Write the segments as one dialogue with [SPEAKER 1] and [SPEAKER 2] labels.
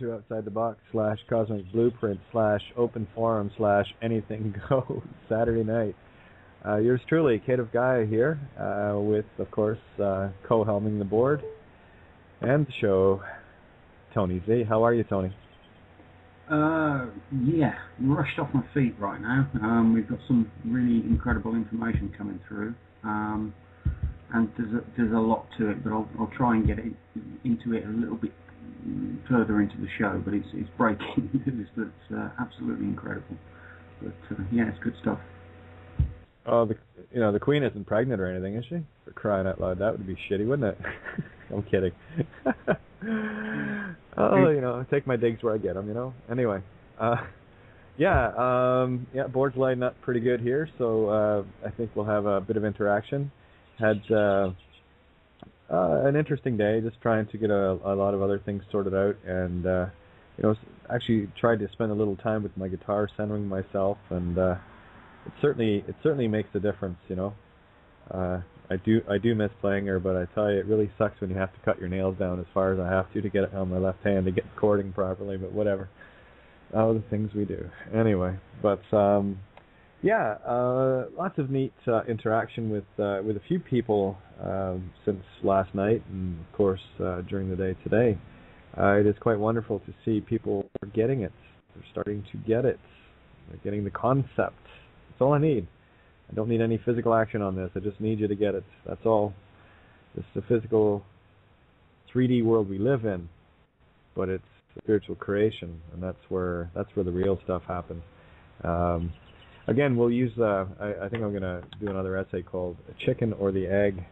[SPEAKER 1] to Outside the Box / Cosmic Blueprint / Open Forum / Anything Goes Saturday night. Yours truly, Creative Gaia here, with, of course, co-helming the board and the show, Tony Z. How are you, Tony?
[SPEAKER 2] Yeah, rushed off my feet right now. We've got some really incredible information coming through, and there's a lot to it, but I'll try and get into it a little bit further into the show. But it's breaking news that's absolutely incredible. But yeah, it's good stuff.
[SPEAKER 1] Oh, the Queen isn't pregnant or anything, is she? For crying out loud, that would be shitty, wouldn't it? I'm kidding. Oh, take my digs where I get them, Anyway, board's lining up pretty good here, so I think we'll have a bit of interaction. Had an interesting day, just trying to get a lot of other things sorted out, and actually tried to spend a little time with my guitar, centering myself, and it certainly makes a difference, I do miss playing her, but I tell you, it really sucks when you have to cut your nails down as far as I have to get it on my left hand to get recording properly, but whatever. Oh, the things we do. Anyway, but lots of neat interaction with a few people since last night, and of course during the day today. It is quite wonderful to see people getting it. They're starting to get it. They're getting the concept. That's all I need. I don't need any physical action on this. I just need you to get it. That's all. This is the physical 3D world we live in, but it's spiritual creation, and that's where the real stuff happens. Again, we'll use. I think I'm going to do another essay called "Chicken or the Egg,"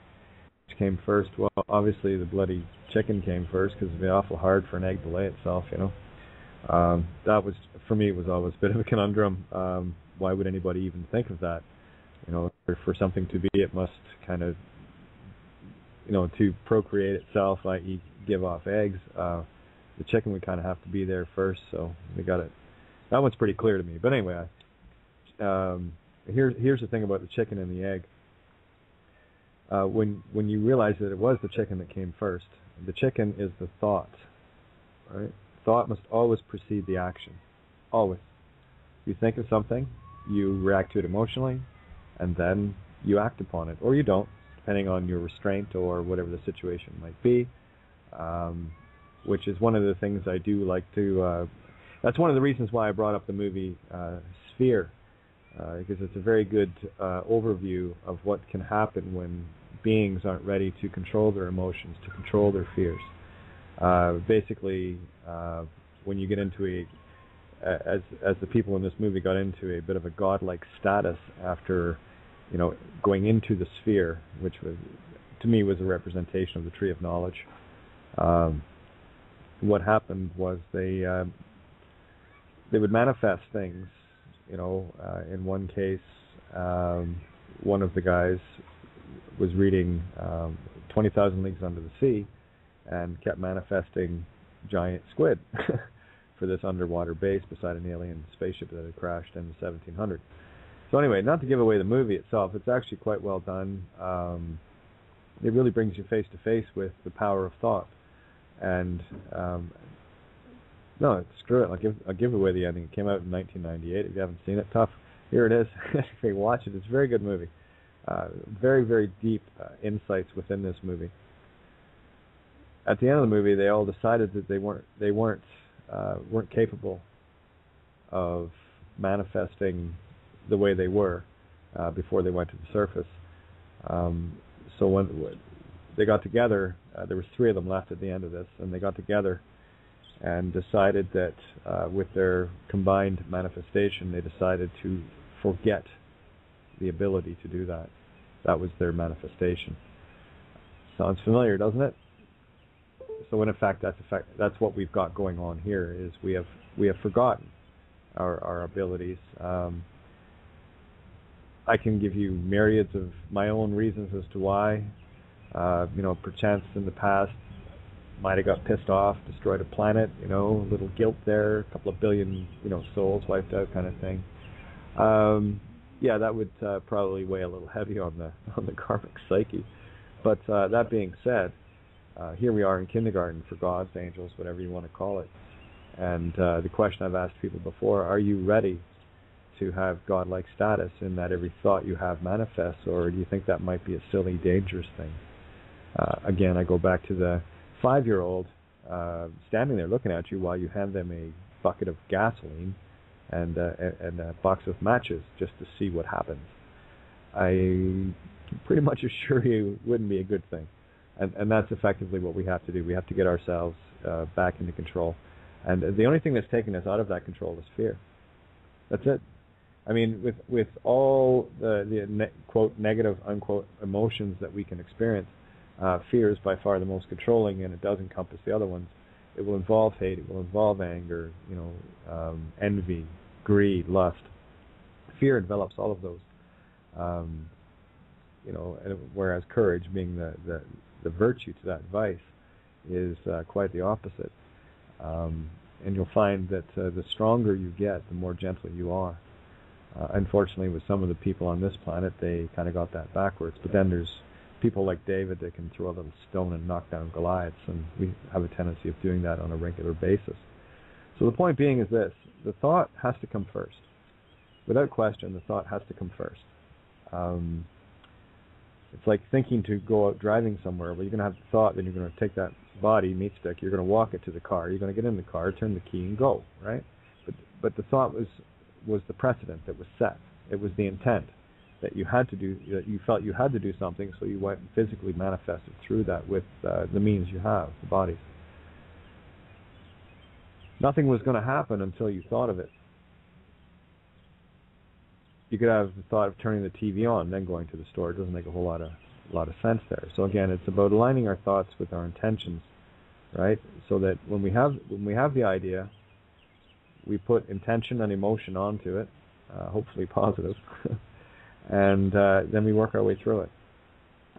[SPEAKER 1] which came first. Well, obviously the bloody chicken came first because it'd be awful hard for an egg to lay itself. That was, for me, it was always a bit of a conundrum. Why would anybody even think of that? For something to be, it must kind of, to procreate itself, i.e. give off eggs, the chicken would kind of have to be there first, so we got it. That one's pretty clear to me. But anyway, here's the thing about the chicken and the egg. When you realize that it was the chicken that came first, the chicken is the thought, right? Thought must always precede the action, always. You think of something, you react to it emotionally, and then you act upon it, or you don't, depending on your restraint or whatever the situation might be, which is one of the things I do like to, that's one of the reasons why I brought up the movie Sphere, because it's a very good overview of what can happen when beings aren't ready to control their emotions, to control their fears. Basically, when you get into as the people in this movie got into a bit of a godlike status after going into the sphere, which was, to me, was a representation of the tree of knowledge. What happened was they would manifest things. In one case, one of the guys was reading 20,000 Leagues Under the Sea and kept manifesting giant squid for this underwater base beside an alien spaceship that had crashed in the 1700s. So anyway, not to give away the movie itself, it's actually quite well done. It really brings you face to face with the power of thought. And no, screw it. I'll give away the ending. It came out in 1998. If you haven't seen it, tough. Here it is. If you watch it, it's a very good movie. Very, very deep insights within this movie. At the end of the movie, they all decided that they weren't capable of manifesting the way they were before they went to the surface. So when they got together, there was 3 of them left at the end of this, and they got together and decided that with their combined manifestation, they decided to forget the ability to do that. That was their manifestation. Sounds familiar, doesn't it? So in effect, that's what we've got going on here. Is we have forgotten our abilities. I can give you myriads of my own reasons as to why. Perchance in the past, might have got pissed off, destroyed a planet. A little guilt there, a couple of billion, souls wiped out, kind of thing. That would probably weigh a little heavy on the karmic psyche. But that being said, here we are in kindergarten for gods, angels, whatever you want to call it. And the question I've asked people before, are you ready to have godlike status in that every thought you have manifests, or do you think that might be a silly, dangerous thing? Again, I go back to the 5-year-old standing there looking at you while you hand them a bucket of gasoline and a box of matches just to see what happens. I pretty much assure you it wouldn't be a good thing. And that's effectively what we have to do. We have to get ourselves back into control. And the only thing that's taking us out of that control is fear. That's it. I mean, with all the quote, negative, unquote, emotions that we can experience, fear is by far the most controlling, and it does encompass the other ones. It will involve hate, it will involve anger, envy, greed, lust. Fear envelops all of those. Whereas courage, being the virtue to that vice, is quite the opposite. And you'll find that the stronger you get, the more gentle you are. Unfortunately, with some of the people on this planet, they kind of got that backwards. But then there's people like David that can throw a little stone and knock down Goliaths, and we have a tendency of doing that on a regular basis. So the point being is this: the thought has to come first. Without question, the thought has to come first. It's like thinking to go out driving somewhere. Well, you're going to have the thought, then you're going to take that body, meat stick, you're going to walk it to the car, you're going to get in the car, turn the key, and go, right? But the thought was the precedent that was set. It was the intent that you had to do, that you felt you had to do something, so you went and physically manifested through that with the means you have, the bodies. Nothing was going to happen until you thought of it. You could have the thought of turning the TV on, then going to the store. It doesn't make a whole lot of sense there. So again, it's about aligning our thoughts with our intentions, right? So that when we have the idea, we put intention and emotion onto it, hopefully positive, and then we work our way through it.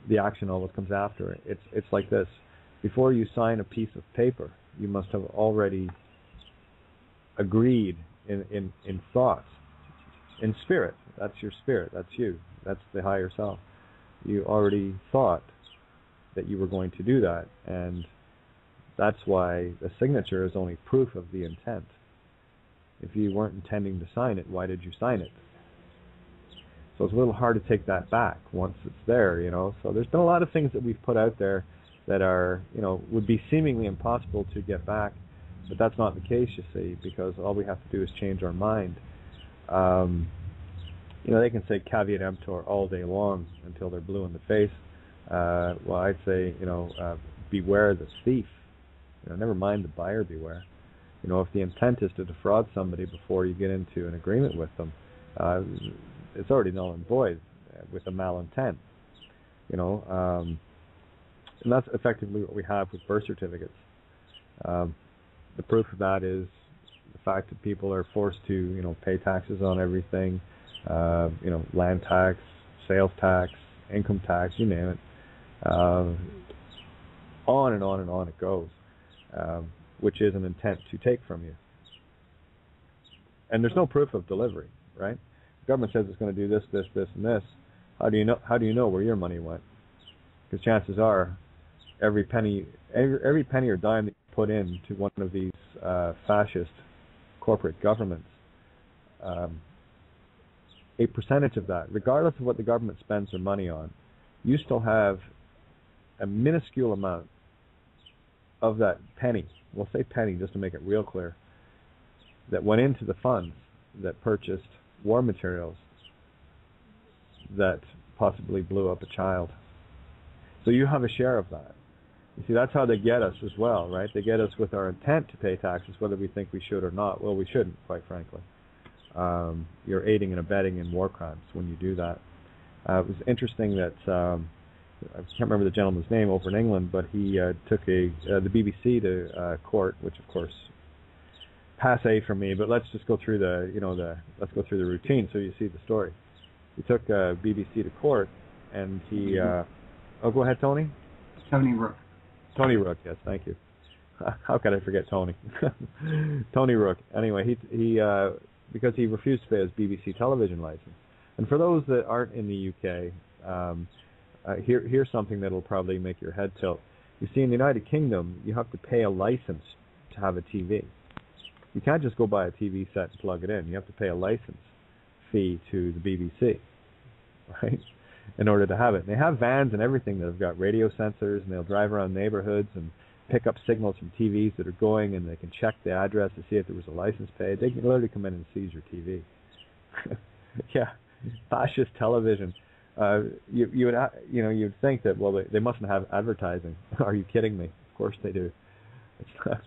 [SPEAKER 1] The action always comes after it. It's like this: before you sign a piece of paper, you must have already agreed in thoughts. In spirit, that's your spirit, that's you, that's the higher self. You already thought that you were going to do that, and that's why the signature is only proof of the intent. If you weren't intending to sign it, why did you sign it? So it's a little hard to take that back once it's there, So there's been a lot of things that we've put out there that are, would be seemingly impossible to get back, but that's not the case, you see, because all we have to do is change our mind. They can say caveat emptor all day long until they're blue in the face. Well, I'd say, beware the thief. Never mind the buyer beware. If the intent is to defraud somebody before you get into an agreement with them, it's already null and void with a malintent. And that's effectively what we have with birth certificates. The proof of that is the fact that people are forced to, pay taxes on everything, land tax, sales tax, income tax, you name it. On and on and on it goes, which is an intent to take from you. And there's no proof of delivery, right? The government says it's going to do this, this, this, and this. How do you know where your money went? Because chances are, every penny or dime that you put into one of these fascist corporate governments, a percentage of that, regardless of what the government spends their money on, you still have a minuscule amount of that penny, we'll say penny just to make it real clear, that went into the funds that purchased war materials that possibly blew up a child. So you have a share of that. You see, that's how they get us as well, right? They get us with our intent to pay taxes, whether we think we should or not. Well, we shouldn't, quite frankly. You're aiding and abetting in war crimes when you do that. It was interesting that I can't remember the gentleman's name over in England, but he took the BBC to court, which of course passé for me. But let's just go through let's go through the routine so you see the story. He took BBC to court, and he go ahead, Tony.
[SPEAKER 2] Tony Rook.
[SPEAKER 1] Tony Rook, yes, thank you. How could I forget Tony? Tony Rook. Anyway, he because he refused to pay his BBC television license. And for those that aren't in the UK, here's something that'll probably make your head tilt. You see, in the United Kingdom, you have to pay a license to have a TV. You can't just go buy a TV set and plug it in. You have to pay a license fee to the BBC, right, in order to have it. And they have vans and everything that have got radio sensors, and they'll drive around neighborhoods and pick up signals from TVs that are going, and they can check the address to see if there was a license paid. They can literally come in and seize your TV. Yeah, fascist television. You'd think that, well, they mustn't have advertising. Are you kidding me? Of course they do. It's not,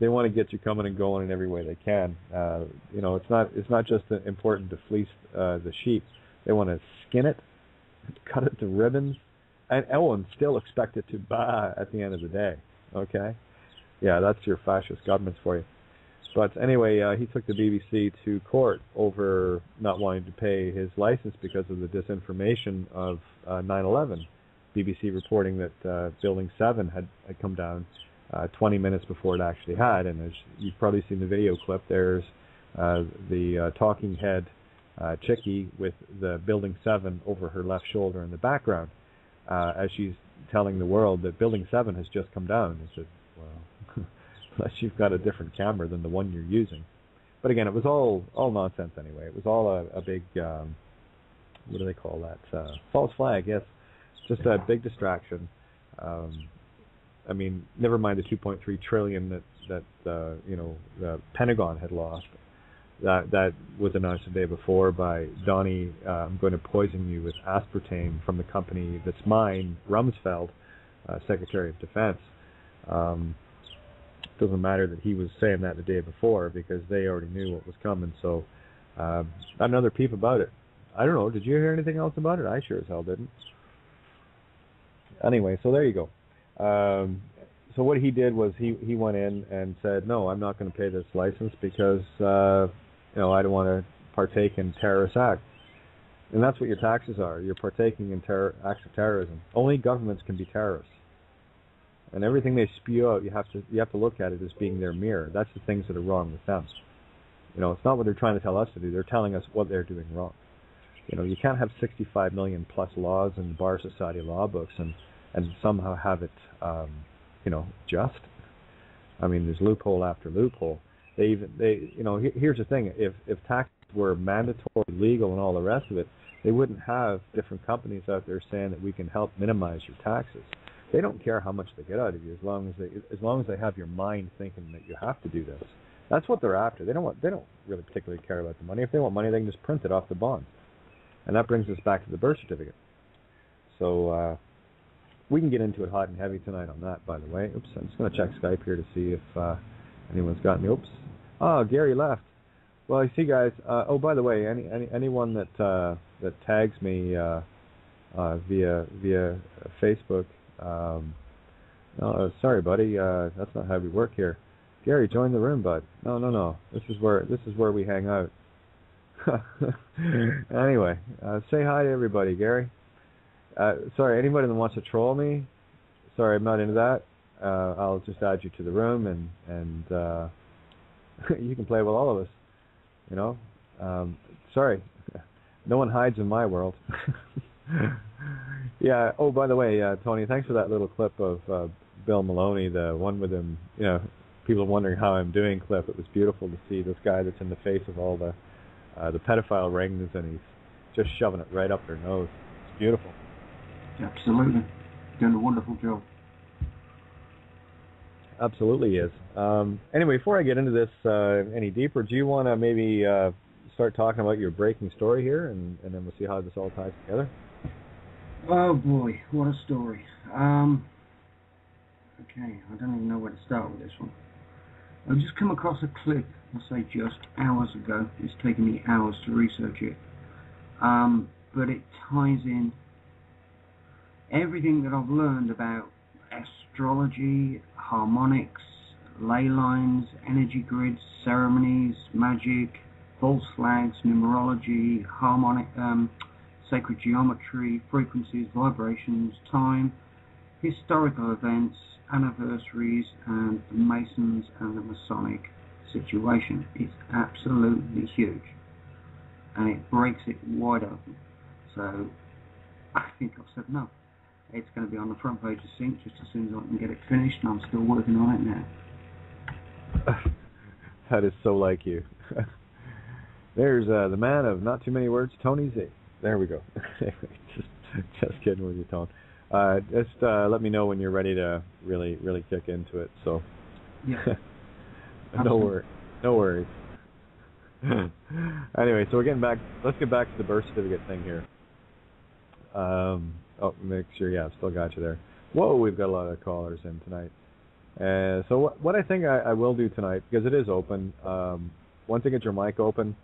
[SPEAKER 1] they want to get you coming and going in every way they can. It's not just important to fleece the sheep. They want to skin it, cut it to ribbons, and still expect it to bah at the end of the day. Okay? Yeah, that's your fascist governments for you. But anyway, he took the BBC to court over not wanting to pay his license because of the disinformation of 9/11. BBC reporting that Building 7 had come down 20 minutes before it actually had. And as you've probably seen the video clip, there's the talking head chickie with the Building 7 over her left shoulder in the background as she's telling the world that Building 7 has just come down. I said, well, unless you've got a different camera than the one you're using. But again, it was all nonsense anyway. It was all a big, what do they call that? False flag, yes. Just a big distraction. I mean, never mind the 2.3 trillion that the Pentagon had lost. That was announced the day before by Donnie. I'm going to poison you with aspartame from the company that's mine, Rumsfeld, Secretary of Defense. Doesn't matter that he was saying that the day before because they already knew what was coming. So, not another peep about it. I don't know. Did you hear anything else about it? I sure as hell didn't. Anyway, so there you go. So what he did was he went in and said, no, I'm not going to pay this license because I don't want to partake in terrorist acts. And that's what your taxes are. You're partaking in acts of terrorism. Only governments can be terrorists. And everything they spew out, you have to look at it as being their mirror. That's the things that are wrong with them. It's not what they're trying to tell us to do. They're telling us what they're doing wrong. You can't have 65 million plus laws in the Bar Society law books and somehow have it, just. I mean, there's loophole after loophole. Here's the thing: if taxes were mandatory, legal, and all the rest of it, they wouldn't have different companies out there saying that we can help minimize your taxes. They don't care how much they get out of you as long as they have your mind thinking that you have to do this. That's what they're after. They don't really particularly care about the money. If they want money, they can just print it off the bonds. And that brings us back to the birth certificate. So we can get into it hot and heavy tonight on that, by the way. Oops, I'm just going to check Skype here to see if anyone's got me. Oops. Oh, Gary left. Well, you see, guys. By the way, anyone that tags me via Facebook. No, sorry, buddy. That's not how we work here. Gary, join the room, bud. No. This is where we hang out. Anyway, say hi to everybody, Gary. Sorry, anybody that wants to troll me, sorry, I'm not into that. I'll just add you to the room, and you can play with all of us. Sorry, no one hides in my world. Yeah. Oh, by the way, Tony, thanks for that little clip of Bill Maloney, the one with him. People wondering how I'm doing clip. It was beautiful to see this guy that's in the face of all the pedophile rings, and he's just shoving it right up their nose. It's beautiful.
[SPEAKER 2] Absolutely. Doing a wonderful job.
[SPEAKER 1] Absolutely is. Anyway, before I get into this any deeper, do you want to maybe start talking about your breaking story here, and then we'll see how this all ties together?
[SPEAKER 2] Oh boy, what a story. Okay, I don't even know where to start with this one. I've just come across a clip, I'll say just hours ago. It's taken me hours to research it. But it ties in everything that I've learned about astrology, harmonics, ley lines, energy grids, ceremonies, magic, false flags, numerology, harmonic, sacred geometry, frequencies, vibrations, time, historical events, anniversaries, and the Masons and the Masonic situation. It's absolutely huge, and it breaks it wide open. So I think I've said no. It's going to be on the front page of Sync just as soon as I can get it finished, and I'm still working on it now.
[SPEAKER 1] That is so like you. There's the man of not too many words, Tony Z. There we go. just kidding with you, Tone. Just let me know when you're ready to really kick into it. So,
[SPEAKER 2] yeah.
[SPEAKER 1] no worries. Anyway, so we're getting back. Let's get back to the birth certificate thing here. Make sure. Yeah, I've still got you there. Whoa, we've got a lot of callers in tonight. So what I think I will do tonight, because it is open, once I get your mic open,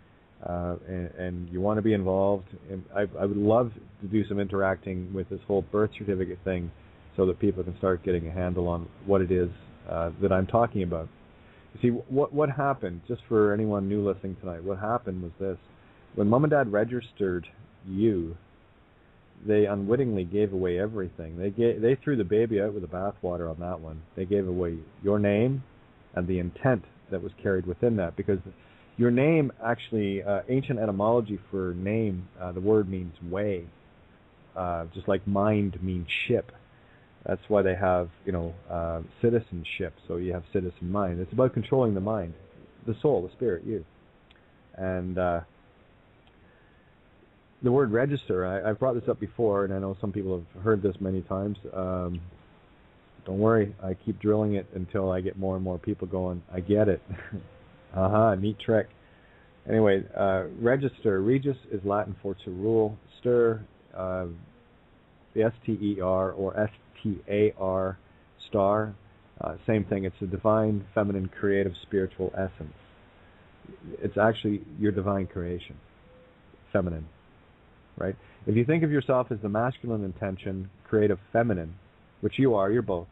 [SPEAKER 1] and you want to be involved, and I would love to do some interacting with this whole birth certificate thing, so that people can start getting a handle on what it is that I'm talking about. You see, what happened, just for anyone new listening tonight, what happened was this: when Mom and Dad registered you, they unwittingly gave away everything. They threw the baby out with the bathwater on that one. They gave away your name and the intent that was carried within that, because your name actually, ancient etymology for name, the word means way, just like mind means ship. That's why they have, citizenship. So you have citizen mind. It's about controlling the mind, the soul, the spirit, you. And the word register, I've brought this up before, and I know some people have heard this many times. Don't worry, I keep drilling it until I get more and more people going, I get it. Neat trick. Anyway, register, regis is Latin for to rule, stir, the S-T-E-R or S-T-A-R, star, same thing. It's a divine, feminine, creative, spiritual essence. It's actually your divine creation, feminine, right? If you think of yourself as the masculine intention, creative, feminine, which you are, you're both.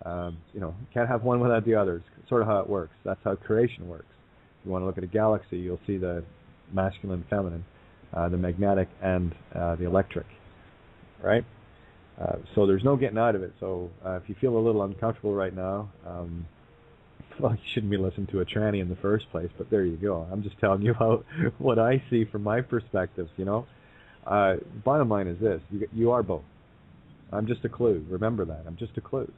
[SPEAKER 1] Can't have one without the other. It's sort of how it works. That's how creation works. If you want to look at a galaxy, you'll see the masculine, feminine, the magnetic, and the electric, right? So there's no getting out of it. So if you feel a little uncomfortable right now, well, you shouldn't be listening to a tranny in the first place, but there you go. I'm just telling you what I see from my perspective, Bottom line is this: you are both. I'm just a clue. Remember that. I'm just a clue.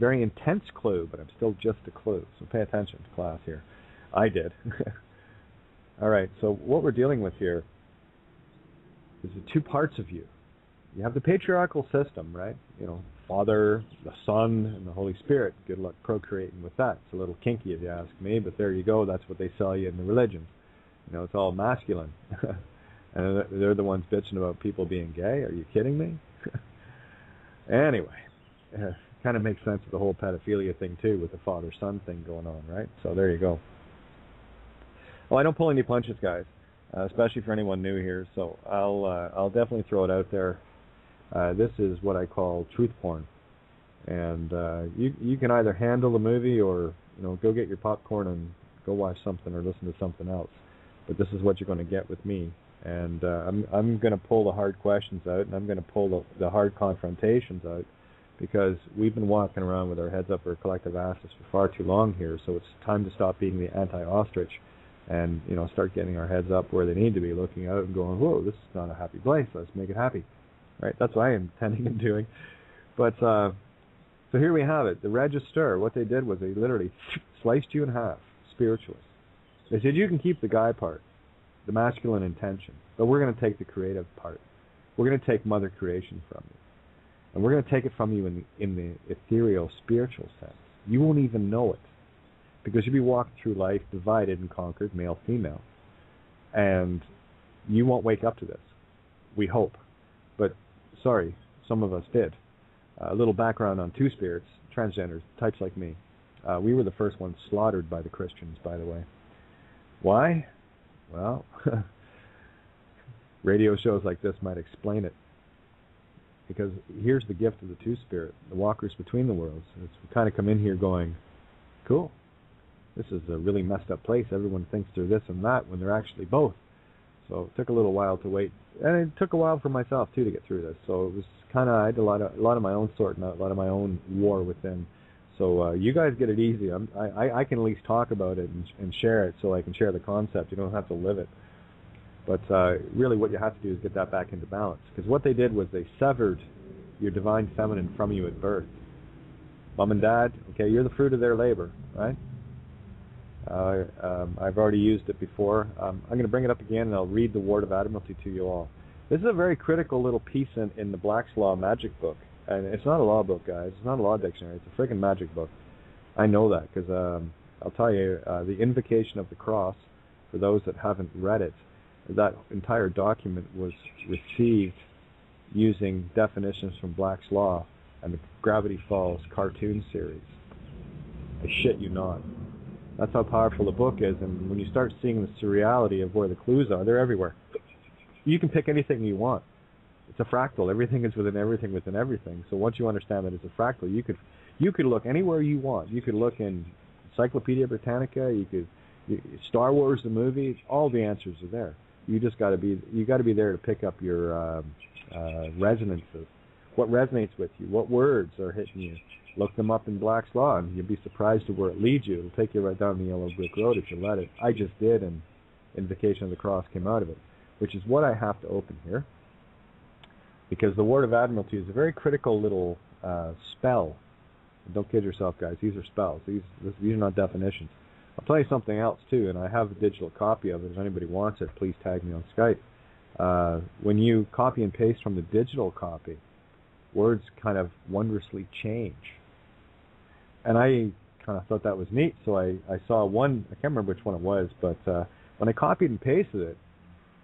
[SPEAKER 1] Very intense clue, but I'm still just a clue. So pay attention to class here. I did. All right, so what we're dealing with here is the two parts of you. You have the patriarchal system, right? Father, the Son, and the Holy Spirit. Good luck procreating with that. It's a little kinky if you ask me, but there you go. That's what they sell you in the religions. It's all masculine. And they're the ones bitching about people being gay. Are you kidding me? Anyway, kind of makes sense of the whole pedophilia thing too, with the father-son thing going on, right? So there you go. Well, I don't pull any punches, guys, especially for anyone new here. So I'll definitely throw it out there. This is what I call truth porn, and you can either handle the movie or go get your popcorn and go watch something or listen to something else. But this is what you're going to get with me. And I'm going to pull the hard questions out, and I'm going to pull the hard confrontations out, because we've been walking around with our heads up our collective asses for far too long here. So it's time to stop being the anti-ostrich, and start getting our heads up where they need to be, looking out and going, whoa, this is not a happy place. Let's make it happy, right? That's what I am intending on doing. But so here we have it. The register. What they did was they literally sliced you in half spiritually. They said you can keep the guy part, the masculine intention, but we're going to take the creative part. We're going to take Mother Creation from you, and we're going to take it from you in the ethereal, spiritual sense. You won't even know it, because you'll be walking through life divided and conquered, male, female, and you won't wake up to this. We hope, but sorry, some of us did. A little background on two spirits, transgenders, types like me. We were the first ones slaughtered by the Christians, by the way. Why? Well, radio shows like this might explain it. Because here's the gift of the two-spirit, the walkers between the worlds. We kind of come in here going, cool, this is a really messed up place. Everyone thinks they're this and that when they're actually both. So it took a little while to wait. And it took a while for myself, too, to get through this. So it was kind of, I had a lot of my own sorting out, a lot of my own war within. So you guys get it easy. I can at least talk about it and share it, so I can share the concept. You don't have to live it. But really what you have to do is get that back into balance. Because what they did was they severed your divine feminine from you at birth. Mom and Dad, okay, you're the fruit of their labor, right? I've already used it before. I'm going to bring it up again, and I'll read the Word of Admiralty to you all. This is a very critical little piece in the Black's Law magic book. And it's not a law book, guys. It's not a law dictionary. It's a freaking magic book. I know that because I'll tell you, the Invocation of the Cross, for those that haven't read it, that entire document was received using definitions from Black's Law and the Gravity Falls cartoon series. I shit you not. That's how powerful the book is, and when you start seeing the surreality of where the clues are, they're everywhere. You can pick anything you want. It's a fractal. Everything is within everything within everything. So once you understand that it's a fractal, you could look anywhere you want. You could look in Encyclopedia Britannica. Star Wars the movie. All the answers are there. You got to be there to pick up your resonances. What resonates with you? What words are hitting you? Look them up in Black's Law, and you'll be surprised to where it leads you. It'll take you right down the yellow brick road if you let it. I just did, and Invocation of the Cross came out of it, which is what I have to open here. Because the Word of Admiralty is a very critical little spell. Don't kid yourself, guys. These are spells. These are not definitions. I'll tell you something else, too, and I have a digital copy of it. If anybody wants it, please tag me on Skype. When you copy and paste from the digital copy, words kind of wondrously change. And I kind of thought that was neat, so I saw one, I can't remember which one it was, but when I copied and pasted it,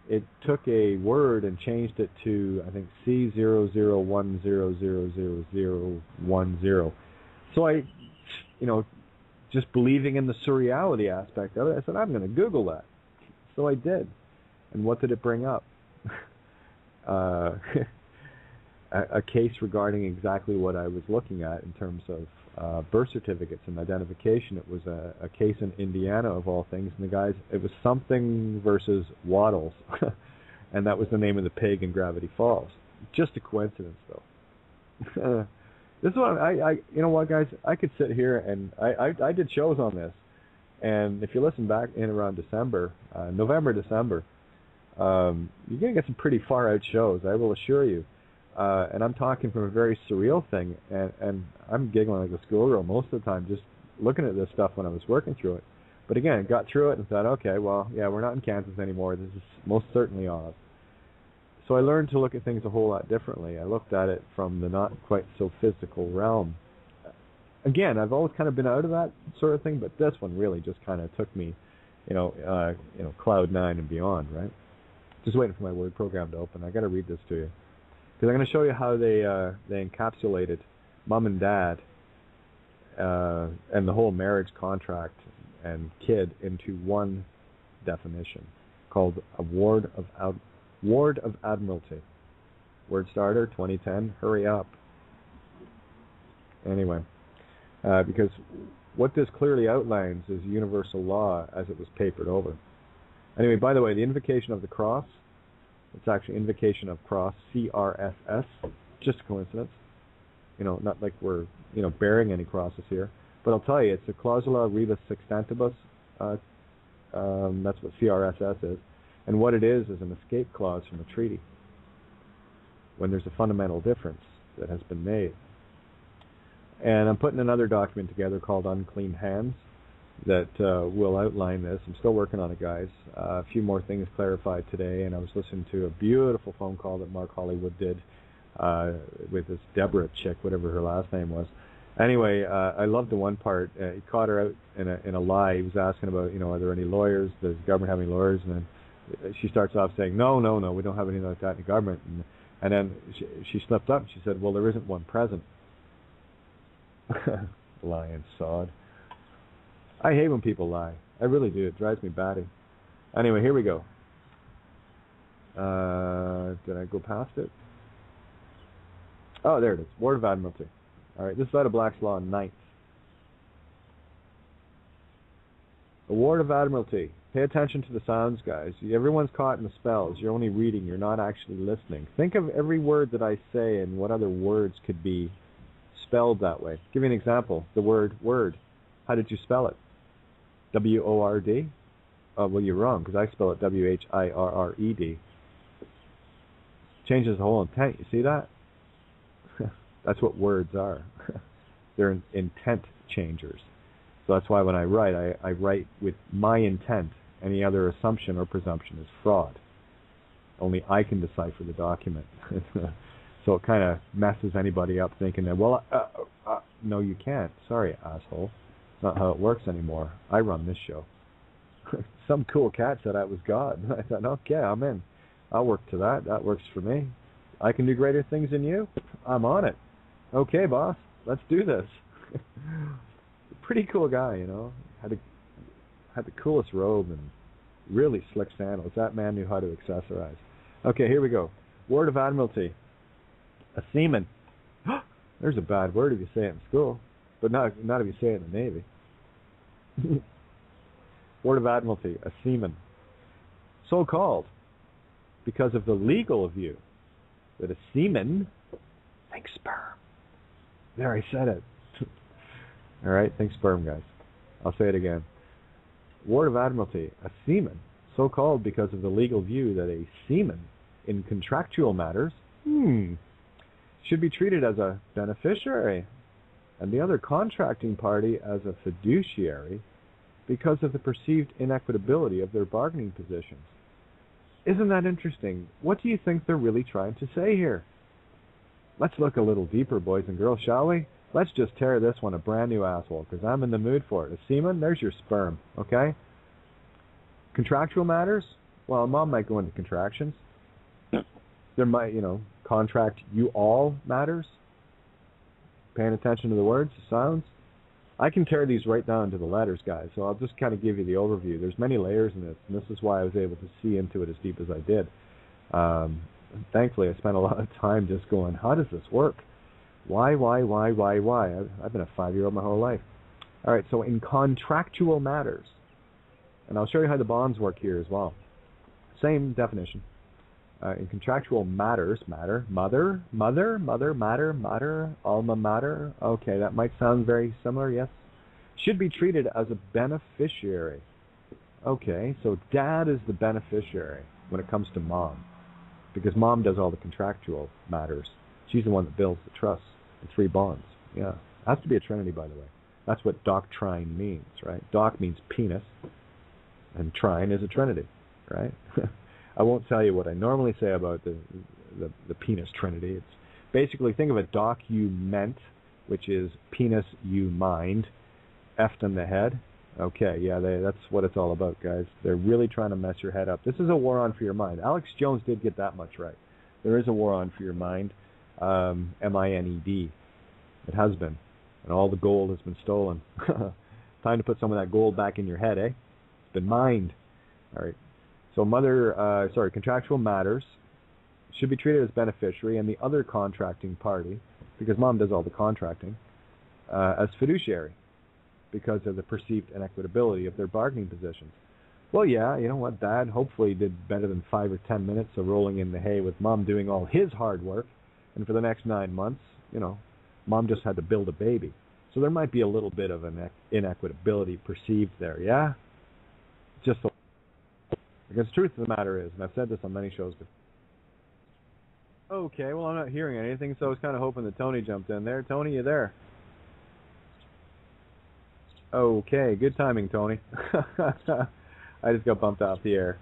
[SPEAKER 1] it took a word and changed it to, I think, C0010000010. So I, just believing in the surreality aspect of it, I said, I'm going to Google that. So I did. And what did it bring up? A case regarding exactly what I was looking at in terms of birth certificates and identification. It was a case in Indiana, of all things, and it was something versus Waddles, and that was the name of the pig in Gravity Falls. Just a coincidence, though. This is what you know what, guys? I could sit here and I did shows on this, and if you listen back in around December, November, December, you're gonna get some pretty far out shows. I will assure you. And I'm talking from a very surreal thing, and I'm giggling like a schoolgirl most of the time just looking at this stuff when I was working through it. But again, got through it and thought, okay, well, yeah, we're not in Kansas anymore. This is most certainly Oz. So I learned to look at things a whole lot differently. I looked at it from the not quite so physical realm. Again, I've always kind of been out of that sort of thing, but this one really just kind of took me, cloud 9 and beyond, right? Just waiting for my word program to open. I got to read this to you. Because I'm going to show you how they encapsulated mom and dad and the whole marriage contract and kid into one definition called a Ward of Admiralty. Word starter 2010. Hurry up. Anyway, because what this clearly outlines is universal law as it was papered over. Anyway, by the way, the Invocation of the Cross. It's actually Invocation of Cross, CRSS, just a coincidence. Not like we're, bearing any crosses here. But I'll tell you, it's a Clausula Rebus Sextantibus. That's what CRSS is. And what it is an escape clause from a treaty when there's a fundamental difference that has been made. And I'm putting another document together called Unclean Hands that will outline this. I'm still working on it, guys. A few more things clarified today, and I was listening to a beautiful phone call that Mark Hollywood did with this Deborah chick, whatever her last name was. Anyway, I loved the one part. He caught her out in a lie. He was asking about, are there any lawyers? Does the government have any lawyers? And then she starts off saying, no, we don't have anything like that in the government. And then she slipped up. She said, well, there isn't one present. Lying sod. I hate when people lie. I really do. It drives me batty. Anyway, here we go. Did I go past it? Oh, there it is. Word of Admiralty. All right, this is out of Black's Law 9th. The Word of Admiralty. Pay attention to the sounds, guys. Everyone's caught in the spells. You're only reading. You're not actually listening. Think of every word that I say and what other words could be spelled that way. Give you an example. The word word. How did you spell it? W-O-R-D? Oh, well, you're wrong, because I spell it W-H-I-R-R-E-D. Changes the whole intent. You see that? That's what words are. They're intent changers. So that's why when I write with my intent. Any other assumption or presumption is fraud. Only I can decipher the document. So it kind of messes anybody up thinking that, well, no, you can't. Sorry, asshole. It's not how it works anymore. I run this show. Some cool cat said I was God. I thought, okay, I'm in. I'll work to that. That works for me. I can do greater things than you. I'm on it. Okay, boss. Let's do this. Pretty cool guy, you know. Had the coolest robe and really slick sandals. That man knew how to accessorize. Okay, here we go. Word of Admiralty. A seaman. There's a bad word if you say it in school, but not if you say it in the Navy. Word of Admiralty. A seaman. So called because of the legal view that a seaman thinks sperm. There, I said it. All right, think sperm, guys. I'll say it again. Word of Admiralty, a seaman, so called because of the legal view that a seaman, in contractual matters, should be treated as a beneficiary, and the other contracting party as a fiduciary because of the perceived inequitability of their bargaining positions. Isn't that interesting? What do you think they're really trying to say here? Let's look a little deeper, boys and girls, shall we? Let's just tear this one a brand new asshole, because I'm in the mood for it. A seaman, there's your sperm, okay? Contractual matters? Well, Mom might go into contractions. There might, contract you all matters. Paying attention to the words, the sounds. I can tear these right down to the letters, guys, so I'll just kind of give you the overview. There's many layers in this, and this is why I was able to see into it as deep as I did. Thankfully, I spent a lot of time just going, how does this work? Why? I've been a 5-year-old my whole life. All right, so in contractual matters, and I'll show you how the bonds work here as well. Same definition. In contractual matters, matter, mother, alma mater. Okay, that might sound very similar, yes. Should be treated as a beneficiary. Okay, so dad is the beneficiary when it comes to mom, because mom does all the contractual matters. She's the one that builds the trust, the 3 bonds. Yeah, it has to be a trinity, by the way. That's what doctrine means, right? Doc means penis, and trine is a trinity, right? I won't tell you what I normally say about the penis trinity. It's basically, think of a document, which is penis you mind, effed in the head. Okay, yeah, that's what it's all about, guys. They're really trying to mess your head up. This is a war on for your mind. Alex Jones did get that much right. There is a war on for your mind. M-I-N-E-D. It has been. And all the gold has been stolen. Time to put some of that gold back in your head, eh? It's been mined. All right. So contractual matters should be treated as beneficiary and the other contracting party, because mom does all the contracting, as fiduciary because of the perceived inequitability of their bargaining positions. Well, yeah, you know what, Dad hopefully did better than 5 or 10 minutes of rolling in the hay with Mom doing all his hard work, and for the next 9 months, Mom just had to build a baby. So there might be a little bit of an inequitability perceived there, yeah? Just so. Because the truth of the matter is, and I've said this on many shows before. Okay, well, I'm not hearing anything, so I was kind of hoping that Tony jumped in there. Tony, you there? Okay, good timing, Tony. I just got bumped off the air.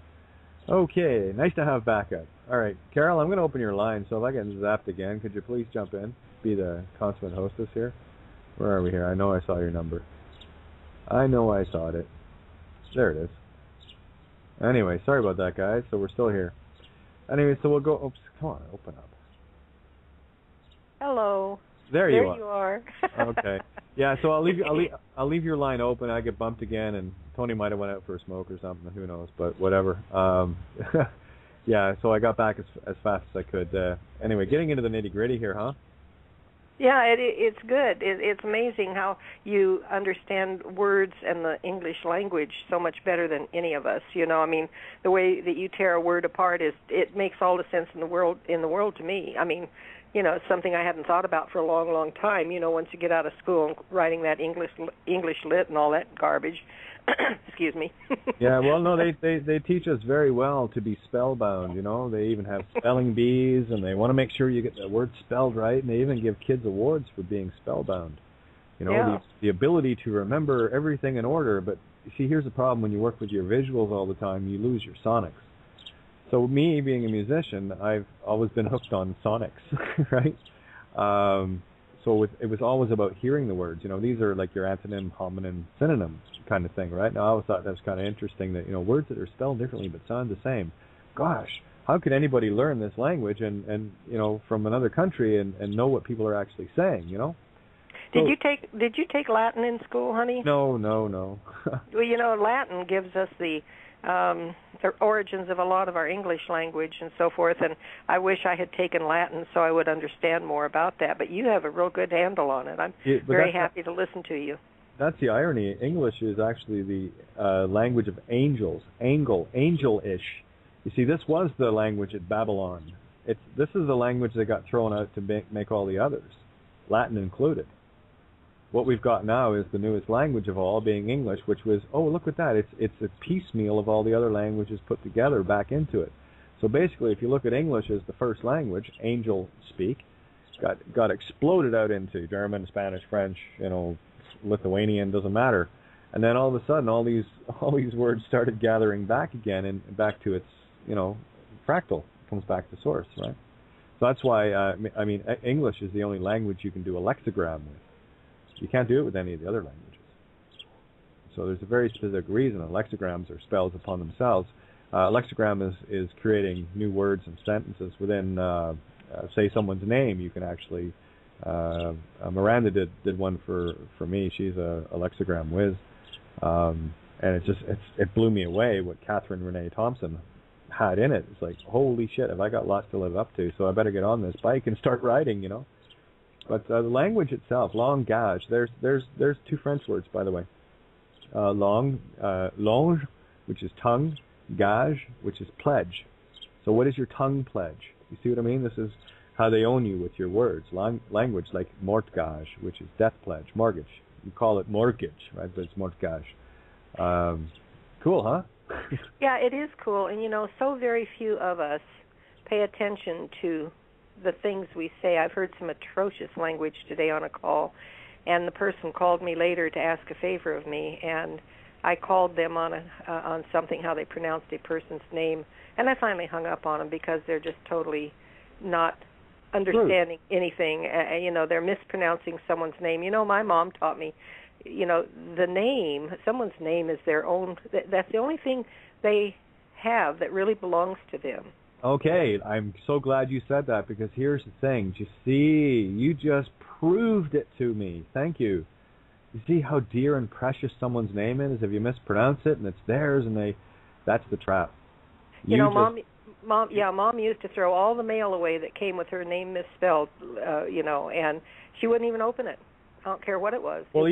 [SPEAKER 1] Okay, nice to have backup. All right, Carol, I'm going to open your line, so if I get zapped again, could you please jump in? Be the consummate hostess here. Where are we here? I know I saw your number. I know I saw it. There it is. Anyway, sorry about that, guys. So we're still here. Anyway, so we'll go. Oops, come on, open up.
[SPEAKER 3] Hello.
[SPEAKER 1] There you
[SPEAKER 3] are.
[SPEAKER 1] Okay. Yeah. So I'll leave your line open. I get bumped again, and Tony might have went out for a smoke or something. Who knows? But whatever. Yeah. So I got back as fast as I could. Anyway, getting into the nitty gritty here, huh?
[SPEAKER 3] Yeah, it's good. It's amazing how you understand words and the English language so much better than any of us. I mean, the way that you tear a word apart it makes all the sense in the world to me. I mean, it's something I hadn't thought about for a long, long time. Once you get out of school and writing that English lit and all that garbage. Excuse me.
[SPEAKER 1] Yeah, well, no, they teach us very well to be spellbound. They even have spelling bees, and they want to make sure you get the word spelled right, and they even give kids awards for being spellbound. You know,
[SPEAKER 3] Yeah.
[SPEAKER 1] the ability to remember everything in order. But you see, here's the problem: when you work with your visuals all the time, you lose your sonics. So me being a musician, I've always been hooked on sonics, right? So it was always about hearing the words. You know, these are like your antonym, homonym, synonym kind of thing, right? Now, I always thought that was kind of interesting that, you know, words that are spelled differently but sound the same. Gosh, how could anybody learn this language and you know, from another country and know what people are actually saying, you know?
[SPEAKER 3] Did you take Latin in school, honey?
[SPEAKER 1] No.
[SPEAKER 3] Well, you know, Latin gives us the origins of a lot of our English language and so forth, and I wish I had taken Latin so I would understand more about that, but you have a real good handle on it. I'm very happy to listen to you.
[SPEAKER 1] That's the irony. English is actually the language of angels, angel-ish. You see, this was the language at Babylon. This is the language that got thrown out to make all the others, Latin included. What we've got now is the newest language of all, being English, which was, oh, look at that. It's a piecemeal of all the other languages put together back into it. So basically, if you look at English as the first language, angel speak, got exploded out into German, Spanish, French, you know, Lithuanian, doesn't matter. And then all of a sudden, all these words started gathering back again and back to its, you know, fractal. It comes back to source, right? So that's why, I mean, English is the only language you can do a lexigram with. You can't do it with any of the other languages. So there's a very specific reason that lexigrams are spells upon themselves. Lexigram is creating new words and sentences within, say, someone's name. You can actually, Miranda did one for me. She's a lexigram whiz. And it blew me away what Catherine Renee Thompson had in it. It's like, holy shit, have I got lots to live up to, so I better get on this bike and start writing, you know. But the language itself, langage, there's two French words, by the way. Langue, which is tongue, gage, which is pledge. So what is your tongue pledge? You see what I mean? This is how they own you with your words. Language, like mortgage, which is death pledge, mortgage. You call it mortgage, right? But it's mortgage. Cool, huh?
[SPEAKER 3] Yeah, it is cool. And, you know, so very few of us pay attention to the things we say. I've heard some atrocious language today on a call, and the person called me later to ask a favor of me, and I called them on something, how they pronounced a person's name, and I finally hung up on them because they're just totally not understanding anything. You know, they're mispronouncing someone's name. You know, my mom taught me, you know, someone's name is their own. That's the only thing they have that really belongs to them.
[SPEAKER 1] Okay, I'm so glad you said that, because here's the thing. You see, you just proved it to me. Thank you. You see how dear and precious someone's name is? If you mispronounce it and it's theirs, and that's the trap.
[SPEAKER 3] You know, Mom used to throw all the mail away that came with her name misspelled, you know, and she wouldn't even open it. I don't care what it was.
[SPEAKER 1] Well,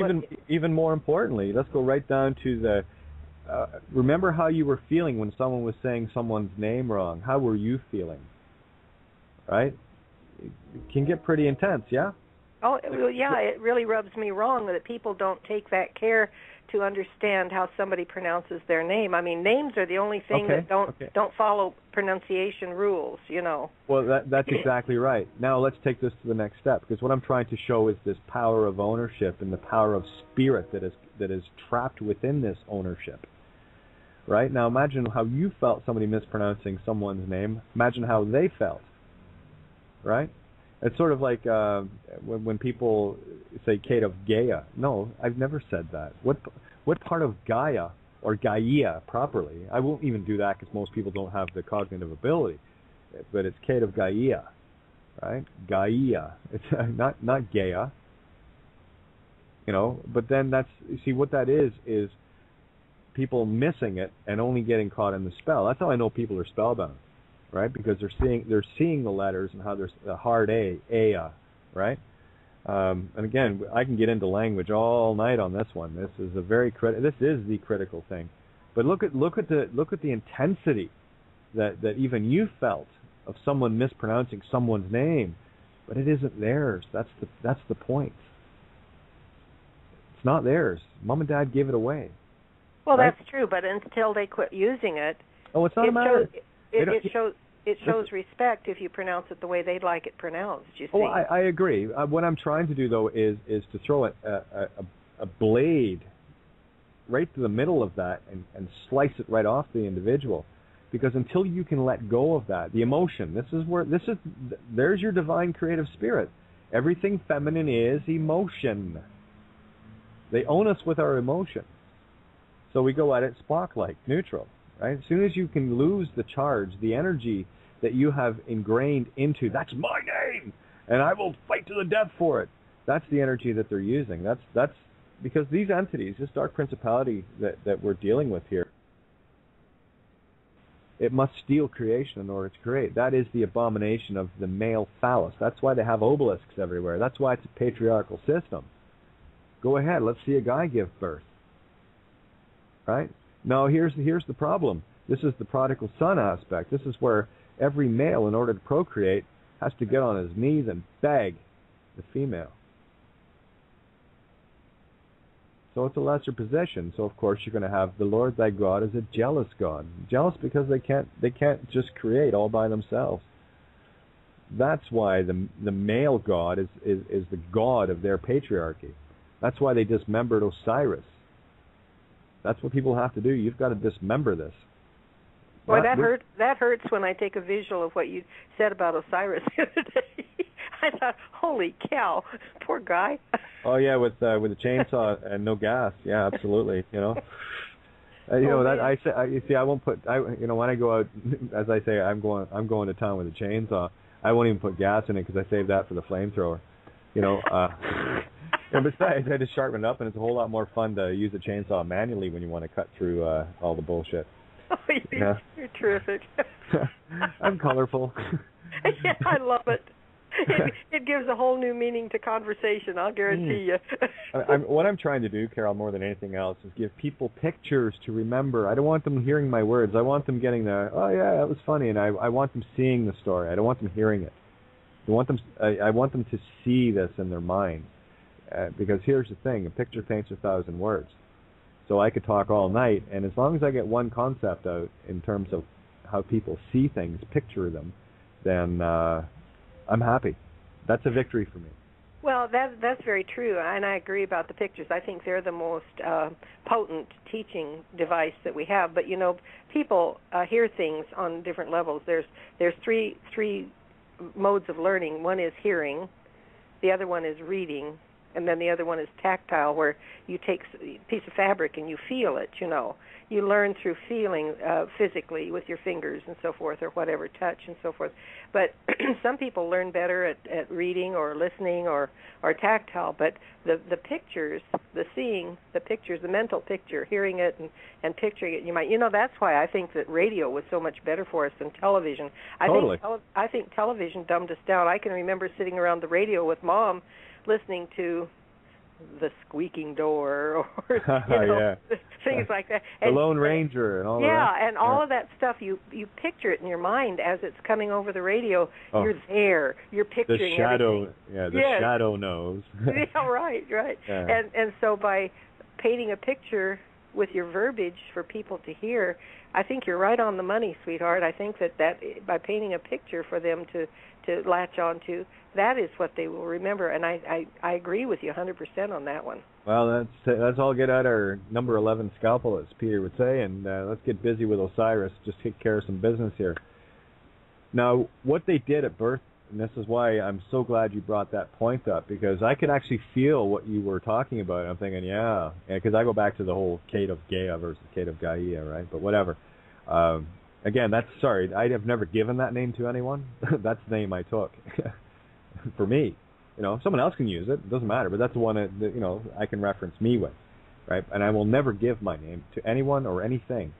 [SPEAKER 1] even more importantly, let's go right down to the... remember how you were feeling when someone was saying someone's name wrong. How were you feeling? Right? It can get pretty intense, yeah?
[SPEAKER 3] Oh, well, yeah, it really rubs me wrong that people don't take that care to understand how somebody pronounces their name. I mean, names are the only thing that don't follow pronunciation rules, you know.
[SPEAKER 1] Well, that's exactly right. Now let's take this to the next step, because what I'm trying to show is this power of ownership and the power of spirit that is trapped within this ownership. Right? Now imagine how you felt somebody mispronouncing someone's name. Imagine how they felt. Right? It's sort of like when people say Kate of Gaia. No, I've never said that. What part of Gaia or Gaia properly? I won't even do that because most people don't have the cognitive ability. But it's Kate of Gaia, right? Gaia. It's not Gaia. You know. But then you see what that is people missing it and only getting caught in the spell. That's how I know people are spellbound. Right, because they're seeing the letters and how there's a hard A, right? And again, I can get into language all night on this one. This is this is the critical thing. But look at the intensity that even you felt of someone mispronouncing someone's name, but it isn't theirs. That's the point. It's not theirs. Mom and Dad gave it away.
[SPEAKER 3] Well,
[SPEAKER 1] right?
[SPEAKER 3] That's true, but until they quit using it,
[SPEAKER 1] it's not a matter.
[SPEAKER 3] It it shows respect if you pronounce it the way they'd like it pronounced, you see.
[SPEAKER 1] Oh, I agree. What I'm trying to do, though, is to throw a blade right to the middle of that and slice it right off the individual. Because until you can let go of that, the emotion, there's your divine creative spirit. Everything feminine is emotion. They own us with our emotion. So we go at it Spock-like, neutral, right? As soon as you can lose the charge, the energy that you have ingrained into, that's my name, and I will fight to the death for it. That's the energy that they're using. That's because these entities, this dark principality that we're dealing with here, it must steal creation in order to create. That is the abomination of the male phallus. That's why they have obelisks everywhere. That's why it's a patriarchal system. Go ahead, let's see a guy give birth. Right? Now, here's the problem. This is the prodigal son aspect. This is where every male, in order to procreate, has to get on his knees and beg the female. So it's a lesser position. So of course you're going to have the Lord thy God as a jealous God. Jealous because they can't just create all by themselves. That's why the male God is the god of their patriarchy. That's why they dismembered Osiris. That's what people have to do. You've got to dismember this.
[SPEAKER 3] Boy, that hurts when I take a visual of what you said about Osiris the other day. I thought, holy cow, poor guy.
[SPEAKER 1] Oh yeah, with a chainsaw and no gas. Yeah, absolutely. You know, you see, I won't put. When I go out, as I say, I'm going to town with a chainsaw. I won't even put gas in it because I save that for the flamethrower. And besides, I just sharpen it up, and it's a whole lot more fun to use a chainsaw manually when you want to cut through all the bullshit.
[SPEAKER 3] Oh, you're terrific.
[SPEAKER 1] I'm colorful.
[SPEAKER 3] Yeah, I love it. It gives a whole new meaning to conversation, I'll guarantee you.
[SPEAKER 1] What I'm trying to do, Carol, more than anything else, is give people pictures to remember. I don't want them hearing my words. I want them getting oh yeah, that was funny, and I want them seeing the story. I don't want them hearing it. I want them to see this in their mind. Because here's the thing, a picture paints 1,000 words. So I could talk all night, and as long as I get one concept out in terms of how people see things, picture them, then I'm happy. That's a victory for me.
[SPEAKER 3] Well, that's very true, and I agree about the pictures. I think they're the most potent teaching device that we have. But people hear things on different levels. There's three modes of learning. One is hearing, the other one is reading, and then the other one is tactile, where you take a piece of fabric and you feel it, You learn through feeling physically with your fingers and so forth, or whatever, touch and so forth. But some people learn better at reading or listening or tactile. But the pictures, the seeing, the pictures, the mental picture, hearing it and picturing it, that's why I think that radio was so much better for us than television.
[SPEAKER 1] Totally.
[SPEAKER 3] I think television dumbed us down. I can remember sitting around the radio with Mom listening to the squeaking door or things like that.
[SPEAKER 1] And, the Lone Ranger and all that.
[SPEAKER 3] Yeah, and all of that stuff, you picture it in your mind as it's coming over the radio. Oh. You're there. You're picturing
[SPEAKER 1] the shadow.
[SPEAKER 3] Everything.
[SPEAKER 1] Yeah, the shadow knows.
[SPEAKER 3] Yeah, right. Yeah. And so by painting a picture with your verbiage for people to hear, I think you're right on the money, sweetheart. I think that by painting a picture for them to latch on to, that is what they will remember, and I agree with you 100% on that one.
[SPEAKER 1] Well, let's all get out our number 11 scalpel, as Peter would say, and let's get busy with Osiris, just take care of some business here. Now, what they did at birth, and this is why I'm so glad you brought that point up, because I could actually feel what you were talking about. I'm thinking, yeah, because I go back to the whole Kate of Gaia versus Kate of Gaia, right? But whatever. Again, I have never given that name to anyone. That's the name I took. For me, someone else can use it. It doesn't matter, but that's the one that I can reference me with, right? And I will never give my name to anyone or anything.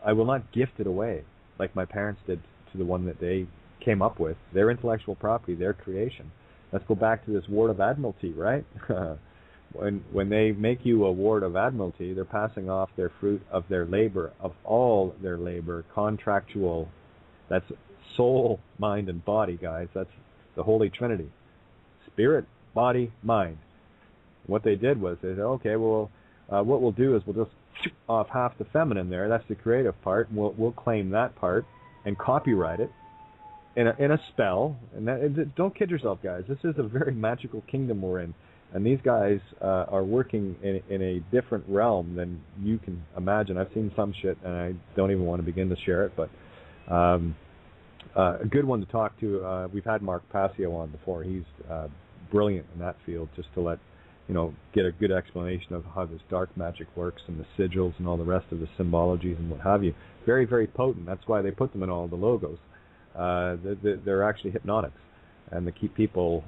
[SPEAKER 1] I will not gift it away like my parents did to the one that they came up with, their intellectual property, their creation. Let's go back to this ward of admiralty, right? When they make you a ward of admiralty, they're passing off their fruit of their labor, of all their labor, contractual. That's soul, mind, and body, guys. That's the Holy Trinity. Spirit, body, mind. What they did was they said, okay, well, what we'll do is we'll just shoot off half the feminine there. That's the creative part. And we'll claim that part. and copyright it in a spell. And don't kid yourself, guys. This is a very magical kingdom we're in. And these guys are working in a different realm than you can imagine. I've seen some shit, and I don't even want to begin to share it. But a good one to talk to. We've had Mark Passio on before. He's brilliant in that field, just to get a good explanation of how this dark magic works and the sigils and all the rest of the symbologies and what have you. Very, very potent. That's why they put them in all the logos. They're actually hypnotics, and they keep people,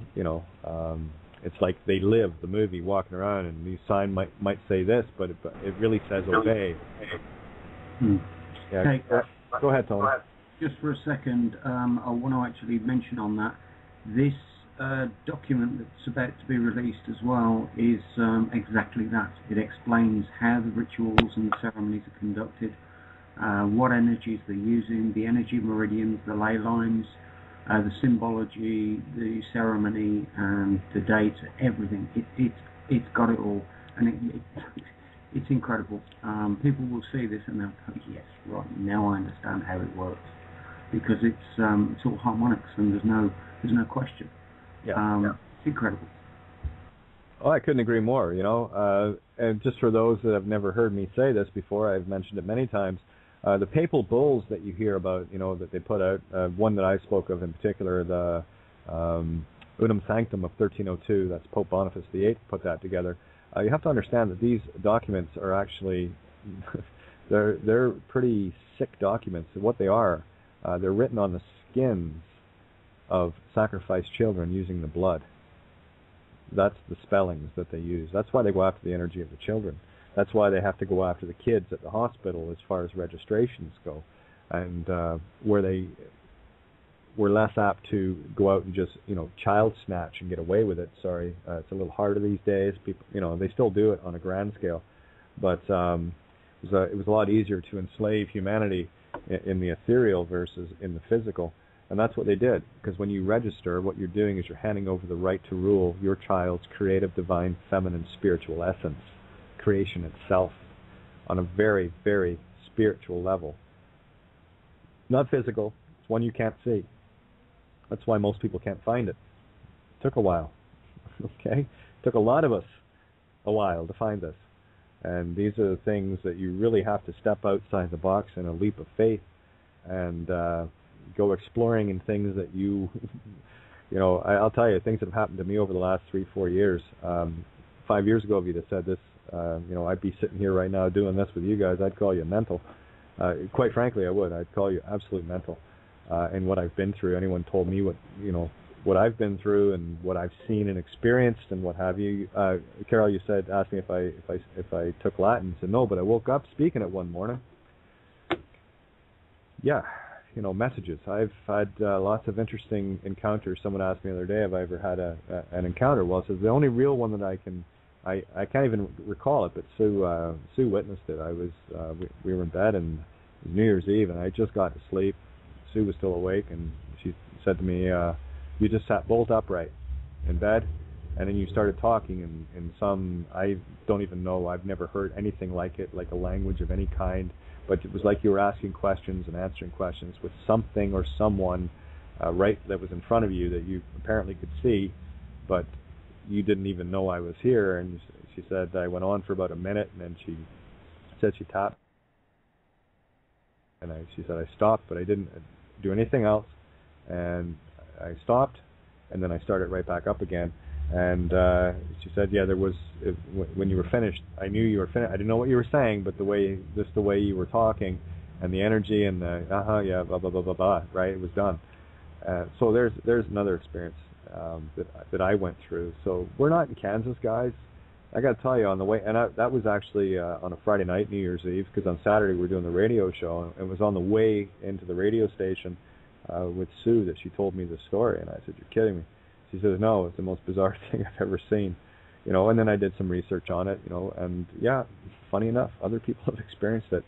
[SPEAKER 1] it's like they live the movie, walking around, and the sign might say this, but it really says obey. Yeah.
[SPEAKER 2] Okay.
[SPEAKER 1] Go ahead, Tony.
[SPEAKER 2] Just for a second, I want to actually mention on that, this document that's about to be released as well is exactly that. It explains how the rituals and the ceremonies are conducted, what energies they're using, the energy meridians, the ley lines, the symbology, the ceremony, and the dates, everything. It's got it all, and it's incredible. People will see this and they'll go, yes, right, now I understand how it works, because it's all harmonics and there's no question.
[SPEAKER 1] Yeah.
[SPEAKER 2] It's incredible.
[SPEAKER 1] Oh, I couldn't agree more. And just for those that have never heard me say this before, I've mentioned it many times. The papal bulls that you hear about, that they put out, one that I spoke of in particular, the Unum Sanctum of 1302, that's Pope Boniface VIII put that together. You have to understand that these documents are actually, they're pretty sick documents. What they are, they're written on the skins of sacrificed children using the blood. That's the spellings that they use. That's why they go after the energy of the children. That's why they have to go after the kids at the hospital as far as registrations go, and where they were less apt to go out and just child snatch and get away with it. Sorry, it's a little harder these days. People, they still do it on a grand scale, but it was a lot easier to enslave humanity in the ethereal versus in the physical. And that's what they did, because when you register, what you're doing is you're handing over the right to rule your child's creative, divine, feminine, spiritual essence, creation itself, on a very, very spiritual level. Not physical. It's one you can't see. That's why most people can't find it. It took a while. Okay? It took a lot of us a while to find this. And these are the things that you really have to step outside the box in a leap of faith and go exploring in things that I'll tell you, things that have happened to me over the last 3-4 years. 5 years ago, if you'd have said this, I'd be sitting here right now doing this with you guys. I'd call you mental. Quite frankly, I would. I'd call you absolute mental. And what I've been through. Anyone told me what I've been through and what I've seen and experienced and what have you. Carol, you asked me if I took Latin. I said no, but I woke up speaking it one morning. Yeah. Messages. I've had lots of interesting encounters. Someone asked me the other day, have I ever had an encounter? Well, it says the only real one that I can't even recall it, but Sue witnessed it. We were in bed, and it was New Year's Eve, and I just got to sleep. Sue was still awake, and she said to me, you just sat bolt upright in bed, and then you started talking in some, I don't even know, I've never heard anything like it, like a language of any kind. But it was like you were asking questions and answering questions with something or someone right that was in front of you that you apparently could see, but you didn't even know I was here. And she said I went on for about a minute, and then she said she tapped. And she said I stopped, but I didn't do anything else. And I stopped, and then I started right back up again. And she said, yeah, there was, when you were finished, I knew you were finished. I didn't know what you were saying, but the way you were talking and the energy and the, yeah, blah, blah, blah, blah, blah, right, it was done. So there's another experience that I went through. So we're not in Kansas, guys. I got to tell you, on the way, and that was actually on a Friday night, New Year's Eve, because on Saturday we were doing the radio show, and it was on the way into the radio station with Sue that she told me the story, and I said, you're kidding me. She says, no, it's the most bizarre thing I've ever seen. And then I did some research on it, and yeah, funny enough, other people have experienced it.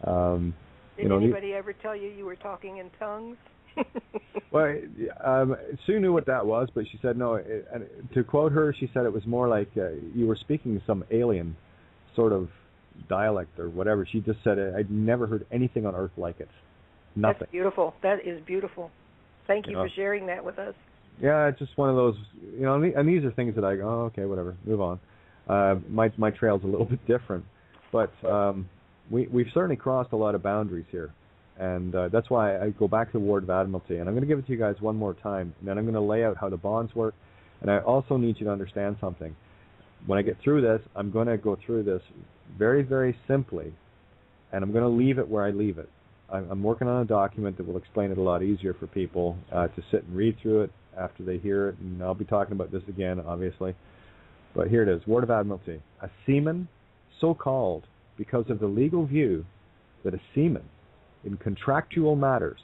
[SPEAKER 3] Did anybody ever tell you were talking in tongues?
[SPEAKER 1] Well, Sue knew what that was, but she said no. And to quote her, she said it was more like you were speaking some alien sort of dialect or whatever. She just said, I'd never heard anything on earth like it. Nothing.
[SPEAKER 3] That's beautiful. That is beautiful. Thank you for sharing that with us.
[SPEAKER 1] Yeah, it's just one of those, and these are things that I go, oh, okay, whatever, move on. My trail's a little bit different, but we've certainly crossed a lot of boundaries here, and that's why I go back to the Ward of Admiralty, and I'm going to give it to you guys one more time, and then I'm going to lay out how the bonds work, and I also need you to understand something. When I get through this, I'm going to go through this very, very simply, and I'm going to leave it where I leave it. I'm working on a document that will explain it a lot easier for people to sit and read through it after they hear it, and I'll be talking about this again, obviously. But here it is, Ward of Admiralty. A seaman, so called because of the legal view that a seaman in contractual matters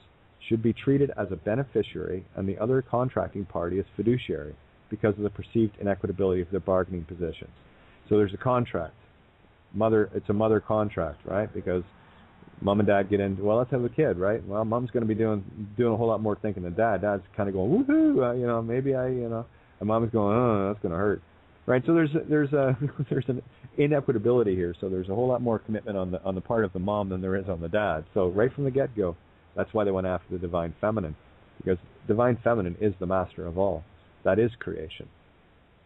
[SPEAKER 1] should be treated as a beneficiary and the other contracting party as fiduciary because of the perceived inequitability of their bargaining positions. So there's a contract. It's a mother contract, right? Because mom and dad get into, well, let's have a kid, right? Well, mom's going to be doing a whole lot more thinking than dad. Dad's kind of going, woohoo, maybe and mom's going, oh, that's going to hurt, right? So there's an inequitability here. So there's a whole lot more commitment on the part of the mom than there is on the dad. So right from the get-go, that's why they went after the divine feminine, because divine feminine is the master of all. That is creation,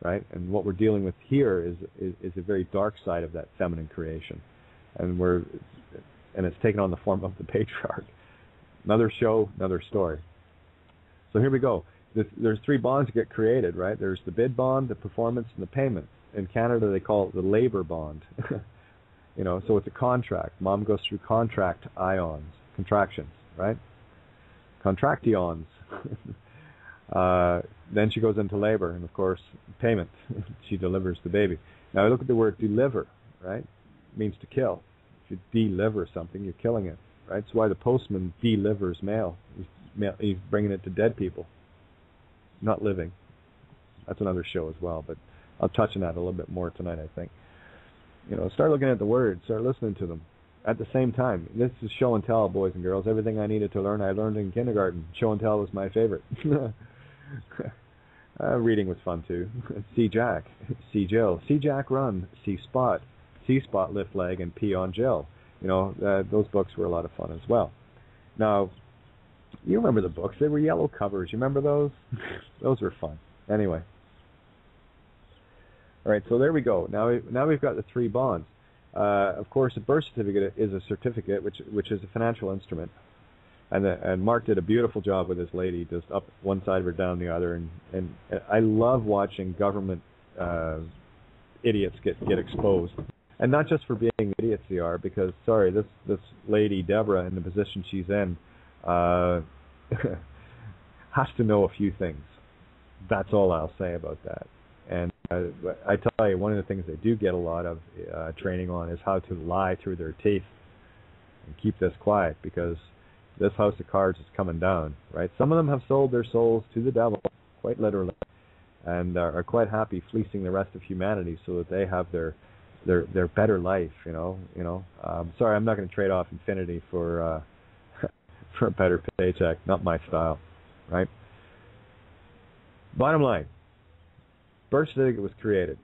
[SPEAKER 1] right? And what we're dealing with here is a very dark side of that feminine creation, and it's taken on the form of the patriarch. Another show, another story. So here we go. There's 3 bonds that get created, right? There's the bid bond, the performance, and the payment. In Canada, they call it the labor bond. So it's a contract. Mom goes through contractions, right? Contractions. Then she goes into labor, and of course, payment. She delivers the baby. Now look at the word deliver, right? It means to kill. If you deliver something, you're killing it, right? That's why the postman delivers mail. He's bringing it to dead people, not living. That's another show as well, but I'll touch on that a little bit more tonight, I think. Start looking at the words, start listening to them. At the same time, this is show and tell, boys and girls. Everything I needed to learn, I learned in kindergarten. Show and tell was my favorite. Reading was fun too. See Jack, see Jill, see Jack run, see Spot lift leg, and pee on Jill. Those books were a lot of fun as well. Now, you remember the books? They were yellow covers. You remember those? Those were fun. Anyway. All right, so there we go. Now we've got the 3 bonds. Of course, a birth certificate is a certificate, which is a financial instrument. And Mark did a beautiful job with this lady, just up one side of her, down the other. And I love watching government idiots get exposed. And not just for being idiots they are, because, this lady, Deborah, in the position she's in, has to know a few things. That's all I'll say about that. And I tell you, one of the things they do get a lot of training on is how to lie through their teeth and keep this quiet, because this house of cards is coming down, right? Some of them have sold their souls to the devil, quite literally, and are quite happy fleecing the rest of humanity so that they have their better life, Sorry, I'm not going to trade off infinity for for a better paycheck. Not my style, right? Bottom line, birth certificate was created.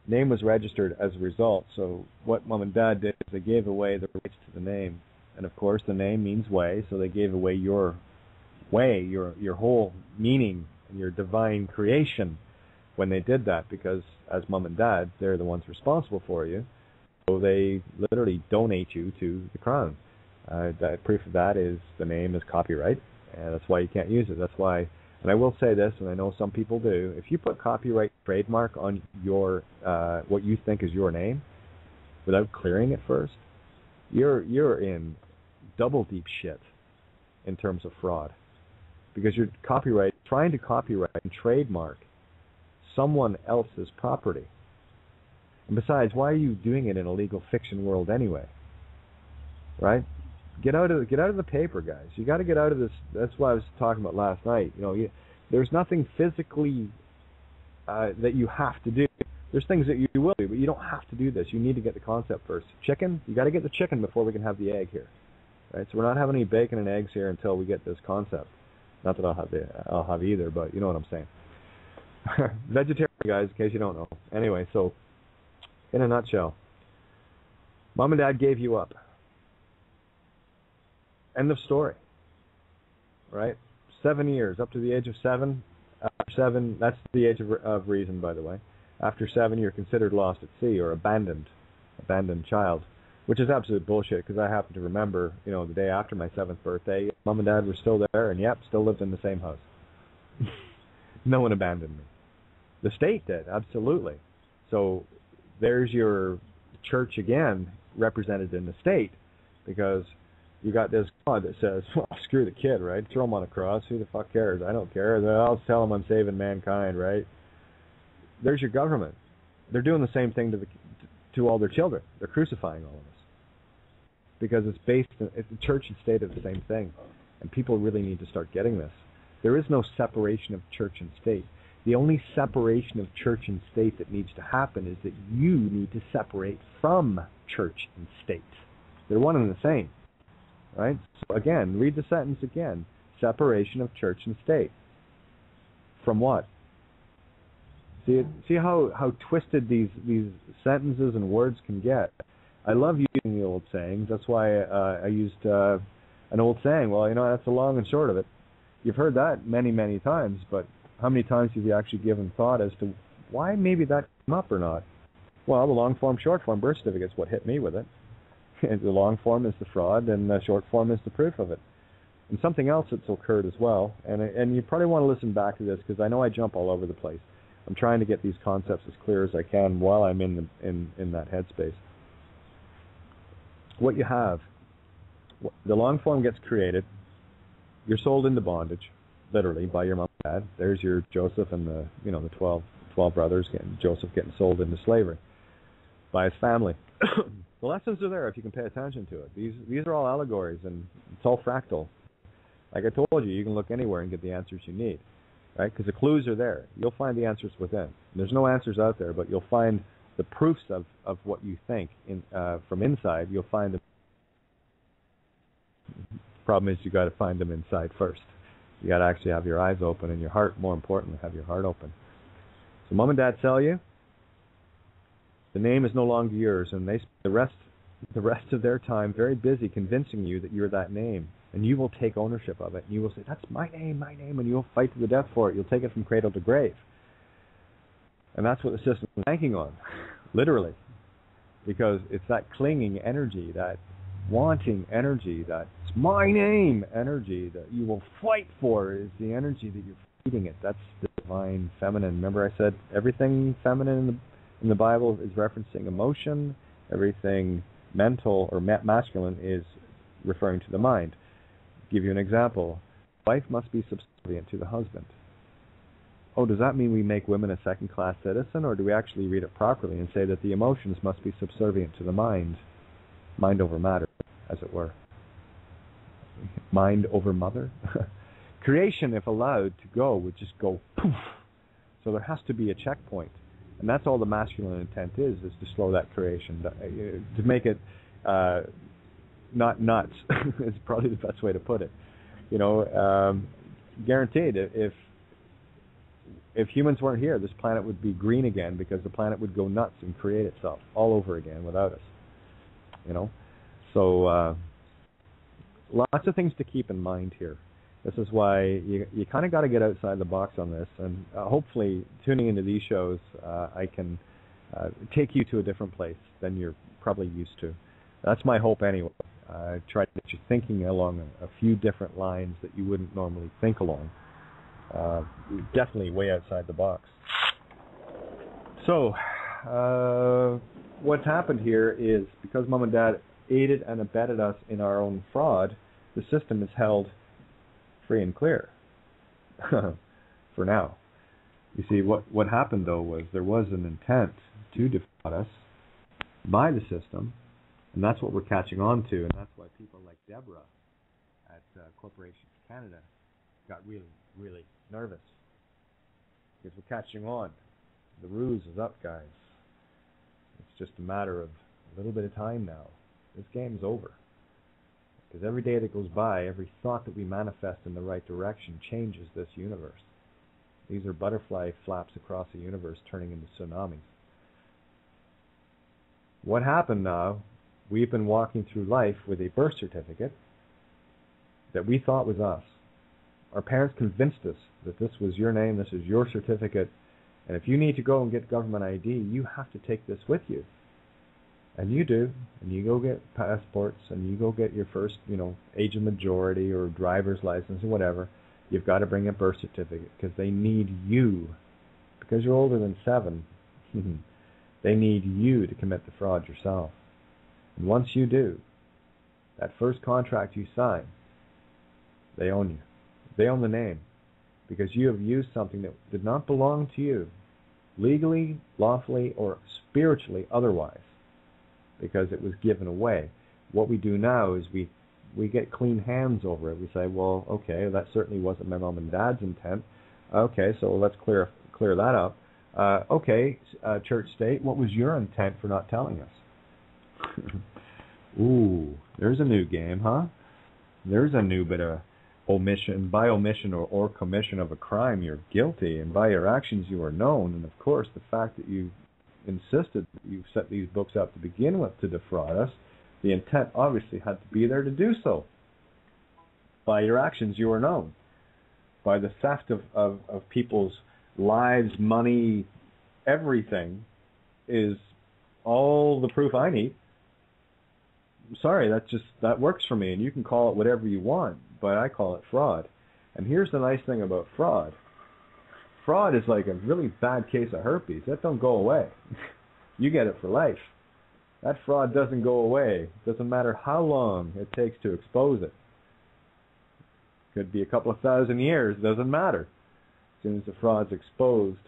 [SPEAKER 1] Name was registered as a result. So what mom and dad did is they gave away the rights to the name. And of course, the name means way, so they gave away your way, your whole meaning, and your divine creation when they did that, because as mom and dad, they're the ones responsible for you. So they literally donate you to the crown. That proof of that is the name is copyright, and that's why you can't use it. That's why, and I will say this, and I know some people do, if you put copyright trademark on your what you think is your name without clearing it first, you're in double deep shit in terms of fraud, because you're trying to copyright and trademark someone else's property. And besides, why are you doing it in a legal fiction world anyway? Right? Get out of the paper, guys. You got to get out of this. That's what I was talking about last night. There's nothing physically that you have to do. There's things that you will do, but you don't have to do this. You need to get the concept first. Chicken, you got to get the chicken before we can have the egg here, right? So we're not having any bacon and eggs here until we get this concept. Not that I'll have either, but you know what I'm saying. Vegetarian, guys, in case you don't know. Anyway, so in a nutshell, mom and dad gave you up. End of story. Right? 7 years, up to the age of 7. After 7, that's the age of reason, by the way. After 7, you're considered lost at sea or abandoned child, which is absolute bullshit, because I happen to remember, the day after my 7th birthday, Mom and Dad were still there, and still lived in the same house. No one abandoned me. The state did, absolutely. So there's your church again, represented in the state, because you got this God that says, well, screw the kid, right? Throw him on a cross. Who the fuck cares? I don't care. I'll tell him I'm saving mankind, right? There's your government. They're doing the same thing to all their children. They're crucifying all of us. Because it's based on, the church and state are the same thing. And people really need to start getting this. There is no separation of church and state. The only separation of church and state that needs to happen is that you need to separate from church and state. They're one and the same. Right? So again, read the sentence again. Separation of church and state. From what? See how twisted these sentences and words can get. I love using the old sayings. That's why I used an old saying. Well, that's the long and short of it. You've heard that many, many times, but how many times have you actually given thought as to why maybe that came up or not? Well, the long form, short form birth certificate is what hit me with it. The long form is the fraud, and the short form is the proof of it. And something else that's occurred as well, and you probably want to listen back to this, because I know I jump all over the place. I'm trying to get these concepts as clear as I can while I'm in that headspace. What you have, the long form gets created. You're sold into bondage, literally, by your mom and dad. There's your Joseph and the 12 brothers, Joseph getting sold into slavery by his family. The lessons are there if you can pay attention to it. These are all allegories, and it's all fractal. Like I told you, you can look anywhere and get the answers you need, right? Because the clues are there. You'll find the answers within. There's no answers out there, but you'll find the proofs of what you think from inside. You'll find them. Problem is, you got to find them inside first. You got to actually have your eyes open and your heart, more importantly, have your heart open. So mom and dad tell you the name is no longer yours, and they spend the rest of their time very busy convincing you that you're that name, and you will take ownership of it, and you will say, that's my name, and you'll fight to the death for it. You'll take it from cradle to grave. And that's what the system is banking on, literally, because it's that clinging energy, that wanting energy, that it's my name energy that you will fight for is the energy that you're feeding it. That's the divine feminine. Remember I said everything feminine in the Bible is referencing emotion. Everything mental or masculine is referring to the mind. I'll give you an example. Wife must be subservient to the husband. Oh, does that mean we make women a second-class citizen, or do we actually read it properly and say that the emotions must be subservient to the mind? Mind over matter, as it were. Mind over mother. Creation, if allowed to go, would just go poof. So there has to be a checkpoint. And that's all the masculine intent is to slow that creation, to make it not nuts is probably the best way to put it. Guaranteed, if humans weren't here, this planet would be green again, because the planet would go nuts and create itself all over again without us. So lots of things to keep in mind here. This is why you kind of got to get outside the box on this, and hopefully tuning into these shows I can take you to a different place than you're probably used to. That's my hope anyway. Try to get you thinking along a few different lines that you wouldn't normally think along. Definitely way outside the box. So what's happened here is, because mom and dad aided and abetted us in our own fraud, the system is held free and clear for now. You see, what happened though was there was an intent to defraud us by the system, and that's what we're catching on to, and that's why people like Deborah at Corporations Canada got really, really nervous, because we're catching on. The ruse is up, guys. It's just a matter of a little bit of time now. This game's over. Because every day that goes by, every thought that we manifest in the right direction changes this universe. These are butterfly flaps across the universe turning into tsunamis. What happened now? We've been walking through life with a birth certificate, that we thought was us. Our parents convinced us that this was your name, this is your certificate, and if you need to go and get government ID, you have to take this with you. And you do, and you go get passports, and you go get your first, age of majority or driver's license or whatever. You've got to bring a birth certificate because they need you. Because you're older than 7, they need you to commit the fraud yourself. And once you do, that first contract you sign, they own you. They own the name because you have used something that did not belong to you, legally, lawfully, or spiritually otherwise, because it was given away. What we do now is we get clean hands over it. We say, well, okay, that certainly wasn't my mom and dad's intent. Okay, so let's clear that up. Okay, church state, what was your intent for not telling us? Ooh, there's a new game, huh? There's a new bit of omission. By omission or commission of a crime, you're guilty, and by your actions you are known. And of course, the fact that you insisted that you set these books up to begin with to defraud us, the intent obviously had to be there to do so. By your actions you are known. By the theft of people's lives, money, everything is all the proof I need. Sorry, that works for me, and you can call it whatever you want, but I call it fraud. And here's the nice thing about fraud. Fraud is like a really bad case of herpes. That don't go away. You get it for life. That fraud doesn't go away. Doesn't matter how long it takes to expose it. Could be a couple of thousand years. Doesn't matter. As soon as the fraud's exposed,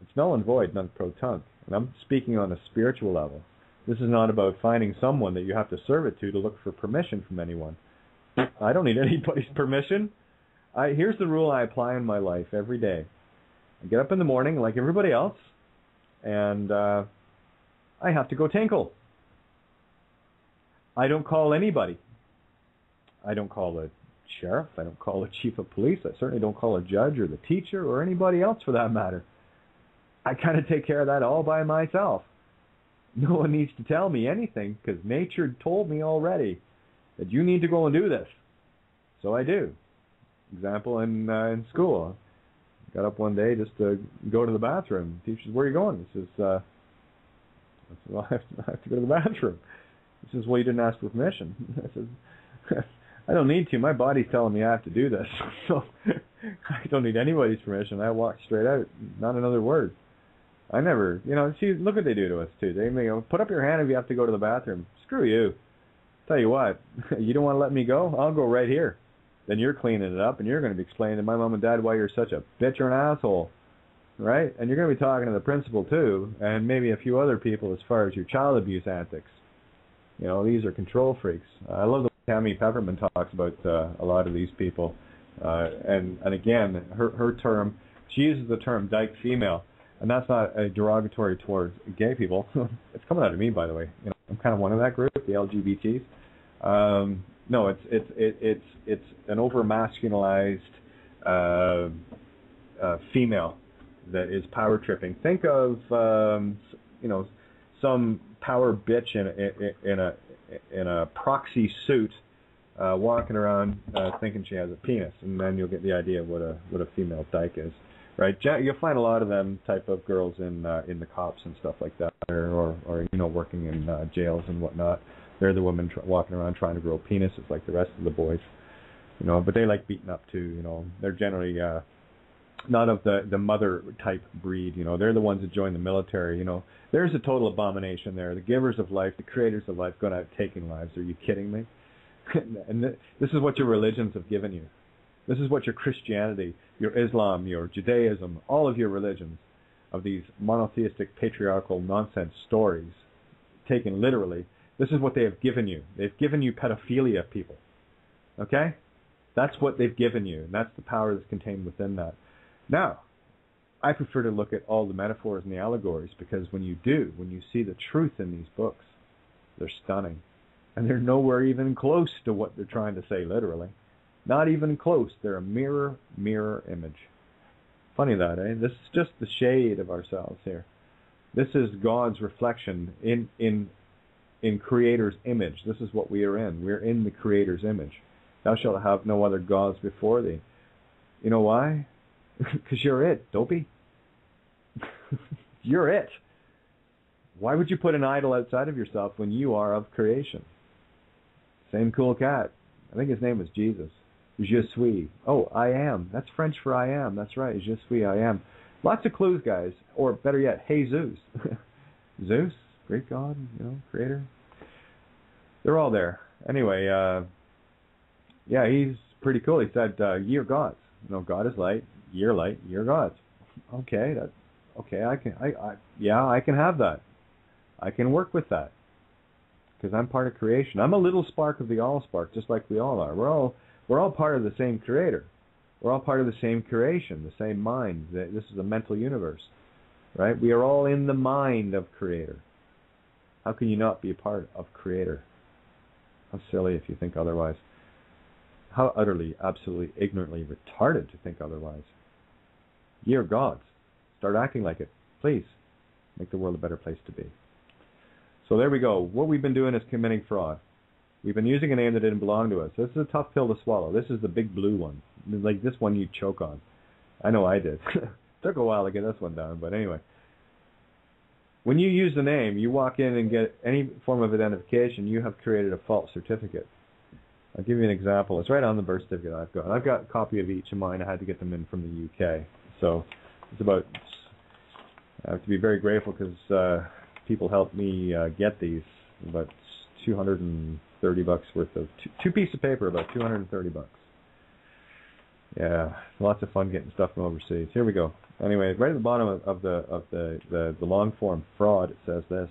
[SPEAKER 1] it's null and void, non-pro-tunc. And I'm speaking on a spiritual level. This is not about finding someone that you have to serve it to look for permission from anyone. I don't need anybody's permission. Here's the rule I apply in my life every day. I get up in the morning like everybody else, and I have to go tinkle. I don't call anybody. I don't call a sheriff. I don't call a chief of police. I certainly don't call a judge or the teacher or anybody else for that matter. I kind of take care of that all by myself. No one needs to tell me anything because nature told me already that you need to go and do this. So I do. Example, in school, I got up one day just to go to the bathroom. The teacher says, "Where are you going?" He says, I said, "Well, I have to go to the bathroom." He says, "Well, you didn't ask for permission." I said, "I don't need to. My body's telling me I have to do this. So I don't need anybody's permission." I walked straight out, not another word. I never, see, look what they do to us, too. They may put up your hand if you have to go to the bathroom. Screw you. Tell you what, you don't want to let me go? I'll go right here. Then you're cleaning it up, and you're going to be explaining to my mom and dad why you're such a bitch or an asshole, right? And you're going to be talking to the principal, too, and maybe a few other people as far as your child abuse antics. These are control freaks. I love the way Tammy Pepperman talks about a lot of these people. And again, her term, she uses the term dyke female. And that's not a derogatory towards gay people. It's coming out of me, by the way. I'm kind of one of that group, the LGBTs. No, it's an over masculinized female that is power tripping. Think of some power bitch in a proxy suit walking around thinking she has a penis, and then you'll get the idea of what a female dyke is. Right, you'll find a lot of them type of girls in the cops and stuff like that, or working in jails and whatnot. They're the women walking around trying to grow penises like the rest of the boys, But they like beating up too, They're generally not of the mother type breed, They're the ones that join the military, There's a total abomination there. The givers of life, the creators of life, going out taking lives. Are you kidding me? And this is what your religions have given you. This is what your Christianity, your Islam, your Judaism, all of your religions of these monotheistic patriarchal nonsense stories, taken literally, this is what they have given you. They've given you pedophilia, people. Okay? That's what they've given you, and that's the power that's contained within that. Now, I prefer to look at all the metaphors and the allegories because when you see the truth in these books, they're stunning. And they're nowhere even close to what they're trying to say literally. Not even close. They're a mirror image. Funny that, eh? This is just the shade of ourselves here. This is God's reflection in Creator's image. This is what we are in. We're in the Creator's image. Thou shalt have no other gods before thee. You know why? Because you're it, dopey. You're it. Why would you put an idol outside of yourself when you are of creation? Same cool cat. I think his name was Jesus. Je suis. Oh, I am. That's French for I am. That's right. Je suis, I am. Lots of clues, guys. Or better yet, hey Zeus. Zeus, great god, creator. They're all there. Anyway, yeah, he's pretty cool. He said, ye are gods. God is light. Ye are light. Ye are gods. Okay, I can have that. I can work with that. Because I'm part of creation. I'm a little spark of the all spark, just like we all are. We're all part of the same creator. We're all part of the same creation, the same mind. This is a mental universe, right? We are all in the mind of creator. How can you not be a part of creator? How silly if you think otherwise. How utterly, absolutely, ignorantly retarded to think otherwise. Ye are gods. Start acting like it. Please. Make the world a better place to be. So there we go. What we've been doing is committing fraud. We've been using a name that didn't belong to us. This is a tough pill to swallow. This is the big blue one. Like this one you choke on. I know I did. Took a while to get this one down, but anyway. When you use the name, you walk in and get any form of identification, you have created a false certificate. I'll give you an example. It's right on the birth certificate I've got. I've got a copy of each of mine. I had to get them in from the UK. So it's about, I have to be very grateful because people helped me get these. About $230 worth of two pieces of paper, about $230. Yeah, lots of fun getting stuff from overseas. Here we go. Anyway, right at the bottom of the long form fraud, it says this.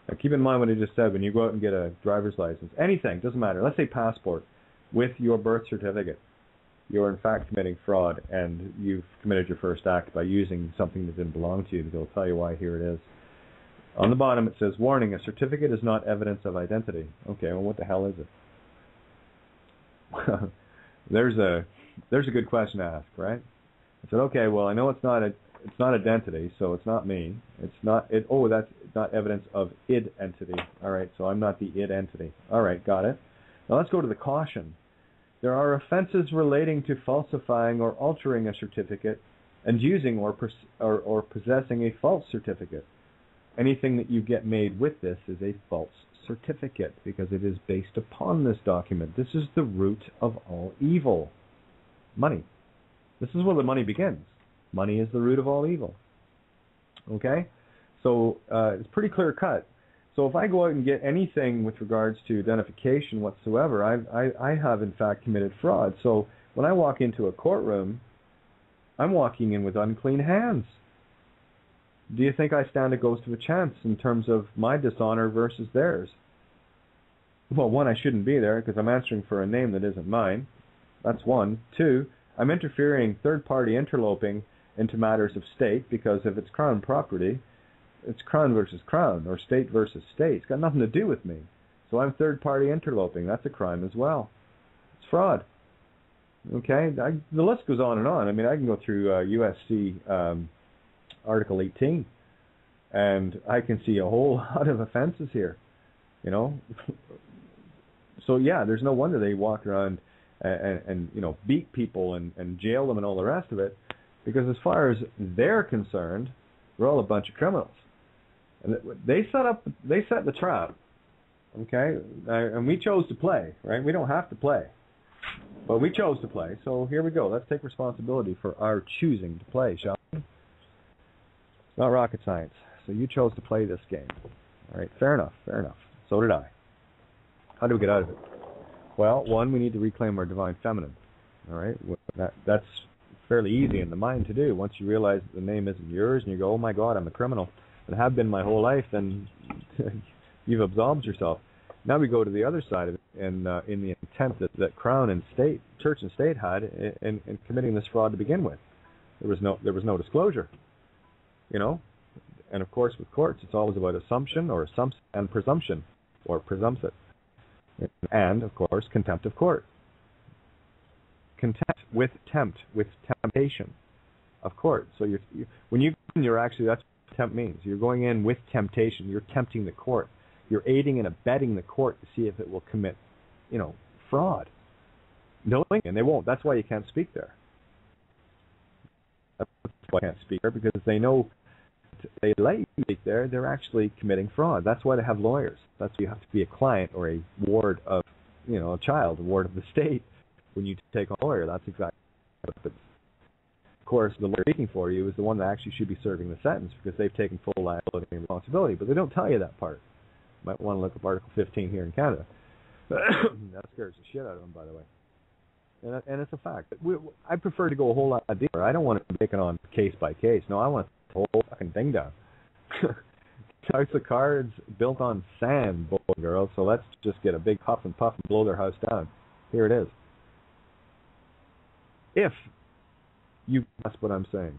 [SPEAKER 1] Now keep in mind what I just said. When you go out and get a driver's license, anything, doesn't matter. Let's say passport, with your birth certificate, you're in fact committing fraud, and you've committed your first act by using something that didn't belong to you. They'll tell you why. Here it is. On the bottom it says, warning, a certificate is not evidence of identity. Okay, well what the hell is it? There's a good question to ask, right? I said, okay, well I know it's not identity, so it's not me. That's not evidence of id entity. All right, so I'm not the id entity. All right, got it. Now let's go to the caution. There are offenses relating to falsifying or altering a certificate and using or possessing a false certificate. Anything that you get made with this is a false certificate because it is based upon this document. This is the root of all evil. Money. This is where the money begins. Money is the root of all evil. Okay? So it's pretty clear cut. So if I go out and get anything with regards to identification whatsoever, I have in fact committed fraud. So when I walk into a courtroom, I'm walking in with unclean hands. Do you think I stand a ghost of a chance in terms of my dishonor versus theirs? Well, one, I shouldn't be there because I'm answering for a name that isn't mine. That's one. Two, I'm interfering, third-party interloping into matters of state because if it's crown property, it's crown versus crown or state versus state. It's got nothing to do with me. So I'm third-party interloping. That's a crime as well. It's fraud. Okay? The list goes on and on. I mean, I can go through USC Article 18, and I can see a whole lot of offenses here, So yeah, there's no wonder they walk around and beat people and jail them and all the rest of it, because as far as they're concerned, we're all a bunch of criminals, and they set the trap, okay, and we chose to play, right? We don't have to play, but we chose to play. So here we go. Let's take responsibility for our choosing to play, shall we? It's not rocket science. So you chose to play this game. All right, fair enough. So did I. How do we get out of it? Well, one, we need to reclaim our divine feminine. All right, that's fairly easy in the mind to do. Once you realize that the name isn't yours and you go, oh my God, I'm a criminal, and have been my whole life, then you've absolved yourself. Now we go to the other side of it, and in the intent that Crown and State, Church and State had in committing this fraud to begin with. There was no disclosure. And of course with courts it's always about assumption and presumption or presumptive, and of course contempt of court. Contempt with temptation of court. So you're actually, that's what tempt means. You're going in with temptation. You're tempting the court. You're aiding and abetting the court to see if it will commit, fraud. knowing, and they won't. That's why you can't speak there. That's why you can't speak there, because they know if they let you speak there, they're actually committing fraud. That's why they have lawyers. That's why you have to be a client or a ward of, a child, a ward of the state when you take on a lawyer. That's exactly what happens. Of course, the lawyer speaking for you is the one that actually should be serving the sentence because they've taken full liability and responsibility, but they don't tell you that part. You might want to look up Article 15 here in Canada. That scares the shit out of them, by the way. And it's a fact. I prefer to go a whole lot deeper. I don't want to make it on case by case. No, I want the whole fucking thing down. House of Cards built on sand, boys and girls, so let's just get a big huff and puff and blow their house down. Here it is. If you grasp what I'm saying,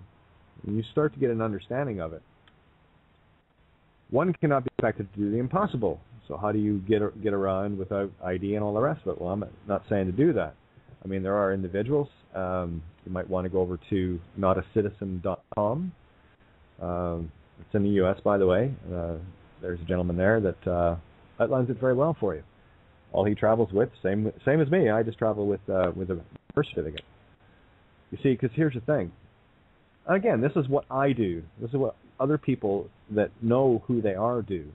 [SPEAKER 1] and you start to get an understanding of it, one cannot be expected to do the impossible. So how do you get around without ID and all the rest of it? Well, I'm not saying to do that. I mean, there are individuals. You might want to go over to notacitizen.com. It's in the U.S., by the way. There's a gentleman there that outlines it very well for you. All he travels with, same as me. I just travel with a birth certificate. You see, because here's the thing. Again, this is what I do. This is what other people that know who they are do.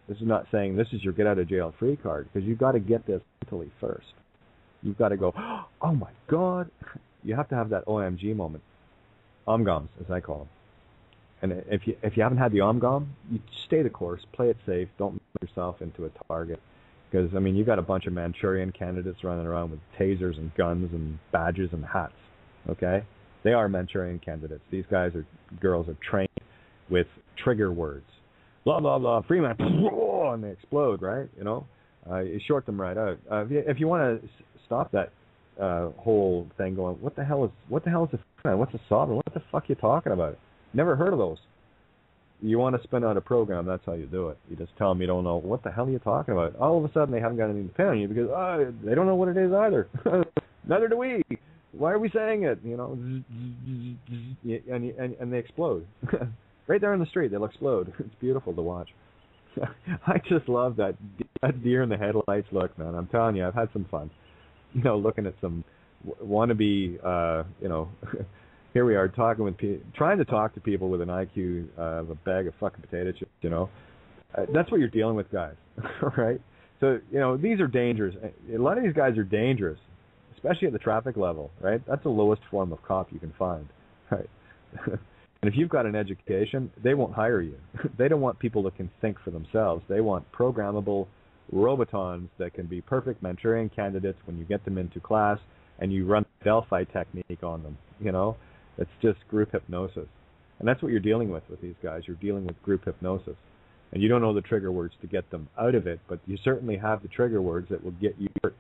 [SPEAKER 1] This is not saying this is your get-out-of-jail-free card, because you've got to get this mentally first. You've got to go, oh my God. You have to have that OMG moment. OMGOMs, as I call them. And if you haven't had the OMGOM, you stay the course, play it safe, don't make yourself into a target. Because, I mean, you've got a bunch of Manchurian candidates running around with tasers and guns and badges and hats, okay? They are Manchurian candidates. These guys or girls are trained with trigger words. Blah, blah, blah, Freeman, and they explode, right? You short them right out. If you want to stop that whole thing going, what the hell is a Freeman? What's a sovereign? What the fuck are you talking about? Never heard of those. You want to spin out a program, that's how you do it. You just tell them you don't know. What the hell are you talking about? All of a sudden they haven't got anything to pin on you because they don't know what it is either. Neither do we. Why are we saying it? And they explode. Right there in the street, they'll explode. It's beautiful to watch. I just love that deer in the headlights look, man. I'm telling you, I've had some fun. Looking at some wannabe, here we are trying to talk to people with an IQ of a bag of fucking potato chips, That's what you're dealing with, guys, right? So, these are dangerous. A lot of these guys are dangerous, especially at the traffic level, right? That's the lowest form of cop you can find, right? And if you've got an education, they won't hire you. They don't want people that can think for themselves. They want programmable robotons that can be perfect Manchurian candidates when you get them into class and you run the Delphi technique on them, It's just group hypnosis. And that's what you're dealing with these guys. You're dealing with group hypnosis. And you don't know the trigger words to get them out of it, but you certainly have the trigger words that will get you hurt.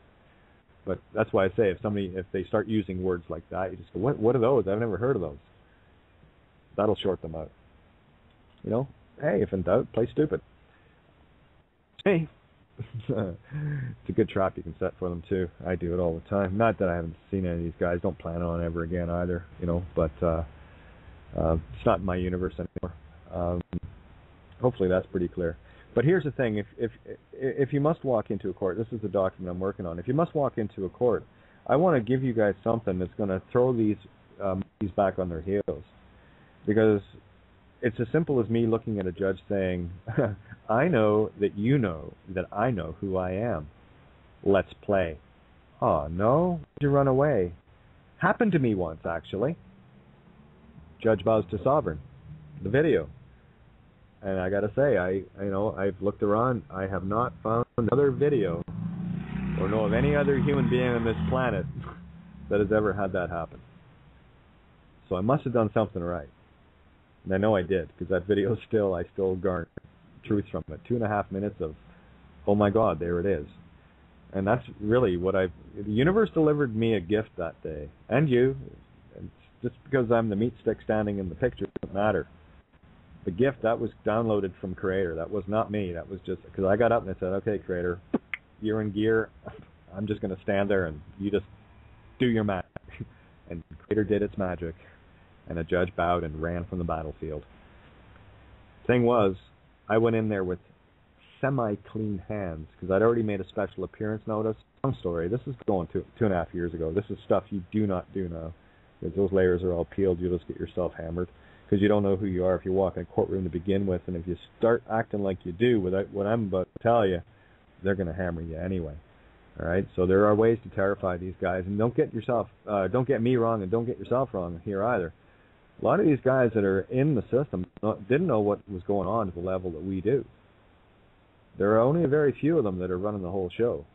[SPEAKER 1] But that's why I say if they start using words like that, you just go, what are those? I've never heard of those. That'll short them out. Hey, if in doubt, play stupid. Hey. It's a good trap you can set for them too. I do it all the time. Not that I haven't seen any of these guys. Don't plan on it ever again either. But it's not in my universe anymore. Hopefully that's pretty clear. But here's the thing: if you must walk into a court, this is the document I'm working on. If you must walk into a court, I want to give you guys something that's going to throw these back on their heels, because it's as simple as me looking at a judge saying, I know that you know that I know who I am. Let's play. Oh, no? Why'd you run away? Happened to me once, actually. Judge bows to sovereign. The video. And I got to say, I've looked around. I have not found another video or know of any other human being on this planet that has ever had that happen. So I must have done something right. And I know I did, because that video I still garner truth from it. 2.5 minutes of, oh my God, there it is. And that's really the universe delivered me a gift that day. And you. And just because I'm the meat stick standing in the picture doesn't matter. The gift, that was downloaded from Creator. That was not me. That was just, because I got up and I said, okay, Creator, you're in gear. I'm just going to stand there and you just do your magic. And Creator did its magic. And a judge bowed and ran from the battlefield. Thing was, I went in there with semi-clean hands because I'd already made a special appearance notice. long story. This is going 2.5 years ago. This is stuff you do not do now. Because those layers are all peeled, you'll just get yourself hammered. Because you don't know who you are if you walk in a courtroom to begin with. And if you start acting like you do without what I'm about to tell you, they're going to hammer you anyway. All right? So there are ways to terrify these guys. And don't get me wrong, and don't get yourself wrong here either. A lot of these guys that are in the system didn't know what was going on to the level that we do. There are only a very few of them that are running the whole show,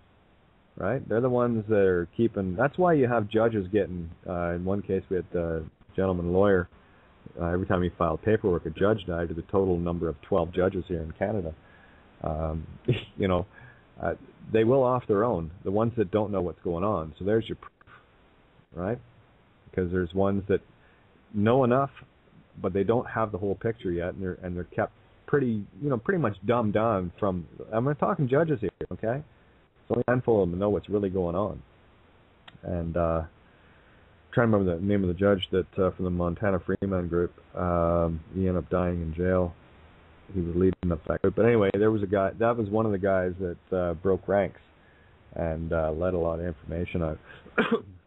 [SPEAKER 1] right? They're the ones that are keeping. That's why you have judges getting. In one case, we had a gentleman lawyer. Every time he filed paperwork, a judge died. To the total number of 12 judges here in Canada. They will off their own. The ones that don't know what's going on. So there's your proof, right? Because there's ones that know enough, but they don't have the whole picture yet, and they're kept pretty much dumbed down from. I'm talking judges here, okay? It's only a handful of them know what's really going on. And trying to remember the name of the judge that from the Montana Freeman group. He ended up dying in jail. He was leading up that group. But anyway, there was a guy. That was one of the guys that broke ranks and let a lot of information out.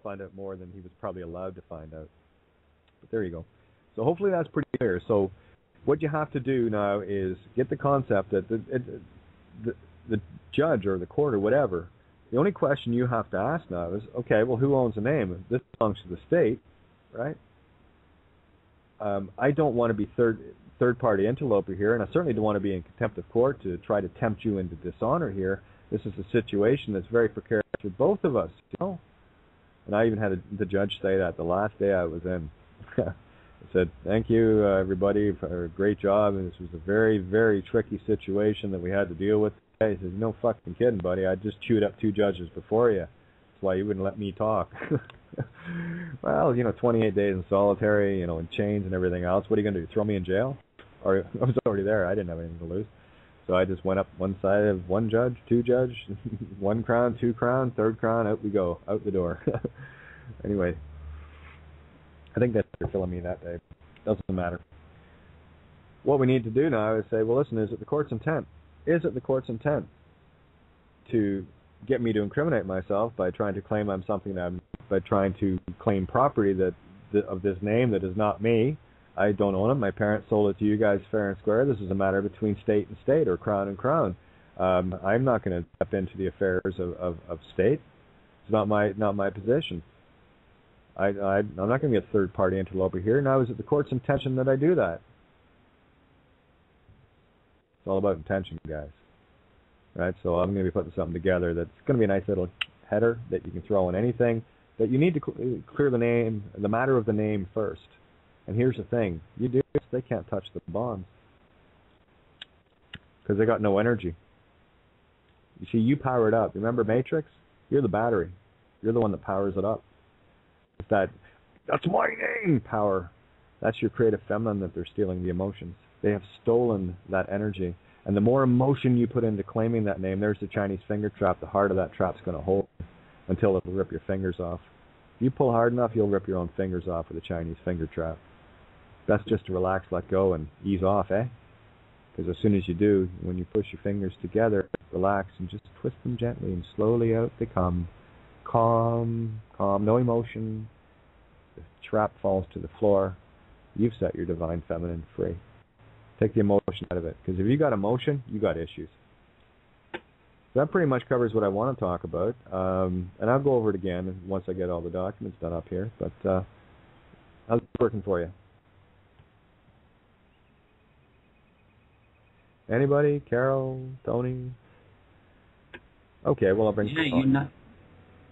[SPEAKER 1] Find out more than he was probably allowed to find out. But there you go. So hopefully that's pretty clear. So what you have to do now is get the concept that the judge or the court or whatever, the only question you have to ask now is, okay, well, who owns the name? This belongs to the state, right? I don't want to be third-party interloper here, and I certainly don't want to be in contempt of court to try to tempt you into dishonor here. This is a situation that's very precarious for both of us, you know? And I even had the judge say that the last day I was in. I said, thank you, everybody, for a great job. And this was a very, very tricky situation that we had to deal with. He said, no fucking kidding, buddy. I just chewed up 2 judges before you. That's why you wouldn't let me talk. Well, 28 days in solitary, in chains and everything else. What are you going to do, throw me in jail? Or I was already there. I didn't have anything to lose. So I just went up one side of 1 judge, 2 judge, 1 crown, 2 crown, 3rd crown, out we go, out the door. Anyway, I think that's for filling me that day. Doesn't matter. What we need to do now is say, well, listen, is it the court's intent? Is it the court's intent to get me to incriminate myself by trying to claim I'm something by trying to claim property of this name that is not me? I don't own it. My parents sold it to you guys fair and square. This is a matter between state and state, or crown and crown. I'm not going to step into the affairs of state. It's not my position. I'm not going to be a third-party interloper here. Now, is it the court's intention that I do that? It's all about intention, guys. Right? So I'm going to be putting something together that's going to be a nice little header that you can throw in anything. That you need to clear the matter of the name first. And here's the thing. You do this, they can't touch the bonds. Because they got no energy. You see, you power it up. Remember Matrix? You're the battery. You're the one that powers it up. It's that's my name power. That's your creative feminine that they're stealing the emotions. They have stolen that energy. And the more emotion you put into claiming that name, there's the Chinese finger trap. The heart of that trap's going to hold until it'll rip your fingers off. If you pull hard enough, you'll rip your own fingers off with a Chinese finger trap. Best just to relax, let go, and ease off, eh? Because as soon as you do, when you push your fingers together, relax and just twist them gently, and slowly out they come. Calm, no emotion. The trap falls to the floor. You've set your divine feminine free. Take the emotion out of it. Because if you got emotion, you got issues. So that pretty much covers what I want to talk about. And I'll go over it again once I get all the documents done up here. But how's it working for you? Anybody? Carol? Tony? Okay, well, I'll bring some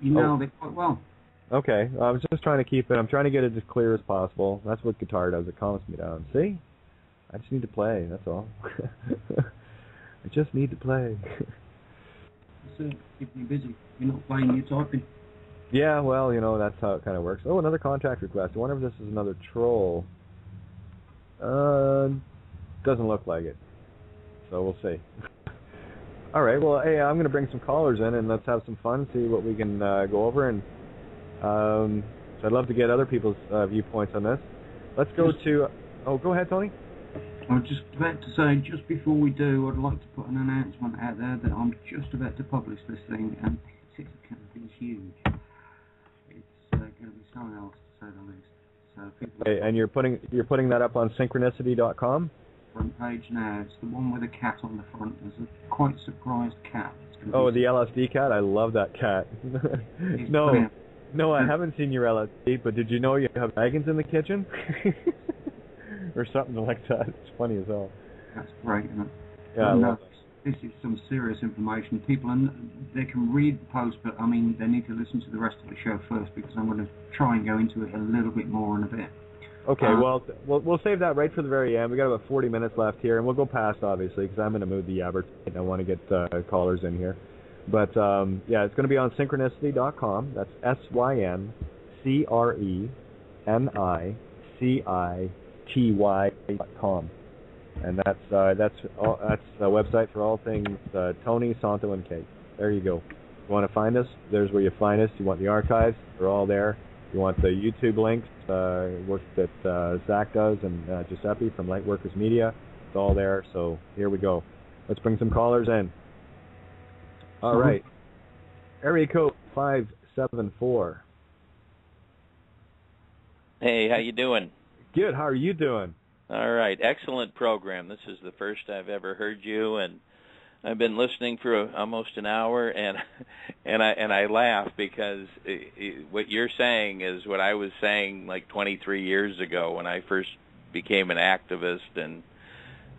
[SPEAKER 2] you nailed it quite well.
[SPEAKER 1] Okay, I was just trying to keep it. I'm trying to get it as clear as possible. That's what guitar does. It calms me down. See? I just need to play. That's all. I just need to play.
[SPEAKER 2] So keep you busy. You're not playing, you're typing.
[SPEAKER 1] Yeah, well, that's how it kind of works. Oh, another contact request. I wonder if this is another troll. Doesn't look like it. So we'll see. All right, well, hey, I'm going to bring some callers in, and let's have some fun, see what we can go over. And so I'd love to get other people's viewpoints on this. Let's go to... Oh, go ahead, Tony.
[SPEAKER 2] I was just about to say, just before we do, I'd like to put an announcement out there that I'm just about to publish this thing, and It's going to be huge. It's going to be something else, to say the least. So people.
[SPEAKER 1] Okay, and you're putting that up on Syncrenicity.com?
[SPEAKER 2] Front page now. It's the one with a cat on the front. There's a quite surprised cat.
[SPEAKER 1] Oh, the LSD cat? I love that cat. No, I haven't seen your LSD, but did you know you have dragons in the kitchen? Or something like that. It's funny as hell.
[SPEAKER 2] That's great, isn't it?
[SPEAKER 1] Yeah, I love it.
[SPEAKER 2] This is some serious information. People, they can read the post, but I mean, they need to listen to the rest of the show first, because I'm going to try and go into it a little bit more in a bit.
[SPEAKER 1] Okay, well, we'll save that right for the very end. We got about 40 minutes left here, and we'll go past, obviously, because I'm going to move the advertising. I want to get callers in here. But, yeah, it's going to be on Syncrenicity.com. That's SYNCRENICITY.com. And that's a website for all things Tony, Santo, and Kate. There you go. You want to find us? There's where you find us. You want the archives? They're all there. You want the YouTube links, work that Zach does, and Giuseppe from Lightworkers Media. It's all there. So here we go. Let's bring some callers in. All right. Area code 574.
[SPEAKER 4] Hey, how you doing?
[SPEAKER 1] Good. How are you doing?
[SPEAKER 4] All right. Excellent program. This is the first I've ever heard you, and I've been listening for almost an hour, and I laugh because what you're saying is what I was saying like 23 years ago when I first became an activist and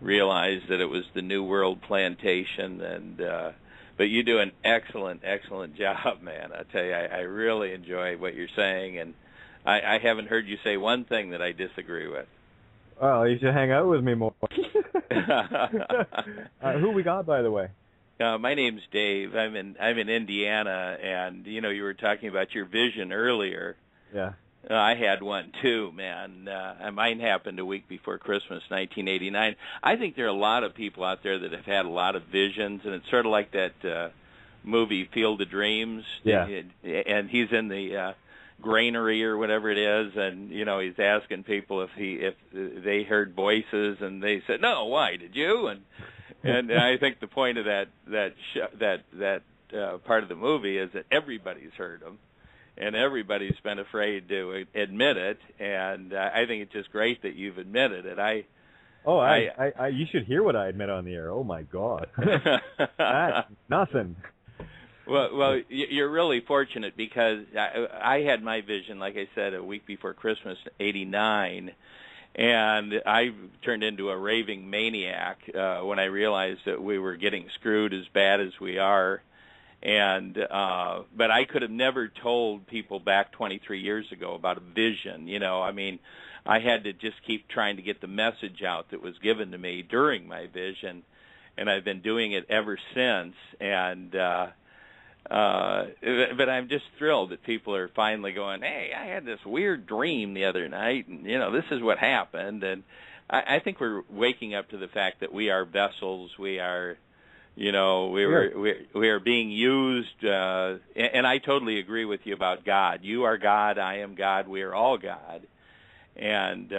[SPEAKER 4] realized that it was the New World plantation. And but you do an excellent job, man. I tell you, I really enjoy what you're saying, and I haven't heard you say one thing that I disagree with.
[SPEAKER 1] Well, you should hang out with me more. Who we got, by the way?
[SPEAKER 4] My name's Dave. I'm in Indiana, and you were talking about your vision earlier.
[SPEAKER 1] Yeah.
[SPEAKER 4] I had one too, man. Mine happened a week before Christmas, 1989. I think there are a lot of people out there that have had a lot of visions, and it's sort of like that movie Field of Dreams.
[SPEAKER 1] Yeah.
[SPEAKER 4] And he's in the granary or whatever it is, and he's asking people if they heard voices, and they said no. Why did you? And I think the point of that part of the movie is that everybody's heard them, and everybody's been afraid to admit it. And I think it's just great that you've admitted it.
[SPEAKER 1] You should hear what I admit on the air. Oh my God, that's nothing.
[SPEAKER 4] Well, you're really fortunate because I had my vision, like I said, a week before Christmas, '89, and I turned into a raving maniac when I realized that we were getting screwed as bad as we are. And but I could have never told people back 23 years ago about a vision. I had to just keep trying to get the message out that was given to me during my vision, and I've been doing it ever since. And but I'm just thrilled that people are finally going, hey, I had this weird dream the other night, and this is what happened. And I think we're waking up to the fact that we are vessels. We are, we are being used. And I totally agree with you about God. You are God. I am God. We are all God. And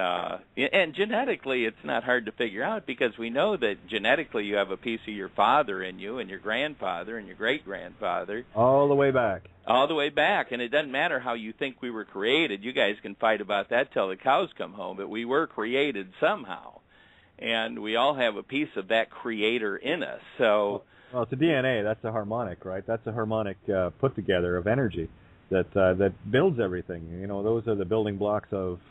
[SPEAKER 4] genetically, it's not hard to figure out because we know that genetically you have a piece of your father in you and your grandfather and your great-grandfather.
[SPEAKER 1] All the way back.
[SPEAKER 4] All the way back. And it doesn't matter how you think we were created. You guys can fight about that till the cows come home, but we were created somehow. And we all have a piece of that creator in us. So,
[SPEAKER 1] well, it's a DNA. That's a harmonic, right? That's a harmonic put-together of energy that builds everything. Those are the building blocks of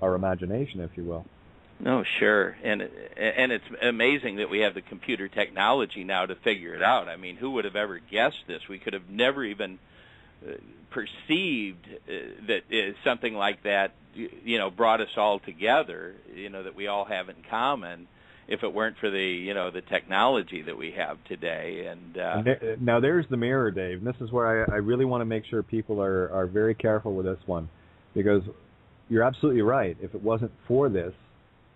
[SPEAKER 1] our imagination, if you will.
[SPEAKER 4] No, sure. And it's amazing that we have the computer technology now to figure it out. I mean, who would have ever guessed this? We could have never even perceived that something like that, brought us all together, that we all have in common, if it weren't for the technology that we have today. And
[SPEAKER 1] now there's the mirror, Dave. And this is where I really want to make sure people are very careful with this one, because you're absolutely right. If it wasn't for this,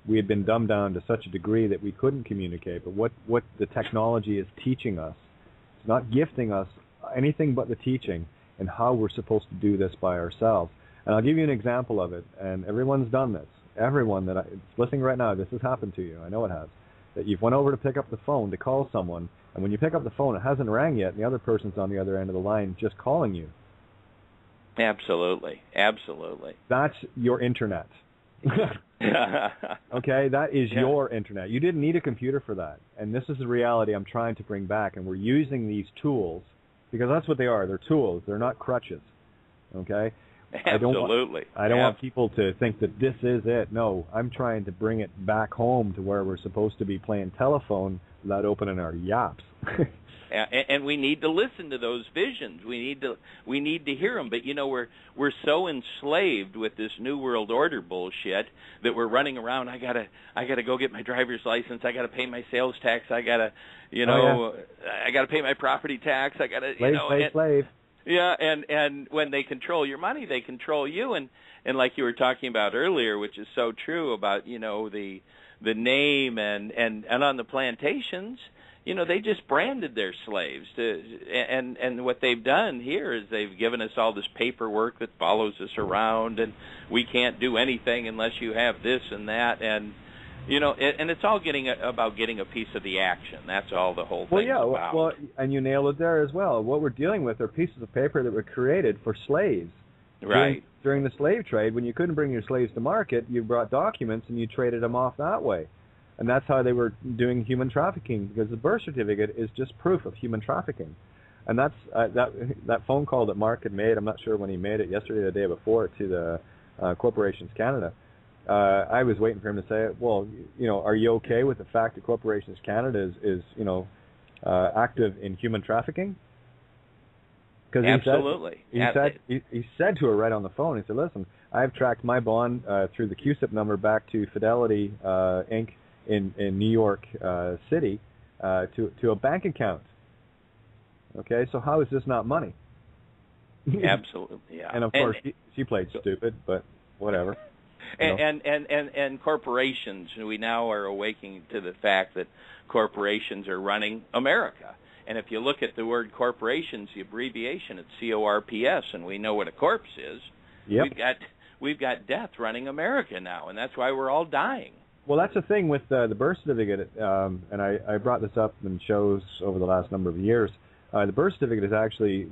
[SPEAKER 1] we had been dumbed down to such a degree that we couldn't communicate. But what the technology is teaching us, it's not gifting us anything but the teaching and how we're supposed to do this by ourselves. And I'll give you an example of it. And everyone's done this. Everyone that is listening right now, this has happened to you. I know it has. That you've went over to pick up the phone to call someone, And when you pick up the phone, it hasn't rang yet, and the other person's on the other end of the line just calling you.
[SPEAKER 4] Absolutely. Absolutely.
[SPEAKER 1] That's your internet. Okay, that is your internet. You didn't need a computer for that. And this is the reality I'm trying to bring back. And we're using these tools because that's what they are. They're tools. They're not crutches. Okay?
[SPEAKER 4] Absolutely.
[SPEAKER 1] I don't want people to think that this is it. No, I'm trying to bring it back home to where we're supposed to be playing telephone without opening our yaps.
[SPEAKER 4] And we need to listen to those visions. We need to hear them. But you know, we're so enslaved with this New World Order bullshit that we're running around. I gotta go get my driver's license. I gotta pay my sales tax. I gotta, I gotta pay my property tax. I gotta,
[SPEAKER 1] slave.
[SPEAKER 4] Yeah, and when they control your money, they control you. And like you were talking about earlier, which is so true about the name and on the plantations. They just branded their slaves and what they've done here is they've given us all this paperwork that follows us around, and we can't do anything unless you have this and that, and and it's all about getting a piece of the action. That's all the whole thing's about.
[SPEAKER 1] Well, and you nailed it there as well. What we're dealing with are pieces of paper that were created for slaves.
[SPEAKER 4] Right.
[SPEAKER 1] During the slave trade, when you couldn't bring your slaves to market, you brought documents and you traded them off that way. And that's how they were doing human trafficking, because the birth certificate is just proof of human trafficking. And that's that phone call that Mark had made. I'm not sure when he made it, yesterday or the day before, to the Corporations Canada. I was waiting for him to say, well, are you okay with the fact that Corporations Canada is active in human trafficking? Because
[SPEAKER 4] absolutely.
[SPEAKER 1] He said to her right on the phone, he said, listen, I've tracked my bond through the QSIP number back to Fidelity Inc. in New York City to a bank account. Okay, so how is this not money?
[SPEAKER 4] Absolutely, yeah.
[SPEAKER 1] And of course, she played stupid, but whatever.
[SPEAKER 4] And corporations, we now are awakening to the fact that corporations are running America. And if you look at the word corporations, the abbreviation, it's CORPS, and we know what a corpse is.
[SPEAKER 1] Yep.
[SPEAKER 4] We've got death running America now, and that's why we're all dying.
[SPEAKER 1] Well, that's the thing with the birth certificate, and I brought this up in shows over the last number of years. The birth certificate is actually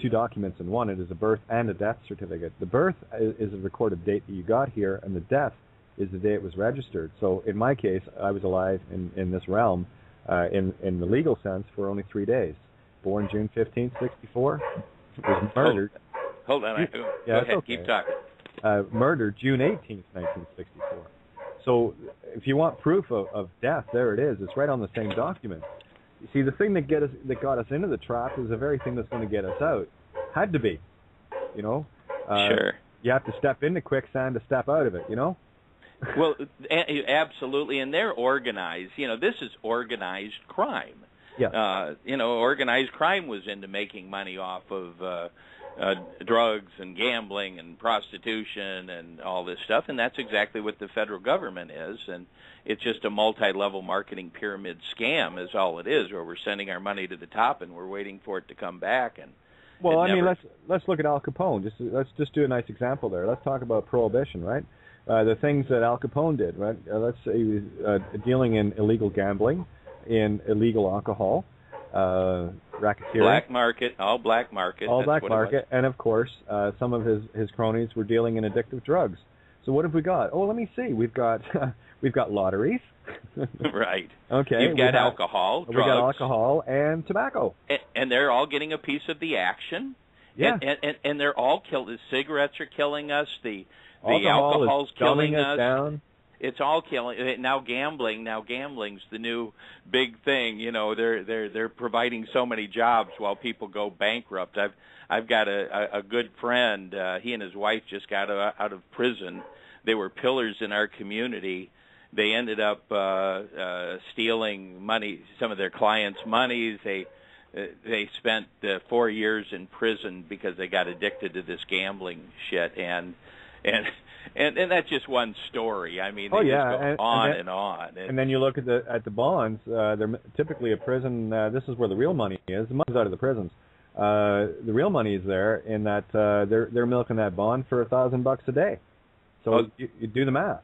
[SPEAKER 1] two documents in one. It is a birth and a death certificate. The birth is a recorded date that you got here, and the death is the day it was registered. So in my case, I was alive in this realm, in the legal sense, for only 3 days. Born June 15th, 64, was murdered.
[SPEAKER 4] Hold on. Go ahead. Okay. Keep talking.
[SPEAKER 1] Murdered June 18th, 1964. So if you want proof of death, there it is. It's right on the same document. You see, the thing that got us into the trap is the very thing that's going to get us out. Had to be,
[SPEAKER 4] Sure.
[SPEAKER 1] You have to step into quicksand to step out of it,
[SPEAKER 4] Well, absolutely, and they're organized. This is organized crime.
[SPEAKER 1] Yeah.
[SPEAKER 4] Organized crime was into making money off of drugs and gambling and prostitution and all this stuff, and that's exactly what the federal government is, and it's just a multi-level marketing pyramid scam is all it is, where we're sending our money to the top and we're waiting for it to come back. And
[SPEAKER 1] let's look at Al Capone. Let's just do a nice example there. Let's talk about Prohibition, right? The things that Al Capone did, right? Let's say he was dealing in illegal gambling, in illegal alcohol, racketeering.
[SPEAKER 4] All black market.
[SPEAKER 1] All black market, and of course, some of his cronies were dealing in addictive drugs. So what have we got? Oh, let me see. We've got lotteries.
[SPEAKER 4] Right.
[SPEAKER 1] Okay.
[SPEAKER 4] You've got alcohol, drugs.
[SPEAKER 1] We got alcohol and tobacco.
[SPEAKER 4] And they're all getting a piece of the action.
[SPEAKER 1] Yeah.
[SPEAKER 4] And they're all killed. The cigarettes are killing us. The
[SPEAKER 1] alcohol's
[SPEAKER 4] killing us.
[SPEAKER 1] Down.
[SPEAKER 4] It's all killing. Now gambling's the new big thing. They're providing so many jobs while people go bankrupt. I've got a good friend. He and his wife just got out of prison. They were pillars in our community. They ended up stealing money, some of their clients' monies. They spent 4 years in prison because they got addicted to this gambling shit, and that's just one story. I mean, they just go on and on.
[SPEAKER 1] And then you look at the bonds. They're typically a prison. This is where the real money is. The money's out of the prisons. The real money is there in that they're milking that bond for $1,000 a day. So you do the math.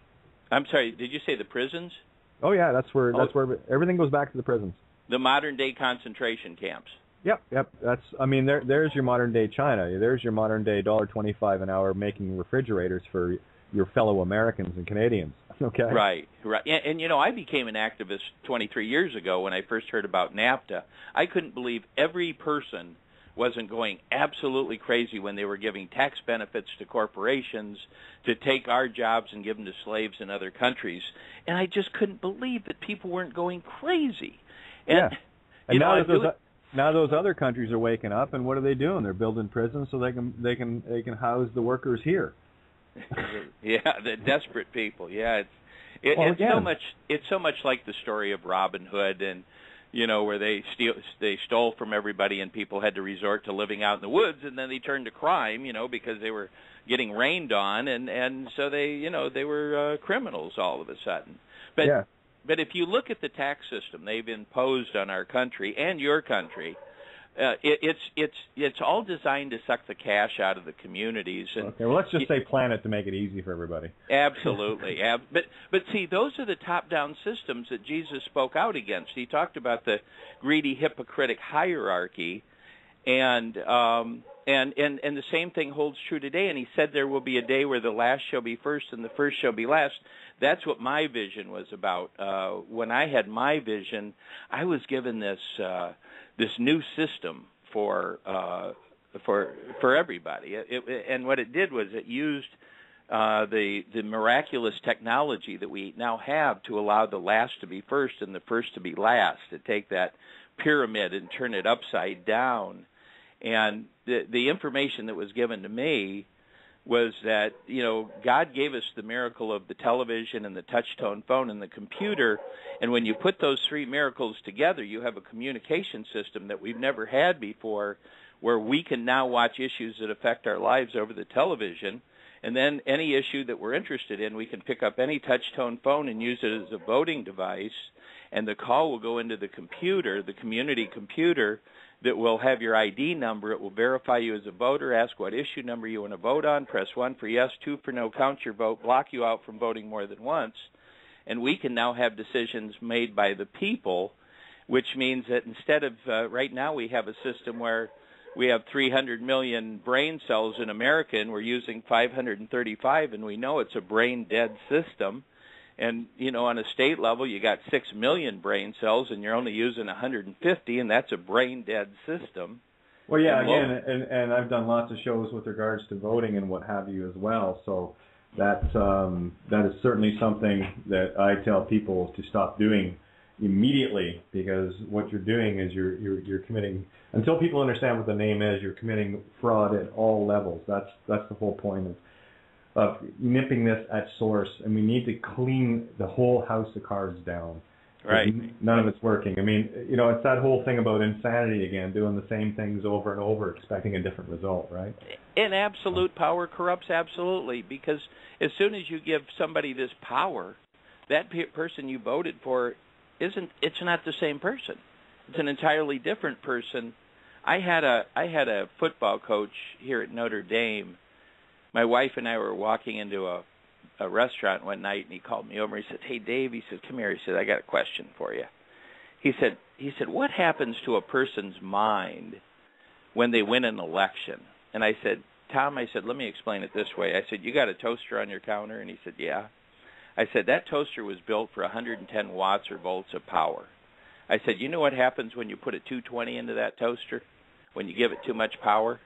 [SPEAKER 4] I'm sorry. Did you say the prisons?
[SPEAKER 1] Oh yeah, that's where everything goes back to the prisons.
[SPEAKER 4] The modern-day concentration camps.
[SPEAKER 1] Yep. There's your modern-day China. There's your modern-day $1.25 an hour making refrigerators for your fellow Americans and Canadians. Okay.
[SPEAKER 4] Right. And I became an activist 23 years ago when I first heard about NAFTA. I couldn't believe every person wasn't going absolutely crazy when they were giving tax benefits to corporations to take our jobs and give them to slaves in other countries. And I just couldn't believe that people weren't going crazy. And,
[SPEAKER 1] and now those other countries are waking up, and what are they doing? They're building prisons so they can house the workers here.
[SPEAKER 4] Yeah, the desperate people. Yeah, it's so much like the story of Robin Hood, and where they stole from everybody, and people had to resort to living out in the woods, and then they turned to crime, because they were getting rained on, and so they were criminals all of a sudden. But if you look at the tax system they've imposed on our country and your country, it's all designed to suck the cash out of the communities. And
[SPEAKER 1] okay, well, let's just say planet to make it easy for everybody.
[SPEAKER 4] Absolutely. But see, those are the top-down systems that Jesus spoke out against. He talked about the greedy, hypocritic hierarchy, and the same thing holds true today. And he said there will be a day where the last shall be first and the first shall be last. That's what my vision was about. When I had my vision, I was given this new system for everybody. And what it did was it used the miraculous technology that we now have to allow the last to be first and the first to be last, to take that pyramid and turn it upside down. And the information that was given to me was that, God gave us the miracle of the television and the touch-tone phone and the computer, and when you put those three miracles together, you have a communication system that we've never had before, where we can now watch issues that affect our lives over the television, and then any issue that we're interested in, we can pick up any touch-tone phone and use it as a voting device, and the call will go into the computer, the community computer, that will have your ID number. It will verify you as a voter, ask what issue number you want to vote on, press 1 for yes, 2 for no, count your vote, block you out from voting more than once. And we can now have decisions made by the people, which means that instead of, right now we have a system where we have 300 million brain cells in America, and we're using 535, and we know it's a brain-dead system. And, on a state level, you got 6 million brain cells, and you're only using 150, and that's a brain-dead system.
[SPEAKER 1] Well, yeah, and I've done lots of shows with regards to voting and what have you as well. So that is certainly something that I tell people to stop doing immediely, because what you're doing is you're committing, until people understand what the name is, you're committing fraud at all levels. That's the whole point of nipping this at source, and we need to clean the whole house of cards down.
[SPEAKER 4] Right.
[SPEAKER 1] None of it's working. I mean, it's that whole thing about insanity again, doing the same things over and over, expecting a different result, right?
[SPEAKER 4] And absolute power corrupts absolutely, because as soon as you give somebody this power, that person you voted for it's not the same person. It's an entirely different person. I had a football coach here at Notre Dame. My wife and I were walking into a restaurant one night, and he called me over. He said, "Hey, Dave," he said, "come here." He said, "I got a question for you." He said, "What happens to a person's mind when they win an election?" And I said, "Tom," I said, "let me explain it this way." I said, "You got a toaster on your counter?" And he said, "Yeah." I said, "That toaster was built for 110 watts or volts of power." I said, "You know what happens when you put a 220 into that toaster? When you give it too much power?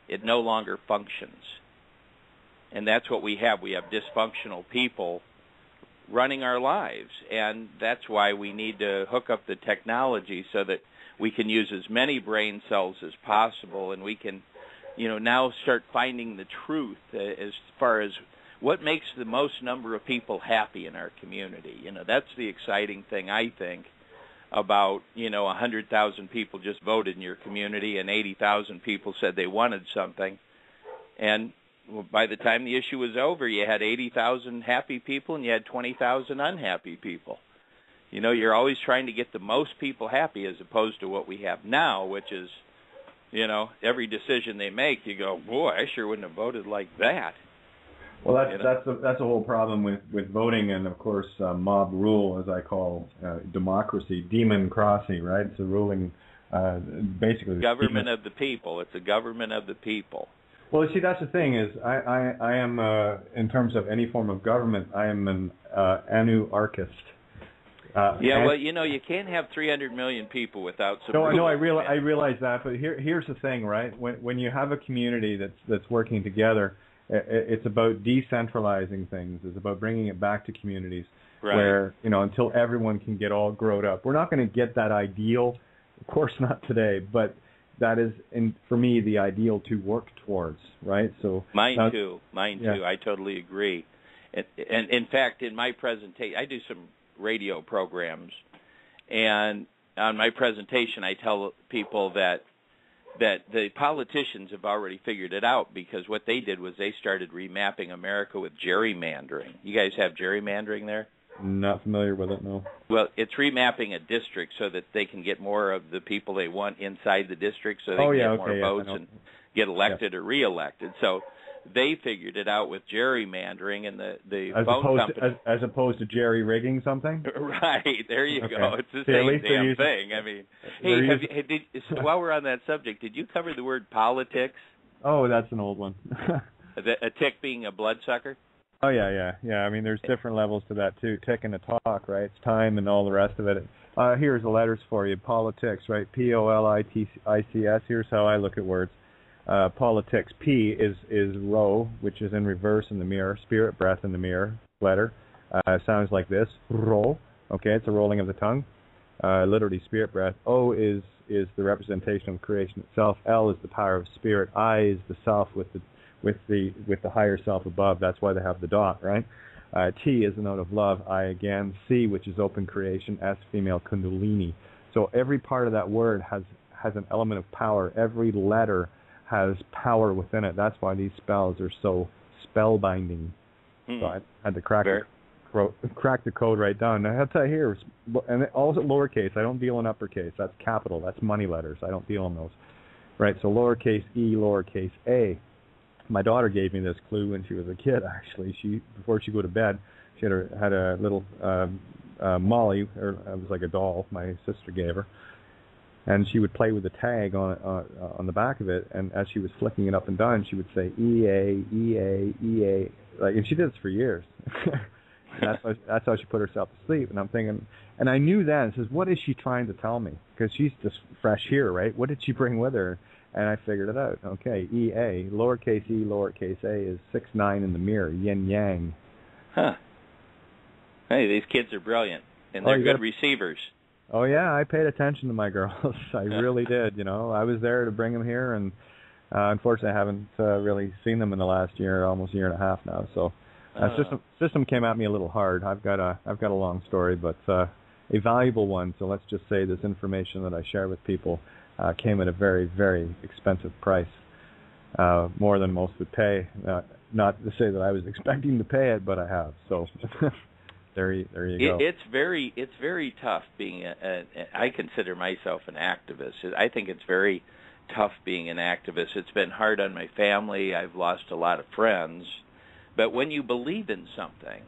[SPEAKER 4] It no longer functions." And that's what we have. We have dysfunctional people running our lives. And that's why we need to hook up the technology so that we can use as many brain cells as possible, and we can, now start finding the truth as far as what makes the most number of people happy in our community. That's the exciting thing, I think, about, 100,000 people just voted in your community and 80,000 people said they wanted something. And by the time the issue was over, you had 80,000 happy people and you had 20,000 unhappy people. You're always trying to get the most people happy, as opposed to what we have now, which is, every decision they make, you go, boy, I sure wouldn't have voted like that.
[SPEAKER 1] Well, that's a whole problem with voting, and of course mob rule, as I call democracy, democracy, right? It's a ruling, basically
[SPEAKER 4] government of the people. It's a government of the people.
[SPEAKER 1] Well, see, that's the thing is, I am in terms of any form of government, I am an anarchist.
[SPEAKER 4] Well, you can't have 300 million people without some.
[SPEAKER 1] No, I realize that, but here's the thing, right? When you have a community that's working together, it's about decentralizing things. It's about bringing it back to communities where, until everyone can get all grown up. We're not going to get that ideal, of course not today, but that is, for me, the ideal to work towards, right? So
[SPEAKER 4] Mine too. I totally agree. And in fact, in my presentation, I do some radio programs, and on my presentation, I tell people that the politicians have already figured it out, because what they did was they started remapping America with gerrymandering. You guys have gerrymandering there?
[SPEAKER 1] Not familiar with it, no.
[SPEAKER 4] Well, it's remapping a district so that they can get more of the people they want inside the district, so they can get more votes and get elected or reelected. So they figured it out with gerrymandering, and the phone company.
[SPEAKER 1] As opposed to jerry rigging something?
[SPEAKER 4] Right, there you go. It's the same damn thing. I mean, while we're on that subject, did you cover the word politics?
[SPEAKER 1] Oh, that's an old one.
[SPEAKER 4] A tick being a bloodsucker?
[SPEAKER 1] Oh, yeah. I mean, there's different levels to that, too. Tick and a talk, right? It's time and all the rest of it. Here's the letters for you. Politics, right? P-O-L-I-T-I-C-S. Here's how I look at words. Politics. P is rho, which is in reverse in the mirror. Spirit breath in the mirror letter. Sounds like this. Ro. Okay, it's a rolling of the tongue. Literally spirit breath. O is the representation of creation itself. L is the power of spirit. I is the self with the higher self above. That's why they have the dot, right? T is the note of love. I again. C, which is open creation. S, female kundalini. So every part of that word has an element of power. Every letter has power within it. That's why these spells are so spellbinding. So I had to crack the code right down. Now, I'll tell you here, and all lowercase. I don't deal in uppercase. That's capital. That's money letters. I don't deal in those. Right, so lowercase e, lowercase a. My daughter gave me this clue when she was a kid, actually. Before she go to bed, she had a little Molly, or it was like a doll my sister gave her. And she would play with the tag on the back of it, and as she was flicking it up and down, she would say EA, EA, EA, and she did this for years. That's how she put herself to sleep. And I'm thinking, and I knew then, says, what is she trying to tell me? Because she's just fresh here, right? What did she bring with her? And I figured it out. Okay, EA, lowercase e, lowercase a is 6-9 in the mirror, yin yang.
[SPEAKER 4] Huh. Hey, these kids are brilliant, and they're good receivers.
[SPEAKER 1] Oh, yeah, I paid attention to my girls. I really did, I was there to bring them here, and unfortunately I haven't really seen them in the last year, almost a year and a half now. So system came at me a little hard. I've got a long story, but a valuable one. So let's just say this information that I share with people came at a very, very expensive price, more than most would pay. Not to say that I was expecting to pay it, but I have. So there you go.
[SPEAKER 4] It's very tough being I consider myself an activist. I think it's very tough being an activist. It's been hard on my family. I've lost a lot of friends. But when you believe in something,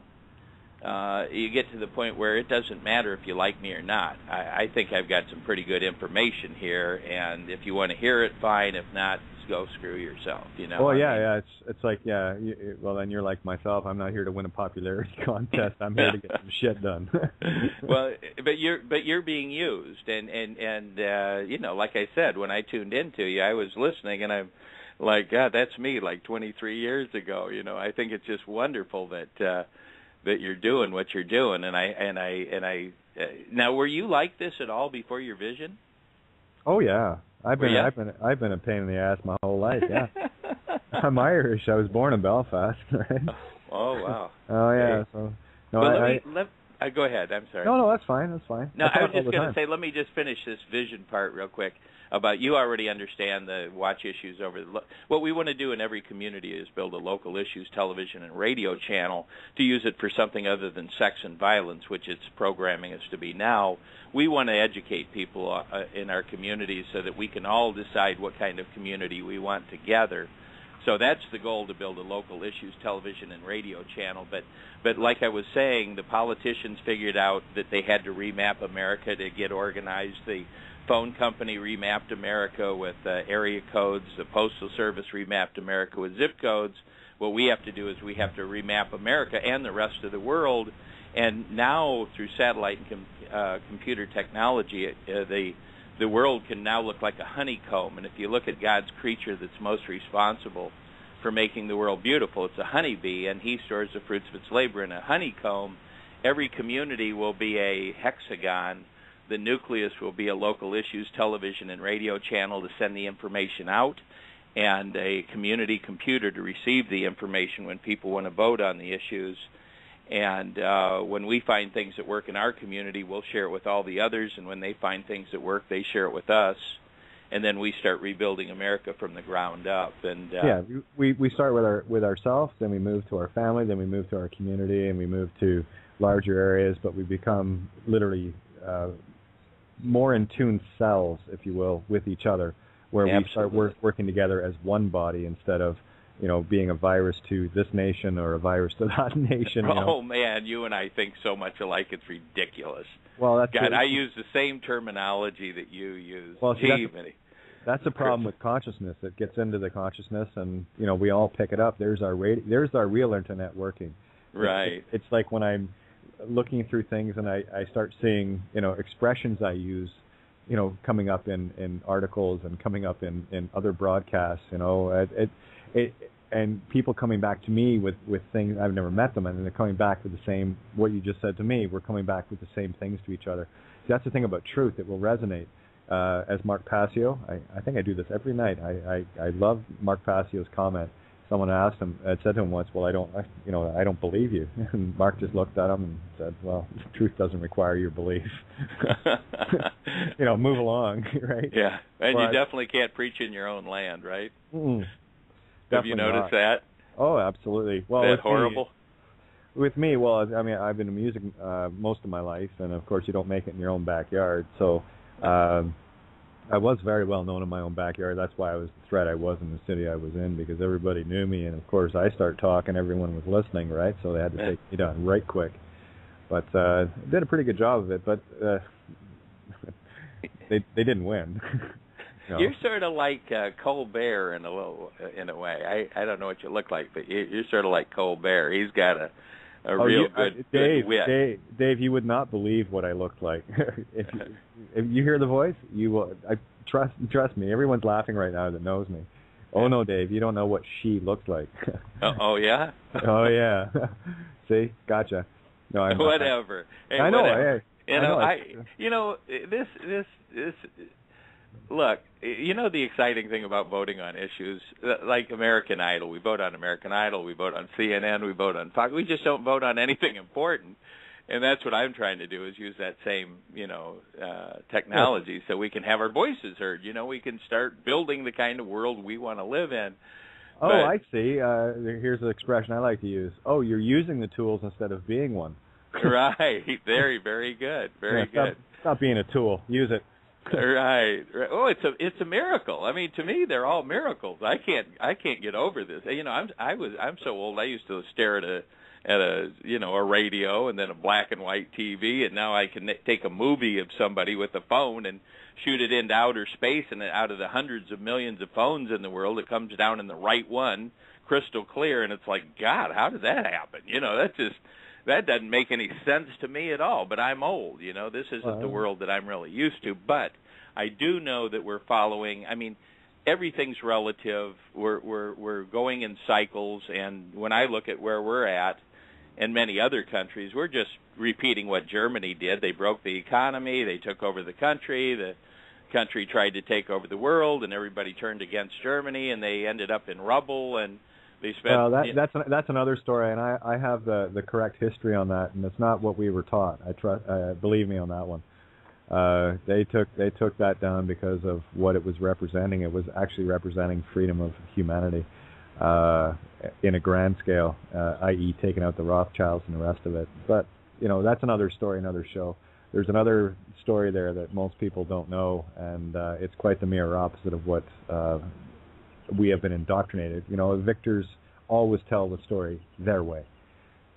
[SPEAKER 4] you get to the point where it doesn't matter if you like me or not. I think I've got some pretty good information here, and if you want to hear it, fine. If not, go screw yourself.
[SPEAKER 1] Well, yeah. It's like, well, then you're like myself. I'm not here to win a popularity contest. I'm here to get some shit done.
[SPEAKER 4] Well, but you're being used, and like I said, when I tuned into you, I was listening, and I'm like, God, that's me, like 23 years ago. I think it's just wonderful that you're doing what you're doing, and I now, were you like this at all before your vision?
[SPEAKER 1] Oh yeah. I've been a pain in the ass my whole life. Yeah, I'm Irish. I was born in Belfast, right?
[SPEAKER 4] Oh wow.
[SPEAKER 1] Oh yeah. So no,
[SPEAKER 4] well, go ahead. I'm sorry.
[SPEAKER 1] No, that's fine.
[SPEAKER 4] No, I was just going to say, let me just finish this vision part real quick. About you already understand the watch issues over what we want to do in every community is build a local issues television and radio channel to use it for something other than sex and violence, which its programming is to be now. We want to educate people in our communities so that we can all decide what kind of community we want together. So that's the goal, to build a local issues television and radio channel. But like I was saying, the politicians figured out that they had to remap America to get organized. The phone company remapped America with area codes. The Postal Service remapped America with zip codes. What we have to do is we have to remap America and the rest of the world. And now, through satellite and computer technology, the world can now look like a honeycomb. And if you look at God's creature that's most responsible for making the world beautiful, it's a honeybee, and he stores the fruits of its labor in a honeycomb. Every community will be a hexagon. The nucleus will be a local issues television and radio channel to send the information out, and a community computer to receive the information when people want to vote on the issues. And when we find things that work in our community, we'll share it with all the others, and when they find things that work, they share it with us, and then we start rebuilding America from the ground up. And
[SPEAKER 1] we start with ourselves, then we move to our family, then we move to our community, and we move to larger areas, but we become literally more in tune cells, if you will, with each other, where we start working together as one body instead of being a virus to this nation or a virus to that nation.
[SPEAKER 4] Oh, man, you and I think so much alike, it's ridiculous.
[SPEAKER 1] Well, that's
[SPEAKER 4] God, I use the same terminology that you use.
[SPEAKER 1] Well, that's the problem with consciousness. It gets into the consciousness, and we all pick it up. There's our real internet working.
[SPEAKER 4] Right.
[SPEAKER 1] It's like when I'm looking through things and I start seeing expressions I use coming up in articles and coming up in other broadcasts. And people coming back to me with things. I've never met them, and they're coming back with the same, what you just said to me. We're coming back with the same things to each other. See, that's the thing about truth. It will resonate. As Mark Passio, I think I do this every night. I love Mark Passio's comment. Someone asked him, said to him once, "Well, I don't believe you." And Mark just looked at him and said, "Well, truth doesn't require your belief." Move along, right?
[SPEAKER 4] Yeah, and you definitely can't preach in your own land, right? Have you noticed
[SPEAKER 1] not.
[SPEAKER 4] that?
[SPEAKER 1] Oh, absolutely. Well,
[SPEAKER 4] is that horrible?
[SPEAKER 1] With me, well, I mean, I've been in music most of my life, and of course, you don't make it in your own backyard. So, I was very well known in my own backyard. That's why I was the threat I was in the city I was in, because everybody knew me, and of course, I start talking, everyone was listening, right? So they had to take me down right quick. But did a pretty good job of it, but they didn't win.
[SPEAKER 4] You're sort of like Colbert in a way. I don't know what you look like, but you're sort of like Colbert. He's got a real good wit.
[SPEAKER 1] Dave, you would not believe what I looked like. if you hear the voice, you will. Trust me. Everyone's laughing right now that knows me. Oh no, Dave, you don't know what she looks like.
[SPEAKER 4] Oh yeah.
[SPEAKER 1] Oh yeah. See, gotcha. No, I'm
[SPEAKER 4] whatever. Hey,
[SPEAKER 1] I know.
[SPEAKER 4] Whatever.
[SPEAKER 1] Hey,
[SPEAKER 4] This. Look, the exciting thing about voting on issues, like American Idol, we vote on American Idol, we vote on CNN, we vote on Fox. We just don't vote on anything important. And that's what I'm trying to do, is use that same, technology so we can have our voices heard. We can start building the kind of world we want to live in.
[SPEAKER 1] Oh, I see. Here's an expression I like to use. Oh, you're using the tools instead of being one.
[SPEAKER 4] Right. Very, very good. Very good.
[SPEAKER 1] Stop being a tool. Use it.
[SPEAKER 4] Right. Oh, it's a miracle. I mean, to me, they're all miracles. I can't get over this. I'm so old. I used to stare at a radio and then a black and white TV, and now I can take a movie of somebody with a phone and shoot it into outer space, and out of the hundreds of millions of phones in the world, it comes down in the right one, crystal clear, and it's like, God, how did that happen? That doesn't make any sense to me at all, but I'm old. This isn't the world that I'm really used to. But I do know that we're following. I mean, everything's relative. We're going in cycles, and when I look at where we're at and many other countries, we're just repeating what Germany did. They broke the economy. They took over the country. The country tried to take over the world, and everybody turned against Germany, and they ended up in rubble, and they spent,
[SPEAKER 1] that's another story, and I have the correct history on that, and it's not what we were taught. Believe me on that one. They took that down because of what it was representing. It was actually representing freedom of humanity in a grand scale, i.e., taking out the Rothschilds and the rest of it. But that's another story, another show. There's another story there that most people don't know, and it's quite the mirror opposite of what we have been indoctrinated. You know, victors always tell the story their way,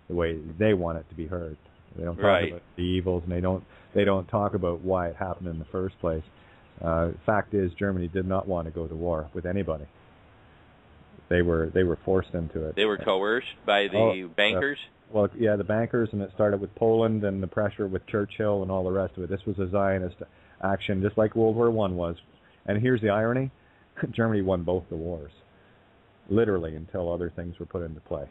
[SPEAKER 1] the way they want it to be heard. They don't talk about the evils, and they don't talk about why it happened in the first place. Fact is, Germany did not want to go to war with anybody. They were forced into it.
[SPEAKER 4] They were coerced by the bankers?
[SPEAKER 1] Well, yeah, the bankers, and it started with Poland and the pressure with Churchill and all the rest of it. This was a Zionist action, just like World War I was. And here's the irony. Germany won both the wars, literally, until other things were put into play.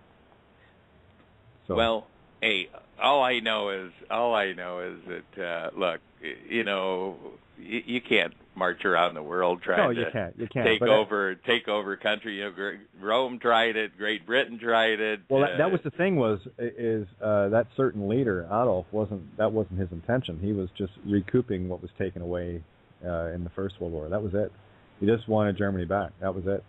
[SPEAKER 1] So,
[SPEAKER 4] well, hey, all I know is that look, you know, you can't march around the world trying to take over country. You know, Rome tried it, Great Britain tried it.
[SPEAKER 1] Well, that was the thing that certain leader Adolf wasn't his intention. He was just recouping what was taken away in the First World War. That was it. He just wanted Germany back. That was it.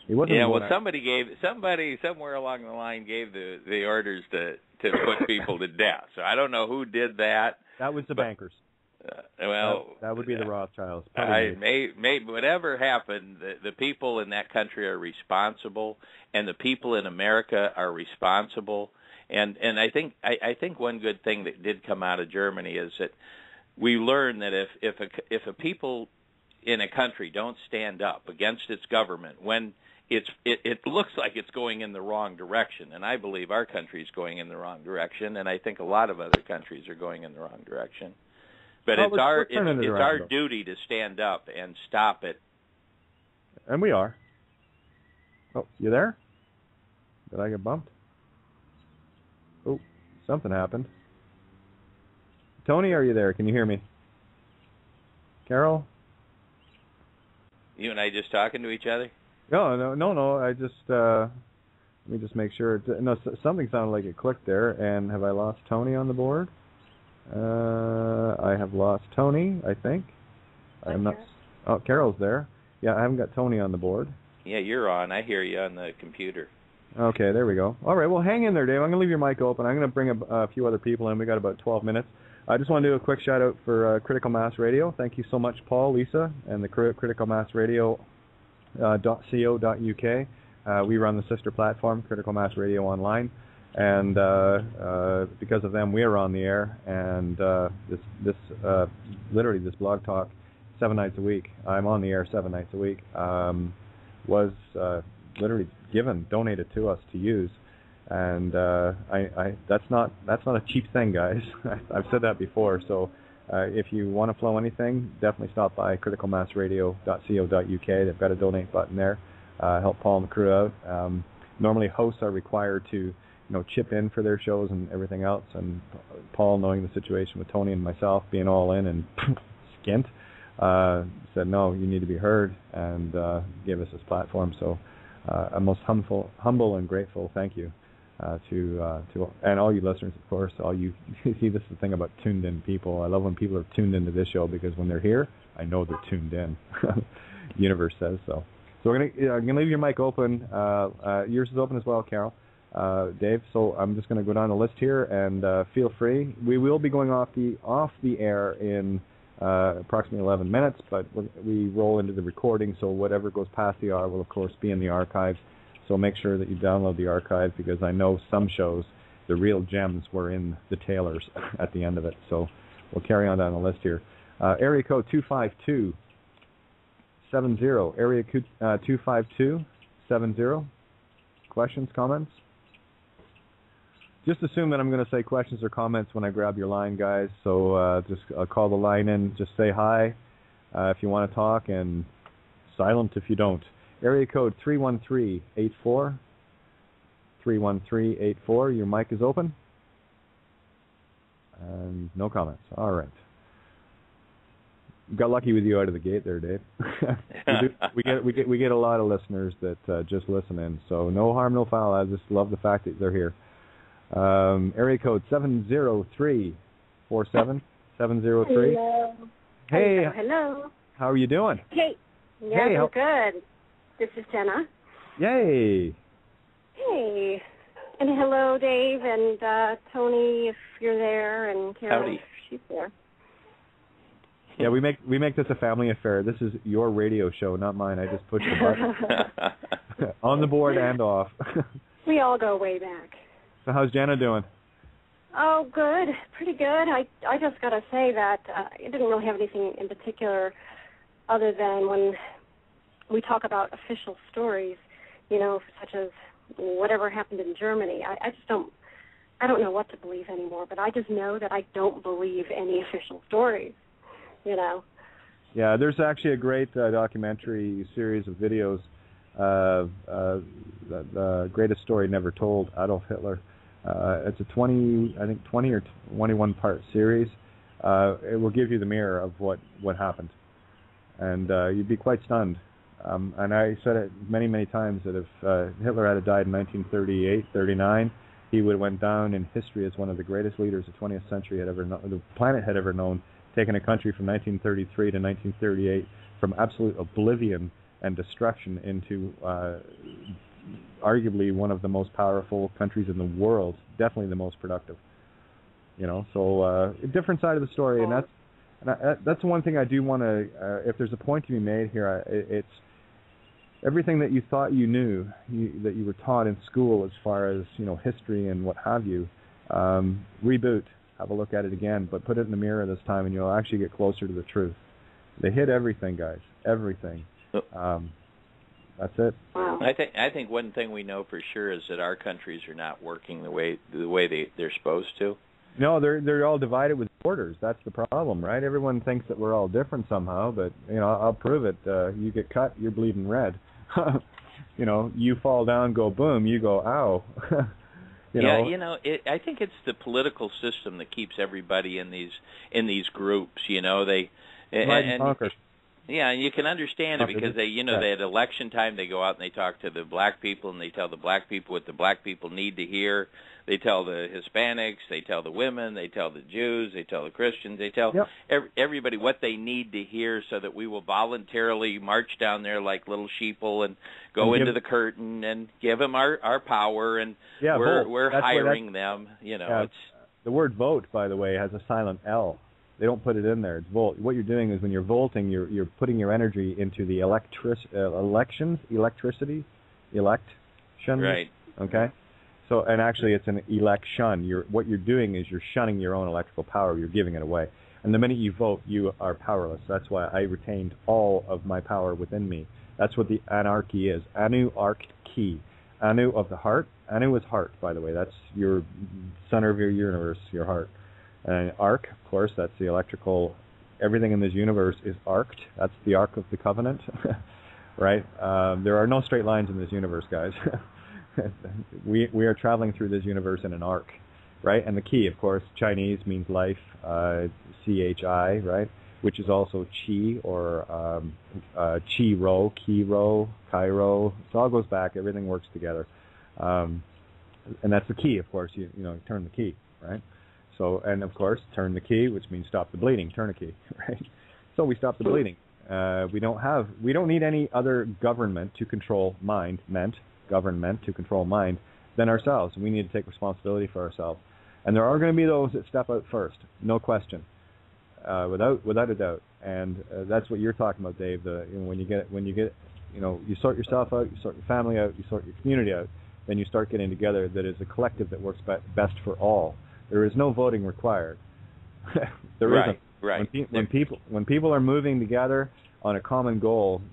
[SPEAKER 1] He wasn't.
[SPEAKER 4] Yeah, well, somebody somewhere along the line gave the orders to put people to death. So I don't know who did that.
[SPEAKER 1] That was the bankers. That would be the Rothschilds.
[SPEAKER 4] Whatever happened, the people in that country are responsible, and the people in America are responsible. And I think one good thing that did come out of Germany is that we learned that if a people in a country don't stand up against its government when it looks like it's going in the wrong direction, and I believe our country is going in the wrong direction, and I think a lot of other countries are going in the wrong direction. But it's our duty to stand up and stop it.
[SPEAKER 1] And we are. Oh, you there? Did I get bumped? Oh, something happened. Tony, are you there? Can you hear me? Carol?
[SPEAKER 4] You and I just talking to each other?
[SPEAKER 1] No. I just let me just make sure. No, something sounded like it clicked there. And have I lost Tony on the board? I have lost Tony, I think. I'm not. Oh, Carol's there. Yeah, I haven't got Tony on the board.
[SPEAKER 4] Yeah, you're on. I hear you on the computer.
[SPEAKER 1] Okay, there we go. All right, well, hang in there, Dave. I'm going to leave your mic open. I'm going to bring a few other people in. We got about 12 minutes. I just want to do a quick shout out for Critical Mass Radio. Thank you so much, Paul, Lisa, and the Critical Mass Radio .co.uk. We run the sister platform, Critical Mass Radio Online. And because of them, we are on the air, and literally this blog talk 7 nights a week. I'm on the air 7 nights a week. Was literally donated to us to use, and that's not a cheap thing, guys. I've said that before. So if you want to flow anything, definitely stop by criticalmassradio.co.uk. They've got a donate button there. Help Paul and the crew out. Normally, hosts are required to chip in for their shows and everything else. And Paul, knowing the situation with Tony and myself being all in and skint, said, no, you need to be heard, and gave us this platform. So a most humble and grateful thank you to and all you listeners, of course. All you see, this is the thing about tuned in people. I love when people are tuned into this show, because when they're here, I know they're tuned in. The universe says so. So I'm gonna leave your mic open. Yours is open as well, Carol. Dave, so I'm just going to go down the list here, and feel free. We will be going off the air in approximately 11 minutes, but we roll into the recording, so whatever goes past the hour will, of course, be in the archives. So make sure that you download the archive, because I know some shows, the real gems were in the tailors at the end of it. So we'll carry on down the list here. Area code 25270. Area code 25270. Questions, comments? Just assume that I'm going to say questions or comments when I grab your line, guys. So just call the line in. Just say hi if you want to talk, and silent if you don't. Area code 31384. 31384. Your mic is open. And no comments. All right. Got lucky with you out of the gate there, Dave. we get a lot of listeners that just listen in. So no harm, no foul. I just love the fact that they're here. Area code 70347. 703.
[SPEAKER 5] Hello.
[SPEAKER 1] Hey.
[SPEAKER 5] Hello.
[SPEAKER 1] How are you doing?
[SPEAKER 5] Hey. Yeah,
[SPEAKER 1] hey,
[SPEAKER 5] I'm good. This is Jenna.
[SPEAKER 1] Yay.
[SPEAKER 5] Hey. And hello, Dave, and Tony, if you're there, and Carol,
[SPEAKER 4] Howdy.
[SPEAKER 5] if she's there.
[SPEAKER 1] Yeah, we make this a family affair. This is your radio show, not mine. I just push the button. On the board and off.
[SPEAKER 5] We all go way back.
[SPEAKER 1] So how's Jenna doing?
[SPEAKER 5] Oh, good. Pretty good. I just got to say that I didn't really have anything in particular other than when we talk about official stories, such as whatever happened in Germany. I don't know what to believe anymore, but I just know that I don't believe any official stories,
[SPEAKER 1] Yeah, there's actually a great documentary series of videos, the greatest story never told, Adolf Hitler. It's a 20 or 21 part series. It will give you the mirror of what happened, and you'd be quite stunned. And I said it many, many times that if Hitler had died in 1938, 39, he would have went down in history as one of the greatest leaders the 20th century the planet had ever known, taking a country from 1933 to 1938 from absolute oblivion and destruction into arguably one of the most powerful countries in the world, definitely the most productive. So a different side of the story, and that's one thing I do want to. If there's a point to be made here, it's everything that you thought you knew, that you were taught in school as far as history and what have you. Reboot, have a look at it again, but put it in the mirror this time, and you'll actually get closer to the truth. They hid everything, guys, everything. That's it.
[SPEAKER 4] I think one thing we know for sure is that our countries are not working the way they're supposed to.
[SPEAKER 1] No, they're all divided with borders. That's the problem, right? Everyone thinks that we're all different somehow, but I'll prove it. You get cut, you're bleeding red. You fall down, go boom, you go ow.
[SPEAKER 4] I think it's the political system that keeps everybody in these groups. Yeah, and you can understand it because they at election time they go out and they talk to the black people and they tell the black people what the black people need to hear. They tell the Hispanics, they tell the women, they tell the Jews, they tell the Christians, they tell everybody what they need to hear so that we will voluntarily march down there like little sheeple and go into the curtain and give them our power, and we're hiring them. It's
[SPEAKER 1] the word vote, by the way, has a silent L. They don't put it in there. It's volt. What you're doing is when you're volting, you're putting your energy into the electricity.
[SPEAKER 4] Right.
[SPEAKER 1] Okay. So, and actually, it's an election. What you're doing is you're shunning your own electrical power. You're giving it away. And the minute you vote, you are powerless. That's why I retained all of my power within me. That's what the anarchy is. Anu archy. Anu of the heart. Anu is heart, by the way. That's your center of your universe, your heart. And arc, of course, that's the electrical. Everything in this universe is arced. That's the Ark of the Covenant, right? There are no straight lines in this universe, guys. We are traveling through this universe in an arc, right? And the key, of course, Chinese means life, CHI, right? Which is also chi or chi-ro, ki-ro, Cairo. It all goes back. Everything works together. And that's the key, of course. You turn the key, right? So, and of course, turn the key, which means stop the bleeding, tourniquet, right? So we stop the bleeding. We don't need any other government to control government to control mind than ourselves. We need to take responsibility for ourselves. And there are going to be those that step out first, no question, without a doubt. And that's what you're talking about, Dave. When you get, you sort yourself out, you sort your family out, you sort your community out, then you start getting together. That is a collective that works best for all. There is no voting required. There isn't.
[SPEAKER 4] Right.
[SPEAKER 1] When people are moving together on a common goal,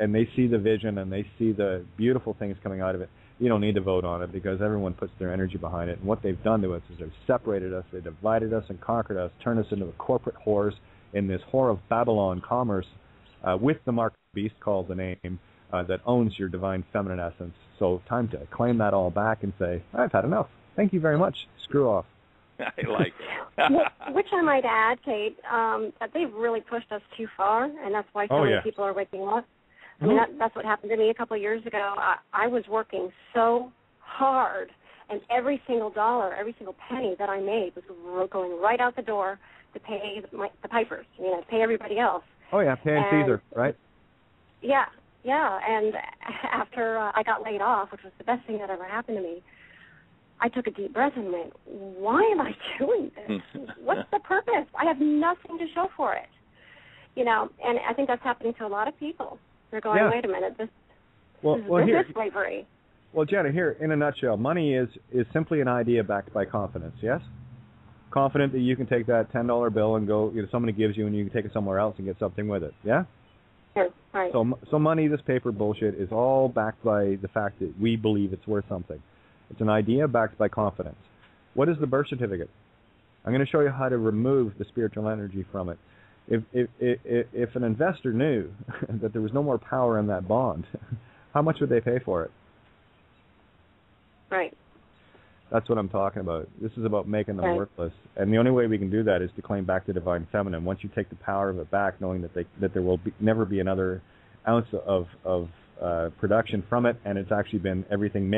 [SPEAKER 1] and they see the vision and they see the beautiful things coming out of it, you don't need to vote on it because everyone puts their energy behind it. And what they've done to us is they've separated us, they divided us and conquered us, turned us into a corporate whores in this whore of Babylon commerce with the mark of the beast called the name that owns your divine feminine essence. So time to claim that all back and say, I've had enough. Thank you very much. Screw off.
[SPEAKER 4] I like it.
[SPEAKER 5] Which I might add, Kate, that they've really pushed us too far, and that's why so many people are waking up. I mean, that's what happened to me a couple of years ago. I was working so hard, and every single dollar, every single penny that I made was going right out the door to pay the pipers, to pay everybody else.
[SPEAKER 1] Oh, yeah, paying Caesar, right?
[SPEAKER 5] Yeah, and after I got laid off, which was the best thing that ever happened to me, I took a deep breath and went, why am I doing this? What's the purpose? I have nothing to show for it. you know, and I think that's happening to a lot of people. They're going, wait a minute, this is slavery.
[SPEAKER 1] Well, Jenna, here, in a nutshell, money is simply an idea backed by confidence, yes? Confident that you can take that $10 bill and go, you know, somebody gives you and you can take it somewhere else and get something with it, yeah?
[SPEAKER 5] Sure, right.
[SPEAKER 1] So money, this paper bullshit, is all backed by the fact that we believe it's worth something. It's an idea backed by confidence. What is the birth certificate? I'm going to show you how to remove the spiritual energy from it. If an investor knew that there was no more power in that bond, how much would they pay for it?
[SPEAKER 5] Right.
[SPEAKER 1] That's what I'm talking about. This is about making them worthless. And the only way we can do that is to claim back the divine feminine. Once you take the power of it back, knowing that there will never be another ounce of production from it, and it's actually been everything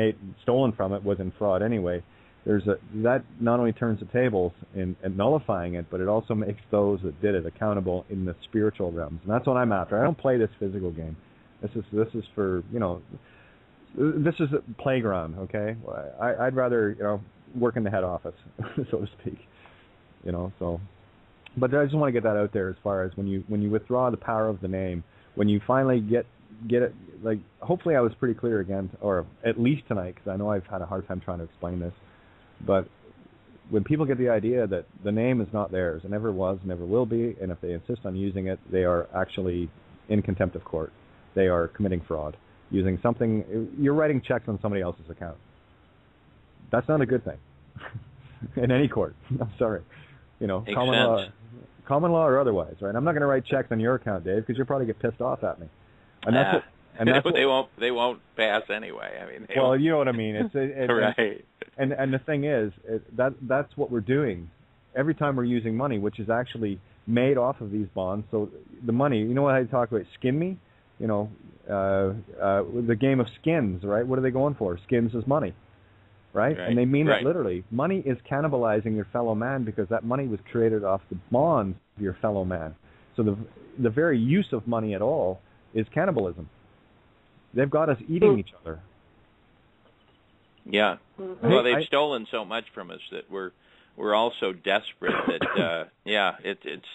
[SPEAKER 1] stolen from it was in fraud anyway. That not only turns the tables in nullifying it, but it also makes those that did it accountable in the spiritual realms. And that's what I'm after. I don't play this physical game. This is for, you know, this is a playground, okay? I'd rather, you know, work in the head office, so to speak, you know. So, but I just want to get that out there as far as when you withdraw the power of the name, when you finally get it. Like, hopefully, I was pretty clear again, or at least tonight, because I know I've had a hard time trying to explain this. But when people get the idea that the name is not theirs, it never was, never will be, and if they insist on using it, they are actually in contempt of court. They are committing fraud. Using something, you're writing checks on somebody else's account. That's not a good thing in any court. I'm sorry, you know, common law or otherwise, right? I'm not going to write checks on your account, Dave, because you'll probably get pissed off at me. And that's
[SPEAKER 4] they won't pass anyway. I mean,
[SPEAKER 1] you know what I mean.
[SPEAKER 4] Right.
[SPEAKER 1] And the thing is, that's what we're doing every time we're using money, which is actually made off of these bonds. So the money, you know what I talk about? Skin me. You know, the game of skins, right? What are they going for? Skins is money, right? And they mean it literally. Money is cannibalizing your fellow man because that money was created off the bonds of your fellow man. So the very use of money at all is cannibalism. They've got us eating each other.
[SPEAKER 4] Yeah.
[SPEAKER 5] Mm-hmm.
[SPEAKER 4] Well, they've stolen so much from us that we're all so desperate that it's.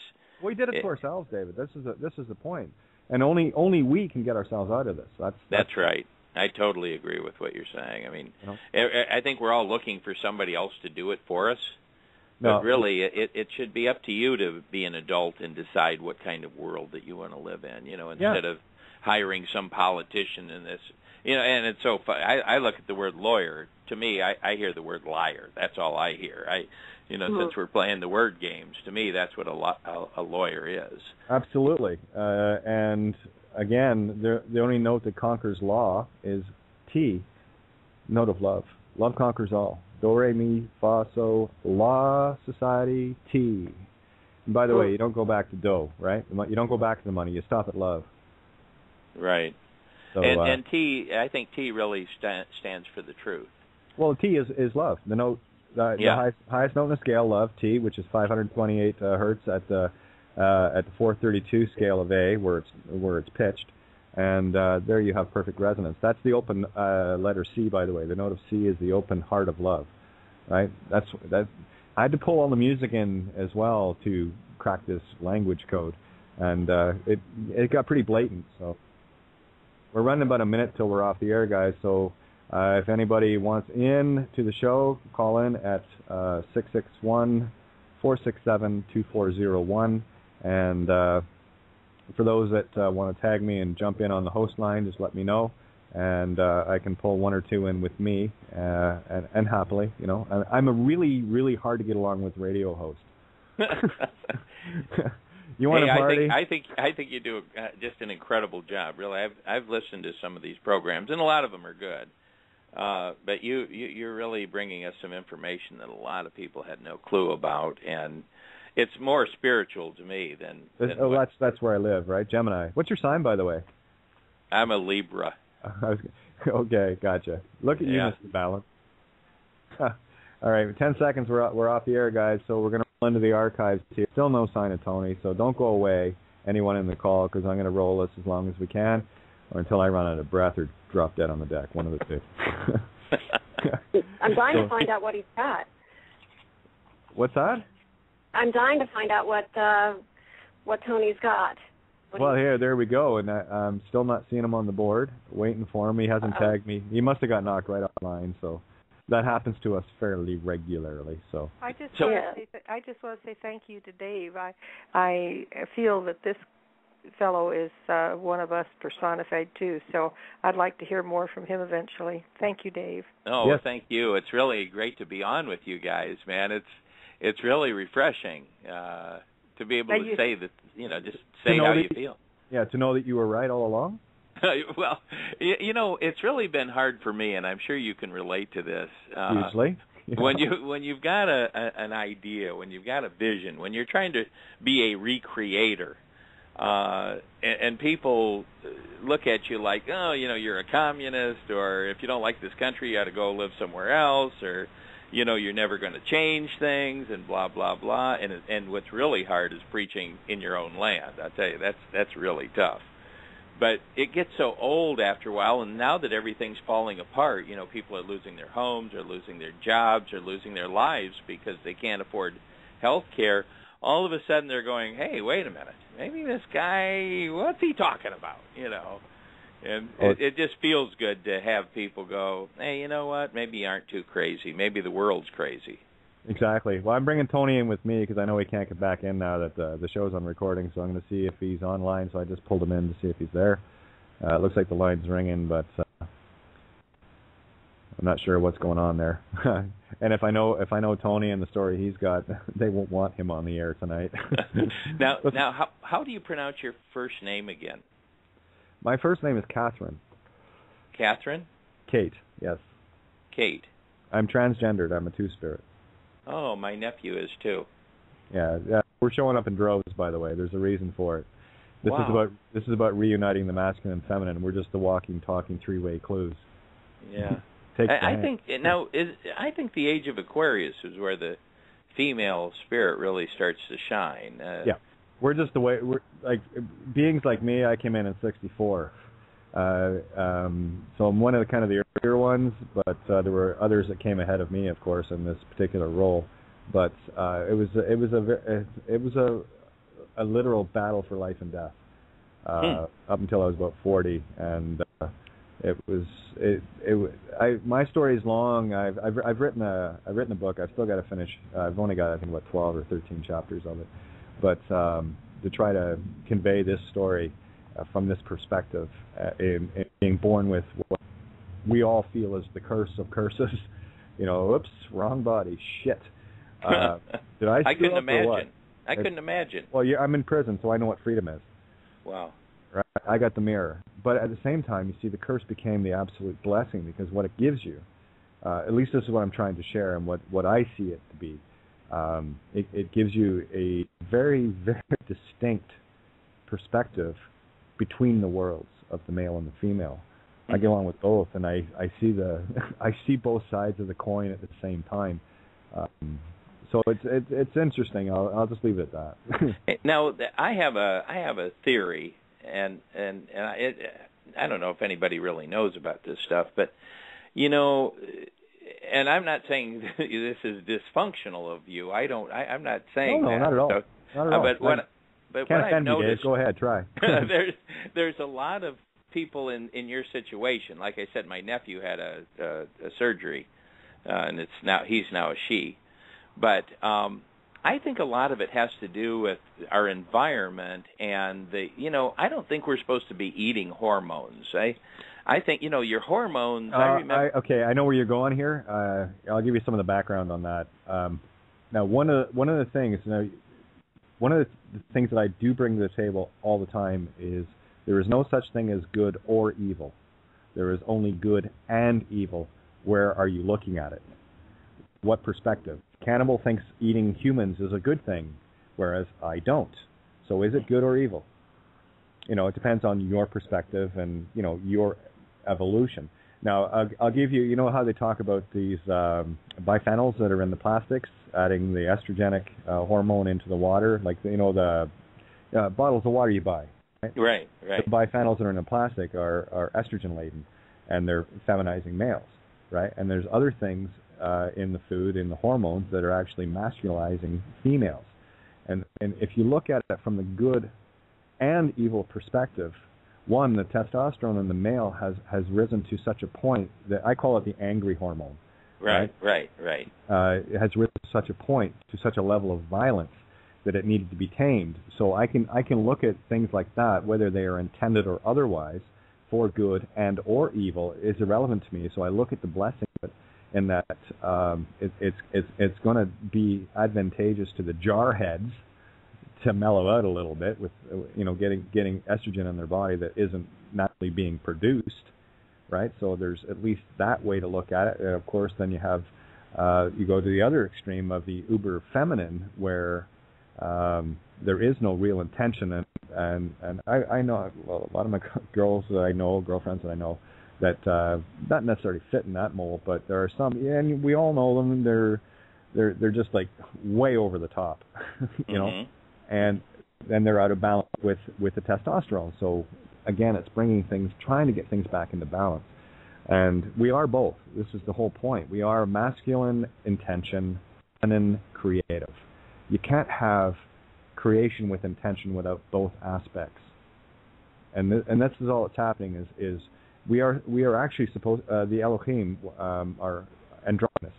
[SPEAKER 1] We did it to ourselves, David. This is the point. And only we can get ourselves out of this. That's
[SPEAKER 4] right. I totally agree with what you're saying. I mean, I think we're all looking for somebody else to do it for us. But really, it should be up to you to be an adult and decide what kind of world that you want to live in. You know, instead of hiring some politician in this. You know, and it's so fun. I look at the word lawyer. To me, I hear the word liar. That's all I hear. Since we're playing the word games, to me, that's what a lawyer is.
[SPEAKER 1] Absolutely. And again, the only note that conquers law is T, note of love. Love conquers all. Do, re, mi, fa, so, la, society, T. And by the way, you don't go back to do, right? You don't go back to the money. You stop at love.
[SPEAKER 4] Right. So, and T, I think T really stands for the truth.
[SPEAKER 1] Well, T is love. The note, the highest note in the scale, love, T, which is 528 hertz at the 432 scale of A, where it's pitched, and there you have perfect resonance. That's the open letter C, by the way. The note of C is the open heart of love, right? That. I had to pull all the music in as well to crack this language code, and it got pretty blatant. So we're running about a minute till we're off the air, guys. So. If anybody wants in to the show, call in at 661-467-2401. And for those that want to tag me and jump in on the host line, just let me know. And I can pull one or two in with me, and happily. You know, I'm a really, really hard to get along with radio host. You want to party?
[SPEAKER 4] I think you do just an incredible job. Really, I've listened to some of these programs, and a lot of them are good. But you're really bringing us some information that a lot of people had no clue about, and it's more spiritual to me than
[SPEAKER 1] that's where I live, right? Gemini. What's your sign, by the way?
[SPEAKER 4] I'm a Libra.
[SPEAKER 1] Okay, gotcha. Look at you, Mr. Balance. All right, 10 seconds. We're off the air, guys. So we're going to roll into the archives here. Still no sign of Tony, so don't go away, anyone in the call, because I'm going to roll this as long as we can, or until I run out of breath or drop dead on the deck. One of the two.
[SPEAKER 5] I'm dying to find out what he's got.
[SPEAKER 1] What's that?
[SPEAKER 5] I'm dying to find out what Tony's got.
[SPEAKER 1] Well, here, there we go, and I'm still not seeing him on the board. Waiting for him. He hasn't tagged me. He must have got knocked right offline, so that happens to us fairly regularly. So
[SPEAKER 3] I just want to say thank you to Dave. I feel that this fellow is one of us personified too. So I'd like to hear more from him eventually. Thank you, Dave.
[SPEAKER 4] Oh, yes. Thank you. It's really great to be on with you guys, man. It's really refreshing to be able to say that, just say how you feel.
[SPEAKER 1] Yeah, to know that you were right all along.
[SPEAKER 4] Well, it's really been hard for me, and I'm sure you can relate to this.
[SPEAKER 1] Hugely. Yeah.
[SPEAKER 4] When you've got an idea, when you've got a vision, when you're trying to be a recreator, and people look at you like, oh, you're a communist, or if you don't like this country, you got to go live somewhere else, or you're never going to change things, and blah blah blah. And what's really hard is preaching in your own land. I tell you, that's really tough. But it gets so old after a while, and now that everything's falling apart, people are losing their homes, or losing their jobs, or losing their lives because they can't afford health care. All of a sudden they're going, hey, wait a minute, maybe this guy, what's he talking about, And it just feels good to have people go, hey, you know what, maybe you aren't too crazy. Maybe the world's crazy.
[SPEAKER 1] Exactly. Well, I'm bringing Tony in with me because I know he can't get back in now that the show's on recording, so I'm going to see if he's online, so I just pulled him in to see if he's there. It looks like the line's ringing, but I'm not sure what's going on there. And if I know Tony and the story he's got, they won't want him on the air tonight.
[SPEAKER 4] Now, how do you pronounce your first name again?
[SPEAKER 1] My first name is Catherine.
[SPEAKER 4] Catherine?
[SPEAKER 1] Kate, yes.
[SPEAKER 4] Kate.
[SPEAKER 1] I'm transgendered. I'm a two-spirit.
[SPEAKER 4] Oh, my nephew is too.
[SPEAKER 1] Yeah, we're showing up in droves, by the way. There's a reason for it. This is about reuniting the masculine and feminine. We're just the walking, talking, three-way clues.
[SPEAKER 4] Yeah. I think the age of Aquarius is where the female spirit really starts to shine.
[SPEAKER 1] Yeah, we're just the way we're like beings like me. I came in '64, so I'm one of the earlier ones. But there were others that came ahead of me, of course, in this particular role. But it was a literal battle for life and death up until I was about 40, and my story is long. I've written a book. I've still got to finish. I've only got, I think, 12 or 13 chapters of it. But to try to convey this story from this perspective, in being born with what we all feel is the curse of curses. Oops, wrong body, shit. Did I
[SPEAKER 4] couldn't imagine. I couldn't imagine.
[SPEAKER 1] Well, I'm in prison, so I know what freedom is.
[SPEAKER 4] Wow.
[SPEAKER 1] Right? I got the mirror. But at the same time, you see, the curse became the absolute blessing, because what it gives you, at least this is what I'm trying to share and what I see it to be, it gives you a very, very distinct perspective between the worlds of the male and the female. I get along with both, and I see both sides of the coin at the same time. So it's interesting. I'll just leave it at that.
[SPEAKER 4] Now, I have a theory, and I don't know if anybody really knows about this stuff, but and I'm not saying this is dysfunctional of you. I'm not saying that.
[SPEAKER 1] No, not at all. Not at all.
[SPEAKER 4] But
[SPEAKER 1] can't
[SPEAKER 4] what
[SPEAKER 1] offend
[SPEAKER 4] I've noticed,
[SPEAKER 1] me, Dave. Go ahead, try.
[SPEAKER 4] there's a lot of people in your situation. Like I said, my nephew had a surgery, and he's now a she. But I think a lot of it has to do with our environment, and I don't think we're supposed to be eating hormones. I think your hormones. I remember.
[SPEAKER 1] Okay, I know where you're going here. I'll give you some of the background on that. Now, one of the things that I do bring to the table all the time is there is no such thing as good or evil. There is only good and evil. Where are you looking at it? What perspective? Cannibal thinks eating humans is a good thing, whereas I don't. So is it good or evil? It depends on your perspective and, your evolution. Now, I'll give you, how they talk about these biphenyls that are in the plastics, adding the estrogenic hormone into the water, like, the bottles of water you buy.
[SPEAKER 4] Right.
[SPEAKER 1] The biphenyls that are in the plastic are estrogen-laden, and they're feminizing males, right? And there's other things in the food, in the hormones, that are actually masculizing females. And if you look at it from the good and evil perspective. One, the testosterone in the male has risen to such a point that I call it the angry hormone.
[SPEAKER 4] Right.
[SPEAKER 1] It has risen to such a point, to such a level of violence that it needed to be tamed. So I can look at things like that, whether they are intended or otherwise, for good and or evil, is irrelevant to me. So I look at the blessing of it, in that it's going to be advantageous to the jarheads to mellow out a little bit with getting estrogen in their body that isn't naturally being produced, right? So there's at least that way to look at it. And of course, then you have you go to the other extreme of the uber feminine, where there is no real intention, and I know a lot of my girlfriends that I know that not necessarily fit in that mold, but there are some, and we all know them. They're just like way over the top, you know, and then they're out of balance with the testosterone. So again, it's trying to get things back into balance. And we are both. This is the whole point. We are masculine intention, feminine creative. You can't have creation with intention without both aspects. And this is all that's happening is we are actually supposed the Elohim are androgynous,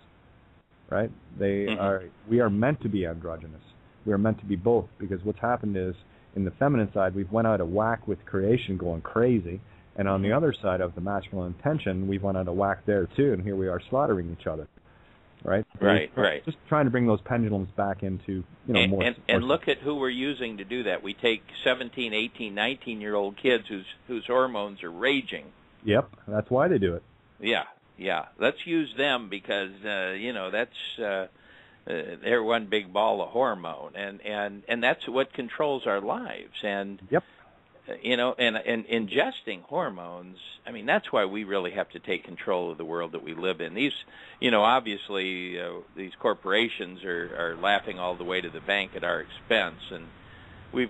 [SPEAKER 1] right? We are meant to be androgynous. We are meant to be both, because what's happened is, in the feminine side, we've went out of whack with creation, going crazy, and on the other side of the masculine intention, we've went out of whack there too, and here we are slaughtering each other, right?
[SPEAKER 4] Right.
[SPEAKER 1] Just trying to bring those pendulums back into more.
[SPEAKER 4] And look at who we're using to do that. We take 17, 18, 19-year-old kids whose hormones are raging.
[SPEAKER 1] Yep, that's why they do it.
[SPEAKER 4] Yeah. Let's use them, because that's they're one big ball of hormone, and that's what controls our lives. And
[SPEAKER 1] yep.
[SPEAKER 4] And ingesting hormones, I mean, that's why we really have to take control of the world that we live in. These, obviously, these corporations are laughing all the way to the bank at our expense, and we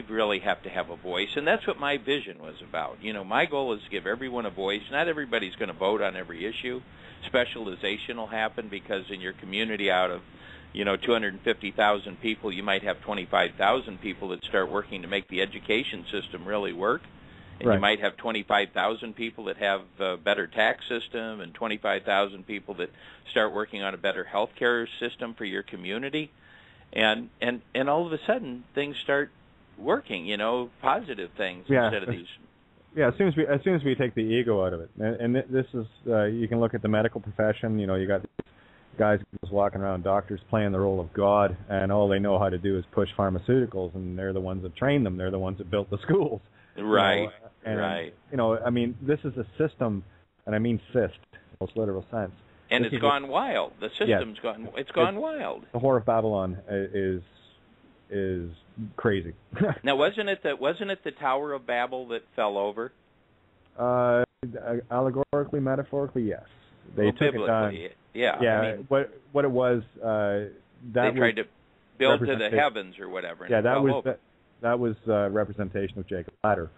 [SPEAKER 4] really have to have a voice, and that's what my vision was about. My goal is to give everyone a voice. Not everybody's going to vote on every issue. Specialization will happen, because in your community, out of 250,000 people, you might have 25,000 people that start working to make the education system really work. And
[SPEAKER 1] right.
[SPEAKER 4] You might have 25,000 people that have a better tax system, and 25,000 people that start working on a better health care system for your community. And all of a sudden, things start working, positive things instead of these.
[SPEAKER 1] Yeah, as soon as we take the ego out of it. And this is, you can look at the medical profession. You got guys walking around, doctors playing the role of God, and all they know how to do is push pharmaceuticals, and they're the ones that train them. They're the ones that built the schools.
[SPEAKER 4] Right.
[SPEAKER 1] Right. I mean, this is a system, and I mean cyst, in the most literal sense.
[SPEAKER 4] And it's gone wild. The system's gone wild.
[SPEAKER 1] The Whore of Babylon is crazy.
[SPEAKER 4] Now, wasn't it the Tower of Babel that fell over?
[SPEAKER 1] Allegorically, metaphorically, yes. They took it down.
[SPEAKER 4] Yeah.
[SPEAKER 1] I mean, what it was, that
[SPEAKER 4] they tried to build to the heavens or whatever. And
[SPEAKER 1] that was representation of Jacob's ladder.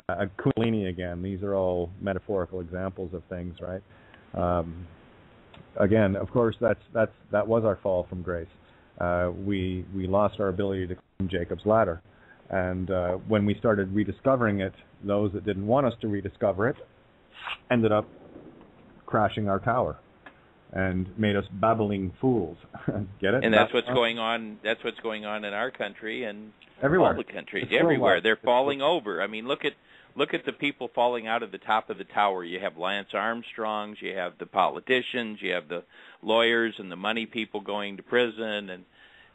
[SPEAKER 1] Kundalini again. These are all metaphorical examples of things, right? Again, of course, that was our fall from grace. We lost our ability to climb Jacob's ladder, and when we started rediscovering it, those that didn't want us to rediscover it ended up crashing our tower and made us babbling fools. Get it?
[SPEAKER 4] And that's what's going on. That's what's going on in our country and
[SPEAKER 1] everywhere.
[SPEAKER 4] All the countries, everywhere. They're falling over. I mean, look at the people falling out of the top of the tower. You have Lance Armstrongs, you have the politicians, you have the lawyers and the money people going to prison, and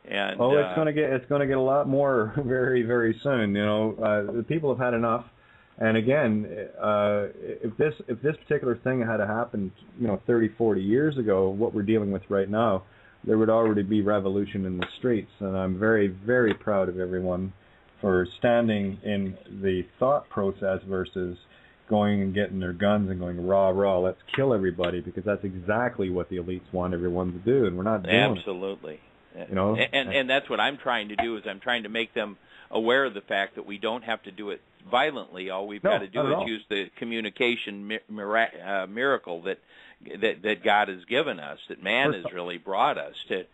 [SPEAKER 1] it's going to get a lot more very, very soon. The people have had enough. And again, if this particular thing had happened, 30, 40 years ago, what we're dealing with right now, there would already be revolution in the streets. And I'm very, very proud of everyone for standing in the thought process versus going and getting their guns and going, rah, let's kill everybody, because that's exactly what the elites want everyone to do, and we're not doing it.
[SPEAKER 4] Absolutely. And that's what I'm trying to do, is I'm trying to make them aware of the fact that we don't have to do it violently. All we've got to do is use the communication miracle that God has given us, that man has really brought us to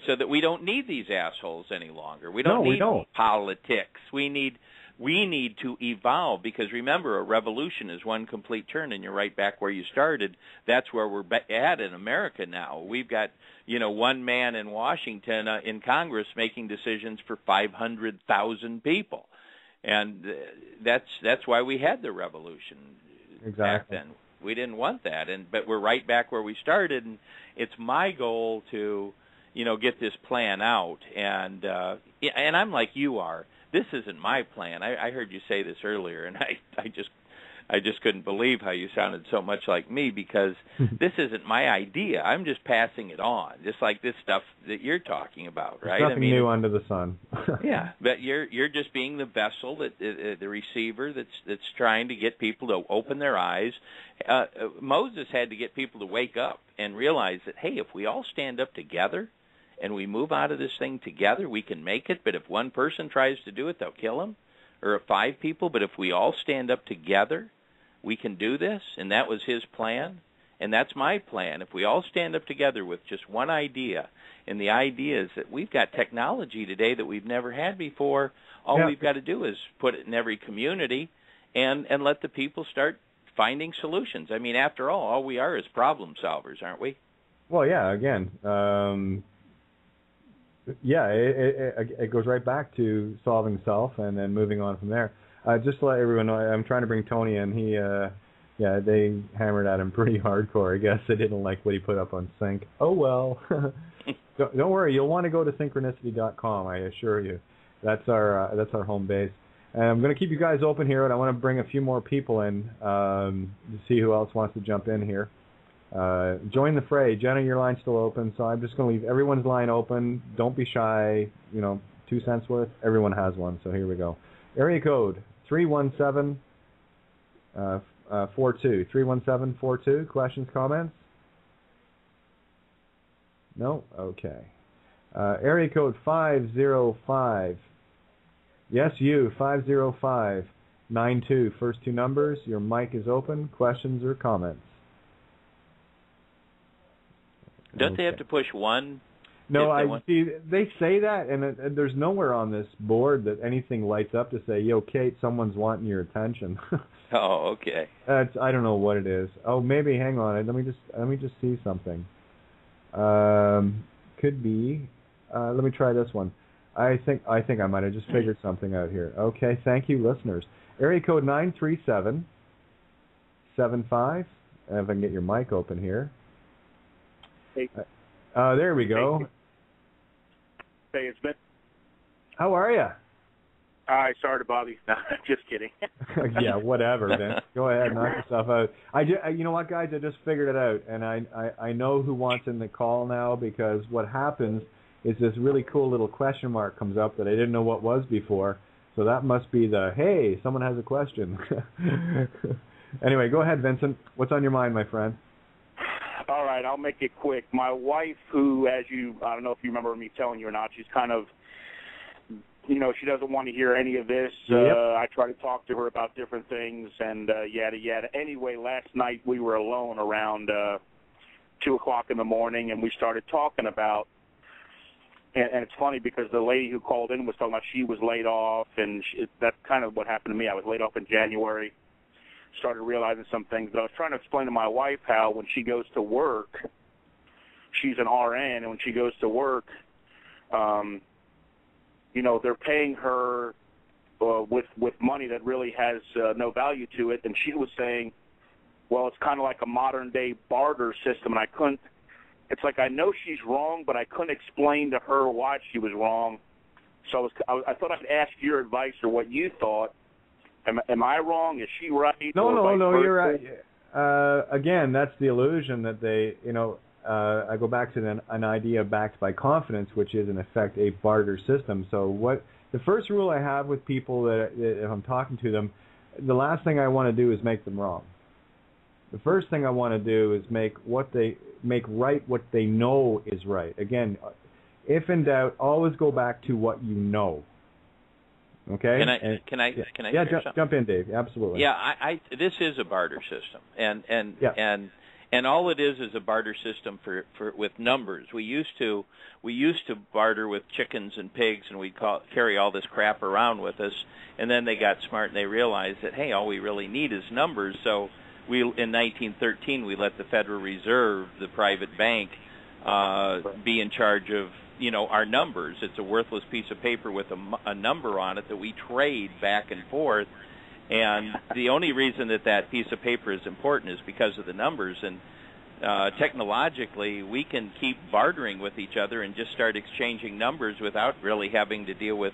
[SPEAKER 4] so that we don't need these assholes any longer. We don't need politics. We need we need to evolve, because remember, a revolution is one complete turn, and you're right back where you started. That's where we're at in America now. We've got, one man in Washington in Congress making decisions for 500,000 people, and that's why we had the revolution back then. We didn't want that, but we're right back where we started, and it's my goal to, get this plan out, and I'm like you are. This isn't my plan. I heard you say this earlier, and I just couldn't believe how you sounded so much like me, because this isn't my idea. I'm just passing it on, just like this stuff that you're talking about, right?
[SPEAKER 1] There's nothing new under the sun.
[SPEAKER 4] Yeah, but you're just being the vessel, the receiver that's trying to get people to open their eyes. Moses had to get people to wake up and realize that, hey, if we all stand up together and we move out of this thing together, we can make it. But if one person tries to do it, they'll kill him, or 5 people. But if we all stand up together, we can do this. And that was his plan, and that's my plan. If we all stand up together with just one idea, and the idea is that we've got technology today that we've never had before. All we've got to do is put it in every community and let the people start finding solutions. I mean, after all we are is problem solvers, aren't we?
[SPEAKER 1] Well, yeah, again, it goes right back to solving self and then moving on from there. Just to let everyone know, I'm trying to bring Tony in. They hammered at him pretty hardcore. I guess they didn't like what he put up on Sync. Oh, well. Don't worry. You'll want to go to Syncrenicity.com, I assure you. That's our home base. And I'm going to keep you guys open here, and I want to bring a few more people in to see who else wants to jump in here. Join the fray. Jenna, your line's still open, so I'm just going to leave everyone's line open. Don't be shy. 2 cents worth. Everyone has one, so here we go. Area code 317-42. 317-42. Questions, comments? No? Okay. Area code 505. Yes, you. 50592. First 2 numbers. Your mic is open. Questions or comments?
[SPEAKER 4] Don't they have to push 1?
[SPEAKER 1] No, see. They say that, and there's nowhere on this board that anything lights up to say, "Yo, Kate, someone's wanting your attention."
[SPEAKER 4] Oh, okay.
[SPEAKER 1] I don't know what it is. Oh, maybe. Hang on. Let me just see something. Could be. Let me try this one. I think I might have just figured something out here. Okay. Thank you, listeners. Area code 937-75. If I can get your mic open here.
[SPEAKER 6] Hey.
[SPEAKER 1] There we go.
[SPEAKER 6] Hey, it's Ben.
[SPEAKER 1] How are you?
[SPEAKER 6] Hi, sorry to bother you. No, just kidding.
[SPEAKER 1] Yeah, whatever, Vince. Go ahead, knock yourself out. You know what, guys? I just figured it out, and I know who wants in the call now, because what happens is this really cool little question mark comes up that I didn't know what was before. So that must be hey, someone has a question. Anyway, go ahead, Vincent. What's on your mind, my friend?
[SPEAKER 6] All right, I'll make it quick. My wife, who, I don't know if you remember me telling you or not, she's kind of, she doesn't want to hear any of this.
[SPEAKER 1] Yep.
[SPEAKER 6] I try to talk to her about different things and yada, yada. Anyway, last night we were alone around 2 o'clock in the morning, and we started talking about, and it's funny because the lady who called in was talking about she was laid off, and that's kind of what happened to me. I was laid off in January. Started realizing some things, but I was trying to explain to my wife how when she goes to work, she's an RN, and when she goes to work, they're paying her with money that really has no value to it, and she was saying, well, it's kind of like a modern-day barter system, and I couldn't, it's like I know she's wrong, but I couldn't explain to her why she was wrong, so I thought I could ask your advice or what you thought. Am I wrong? Is she right?
[SPEAKER 1] No, you're right. Again, that's the illusion that they, I go back to an idea backed by confidence, which is in effect a barter system. So the first rule I have with people that if I'm talking to them, the last thing I want to do is make them wrong. The first thing I want to do is make right what they know is right. Again, if in doubt, always go back to what you know. Okay.
[SPEAKER 4] Can I
[SPEAKER 1] jump in, Dave. Absolutely.
[SPEAKER 4] Yeah, this is a barter system, and And all it is a barter system for with numbers. We used to barter with chickens and pigs, and we'd carry all this crap around with us. And then they got smart and they realized that, hey, all we really need is numbers. So in 1913 we let the Federal Reserve, the private bank, be in charge of our numbers. It's a worthless piece of paper with a number on it that we trade back and forth. And the only reason that piece of paper is important is because of the numbers. And technologically, we can keep bartering with each other and just start exchanging numbers without really having to deal with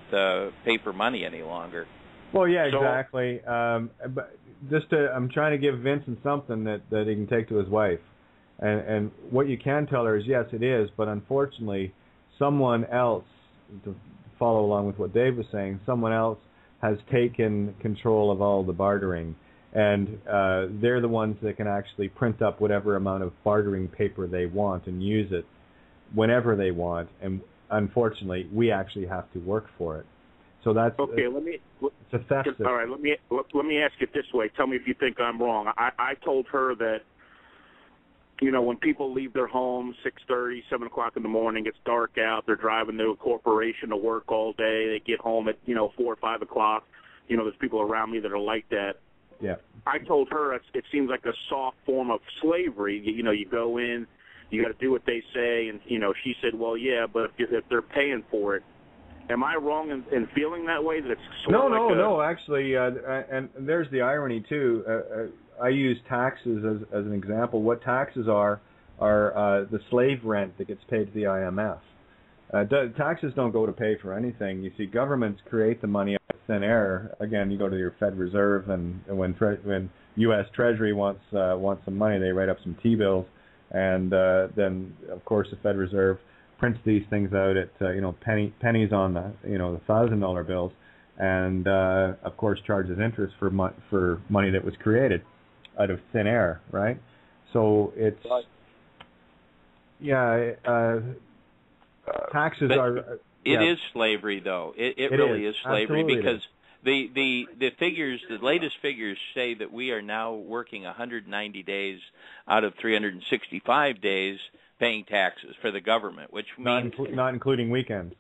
[SPEAKER 4] paper money any longer.
[SPEAKER 1] Well, yeah, exactly. But I'm trying to give Vincent something that he can take to his wife. And what you can tell her is, yes, it is, but unfortunately, someone else, to follow along with what Dave was saying, someone else has taken control of all the bartering, and they're the ones that can actually print up whatever amount of bartering paper they want and use it whenever they want, and unfortunately, we actually have to work for it. So that's
[SPEAKER 6] okay.
[SPEAKER 1] It's a theft system.
[SPEAKER 6] All right, let me ask it this way. Tell me if you think I'm wrong. I told her that, when people leave their homes 6:30, 7 o'clock in the morning, it's dark out, they're driving to a corporation to work all day, they get home at 4 or 5 o'clock. There's people around me that are like that.
[SPEAKER 1] Yeah.
[SPEAKER 6] I told her it seems like a soft form of slavery. You go in, you got to do what they say, and she said, well, yeah, but if they're paying for it. Am I wrong in feeling that way? That it's
[SPEAKER 1] no. Actually, and there's the irony too. I use taxes as an example. What taxes are the slave rent that gets paid to the IMF. Taxes don't go to pay for anything. You see, governments create the money out of thin air. Again, you go to your Fed Reserve, and when U.S. Treasury wants some money, they write up some T-bills, and then of course the Fed Reserve prints these things out at pennies on the the $1,000 bills, and of course charges interest for money that was created out of thin air, right? So it's taxes are.
[SPEAKER 4] It is slavery, though. It really is slavery.
[SPEAKER 1] Absolutely
[SPEAKER 4] because the figures, the latest figures say that we are now working 190 days out of 365 days paying taxes for the government, which means
[SPEAKER 1] not including weekends.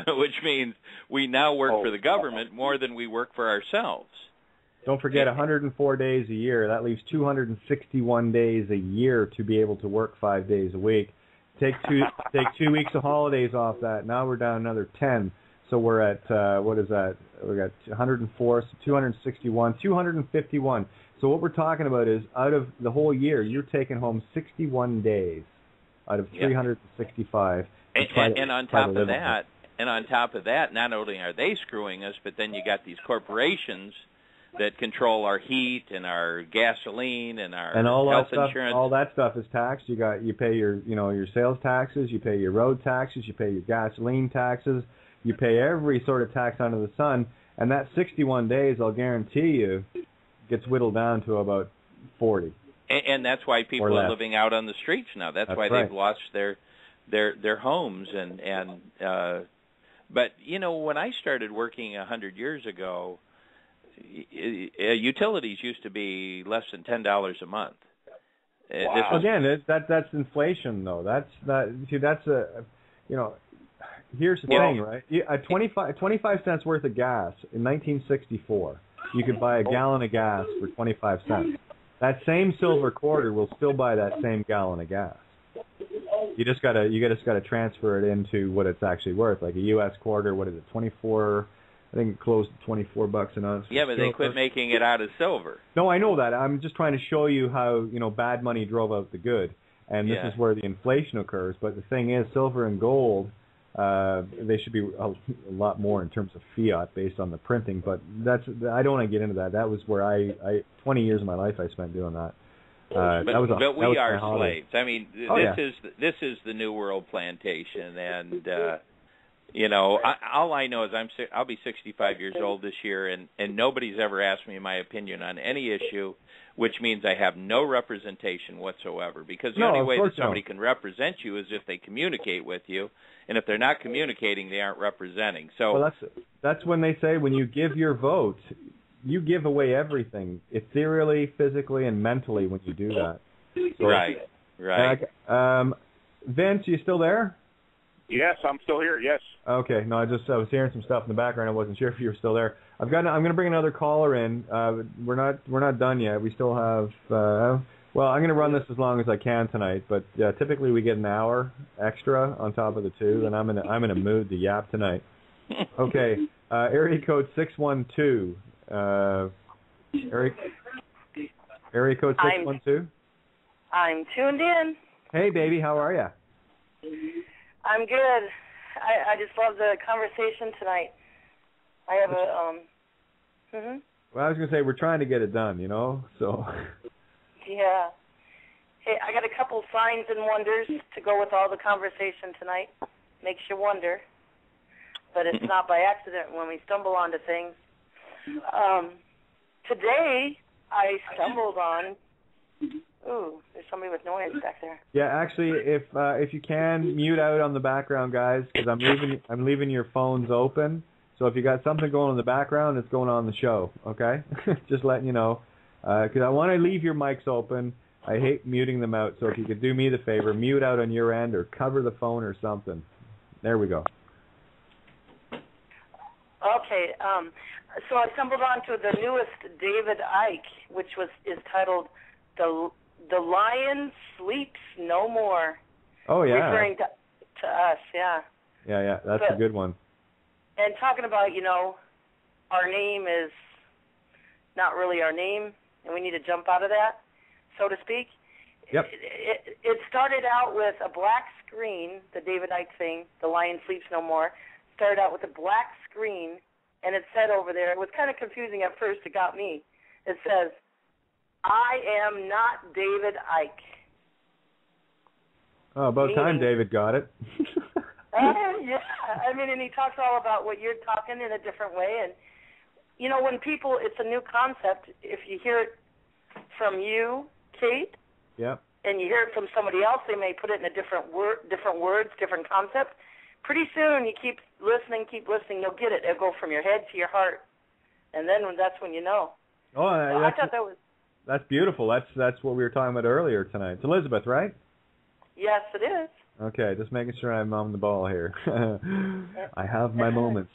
[SPEAKER 4] Which means we now work for the government more than we work for ourselves.
[SPEAKER 1] Don't forget, 104 days a year. That leaves 261 days a year to be able to work 5 days a week. Take 2 weeks of holidays off that. Now we're down another 10. So we're at what is that? We got 104, so 261, 251. So what we're talking about is out of the whole year, you're taking home 61 days out of 365.
[SPEAKER 4] And on top of that, not only are they screwing us, but then you got these corporations that control our heat and our gasoline and our health insurance.
[SPEAKER 1] All that stuff is taxed. You pay your sales taxes, you pay your road taxes, you pay your gasoline taxes, you pay every sort of tax under the sun, and that 61 days, I'll guarantee you, gets whittled down to about 40.
[SPEAKER 4] And that's why people are living out on the streets now. That's why
[SPEAKER 1] right.
[SPEAKER 4] They've lost their homes but when I started working 100 years ago, utilities used to be less than $10 a month.
[SPEAKER 6] Wow.
[SPEAKER 1] Again, that's inflation, though. Here's the thing, right? At 25 cents worth of gas in 1964, you could buy a gallon of gas for 25 cents. That same silver quarter will still buy that same gallon of gas. You just gotta transfer it into what it's actually worth. Like a U.S. quarter, what is it? 24. I think close to $24 an ounce.
[SPEAKER 4] Yeah, but they quit making it out of silver.
[SPEAKER 1] No, I know that. I'm just trying to show you how bad money drove out the good, and this is where the inflation occurs. But the thing is, silver and gold, they should be a lot more in terms of fiat based on the printing. But I don't want to get into that. That was where I 20 years of my life I spent doing that.
[SPEAKER 4] But we are slaves. I mean, this is the New World plantation, and all I know is I'll be 65 years old this year, and nobody's ever asked me my opinion on any issue, which means I have no representation whatsoever. Because the only way that somebody can represent you is if they communicate with you, and if they're not communicating, they aren't representing. So
[SPEAKER 1] that's when they say when you give your vote, you give away everything, ethereally, physically, and mentally when you do that. So,
[SPEAKER 4] Right.
[SPEAKER 1] Vince, you still there?
[SPEAKER 6] Yes, I'm still here. Yes.
[SPEAKER 1] Okay. No, I was hearing some stuff in the background. I wasn't sure if you were still there. I'm going to bring another caller in. We're not done yet. We still have. Well, I'm going to run this as long as I can tonight. But typically we get an hour extra on top of the 2, and I'm in a mood to yap tonight. Okay. Area code 612. Area code 612.
[SPEAKER 7] I'm tuned in.
[SPEAKER 1] Hey, baby, how are you?
[SPEAKER 7] I'm good. I just love the conversation tonight. I have
[SPEAKER 1] Well, I was going to say, we're trying to get it done, so.
[SPEAKER 7] Yeah. Hey, I got a couple signs and wonders to go with all the conversation tonight. Makes you wonder. But it's not by accident when we stumble onto things. Today, I stumbled on... Ooh, there's somebody with noise back there.
[SPEAKER 1] Yeah, actually, if you can, mute out on the background, guys, because I'm leaving your phones open. So if you got something going on in the background, it's going on the show, okay? Just letting you know. Because I want to leave your mics open. I hate muting them out. So if you could do me the favor, mute out on your end or cover the phone or something. There we go.
[SPEAKER 7] Okay, so I stumbled onto the newest David Icke, which is titled "The Lion Sleeps No More."
[SPEAKER 1] Oh yeah,
[SPEAKER 7] referring to us, yeah.
[SPEAKER 1] Yeah, that's a good one.
[SPEAKER 7] And talking about, our name is not really our name, and we need to jump out of that, so to speak.
[SPEAKER 1] Yep.
[SPEAKER 7] It started out with a black screen, the David Icke thing, "The Lion Sleeps No More." Started out with a black screen, and it said over there, it was kind of confusing at first, it got me. It says, "I am not David Icke."
[SPEAKER 1] Oh, about time David got it.
[SPEAKER 7] Yeah, and he talks all about what you're talking in a different way. And, when people, it's a new concept. If you hear it from you, Kate,
[SPEAKER 1] yep,
[SPEAKER 7] and you hear it from somebody else, they may put it in a different words, different concept. Pretty soon, you keep listening, you'll get it. It'll go from your head to your heart. And then that's when you know.
[SPEAKER 1] Oh,
[SPEAKER 7] I thought that was...
[SPEAKER 1] That's beautiful. That's what we were talking about earlier tonight. It's Elizabeth, right?
[SPEAKER 7] Yes, it is.
[SPEAKER 1] Okay, just making sure I'm on the ball here. I have my moments.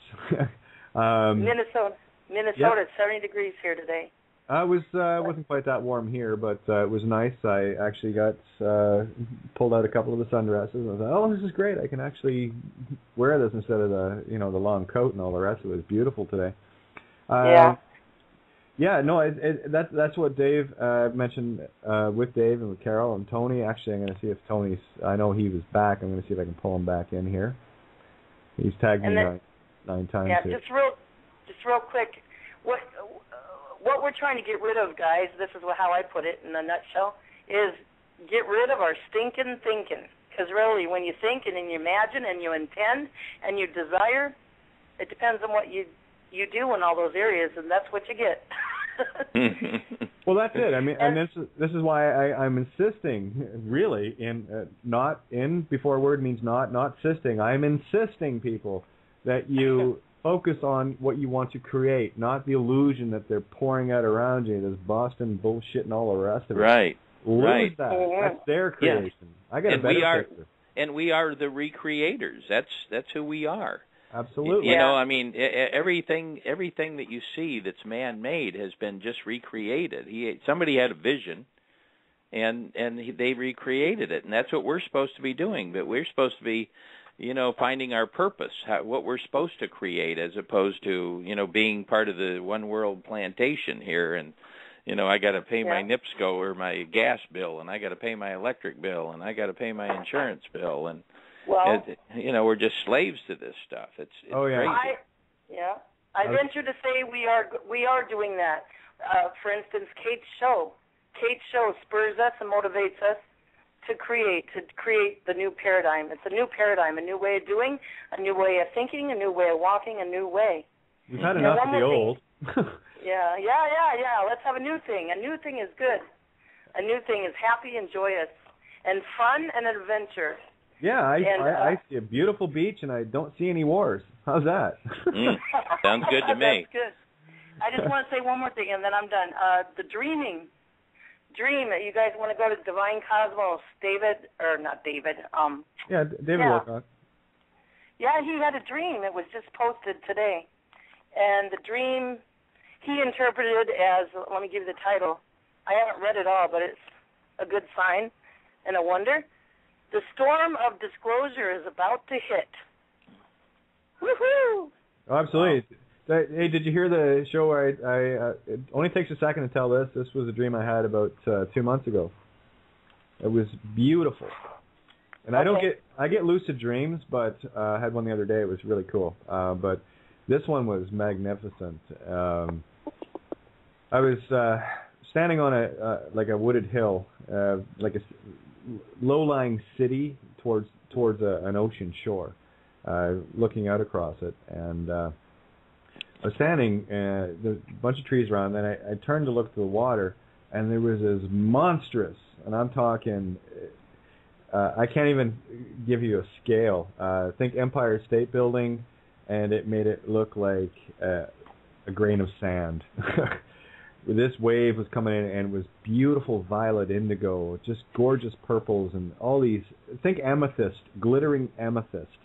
[SPEAKER 7] Minnesota,
[SPEAKER 1] yep.
[SPEAKER 7] It's 70 degrees here today.
[SPEAKER 1] Wasn't quite that warm here, but it was nice. I actually got pulled out a couple of the sundresses. And I thought, oh, this is great. I can actually wear this instead of the the long coat and all the rest of it. It was beautiful today.
[SPEAKER 7] Yeah.
[SPEAKER 1] Yeah, no, that's what Dave mentioned with Dave and with Carol and Tony. Actually, I'm going to see if Tony's. I know he was back. I'm going to see if I can pull him back in here. He's tagged me 9 times.
[SPEAKER 7] Yeah,
[SPEAKER 1] here.
[SPEAKER 7] just real quick. What we're trying to get rid of, guys, this is how I put it in a nutshell, is get rid of our stinking thinking. Because really, when you think and you imagine and you intend and you desire, it depends on what you do in all those areas, and that's what you get.
[SPEAKER 1] Well, that's it. I mean, and this is why I'm insisting, really, not in before a word means not insisting. I'm insisting, people, that you focus on what you want to create, not the illusion that they're pouring out around you, this Boston bullshit and all the rest of it.
[SPEAKER 4] Right.
[SPEAKER 1] Lose that. That's their creation.
[SPEAKER 4] Yeah.
[SPEAKER 1] I got a better picture.
[SPEAKER 4] And we are the recreators. That's who we are.
[SPEAKER 1] Absolutely.
[SPEAKER 4] You know, I mean, everything that you see that's man-made has been just recreated. Somebody had a vision, and they recreated it, and that's what we're supposed to be doing. But we're supposed to be, finding our purpose, what we're supposed to create, as opposed to, being part of the one world plantation here. And, I got to pay my NIPSCO or my gas bill, and I got to pay my electric bill, and I got to pay my insurance bill, and we're just slaves to this stuff. It's crazy.
[SPEAKER 7] I venture to say we are doing that. For instance, Kate's show spurs us and motivates us to create the new paradigm. It's a new paradigm, a new way of doing, a new way of thinking, a new way of walking, a new way.
[SPEAKER 1] We've had enough of the old.
[SPEAKER 7] Yeah. Let's have a new thing. A new thing is good. A new thing is happy and joyous and fun and adventure.
[SPEAKER 1] Yeah, I see a beautiful beach and I don't see any wars. How's that?
[SPEAKER 4] Sounds good to me.
[SPEAKER 7] That's good. I just want to say one more thing and then I'm done. The dreaming dream that you guys want to go to Divine Cosmos. David, or not David.
[SPEAKER 1] David Wilcock.
[SPEAKER 7] Yeah, he had a dream. It was just posted today. And the dream he interpreted as, let me give you the title. I haven't read it all, but it's a good sign and a wonder. The storm of disclosure is about to hit. Woohoo!
[SPEAKER 1] Oh, absolutely. Hey, did you hear the show where it only takes a second to tell this. This was a dream I had about 2 months ago. It was beautiful. And
[SPEAKER 7] okay.
[SPEAKER 1] I get lucid dreams, but I had one the other day. It was really cool. But this one was magnificent. I was standing on a wooded hill, like a low-lying city towards an ocean shore, looking out across it, and I was standing. There's a bunch of trees around. Then I turned to look to the water, and there was this monstrous, and I'm talking, I can't even give you a scale. Think Empire State Building, and it made it look like a grain of sand. This wave was coming in, and it was beautiful violet indigo, just gorgeous purples, and all these, think amethyst, glittering amethyst.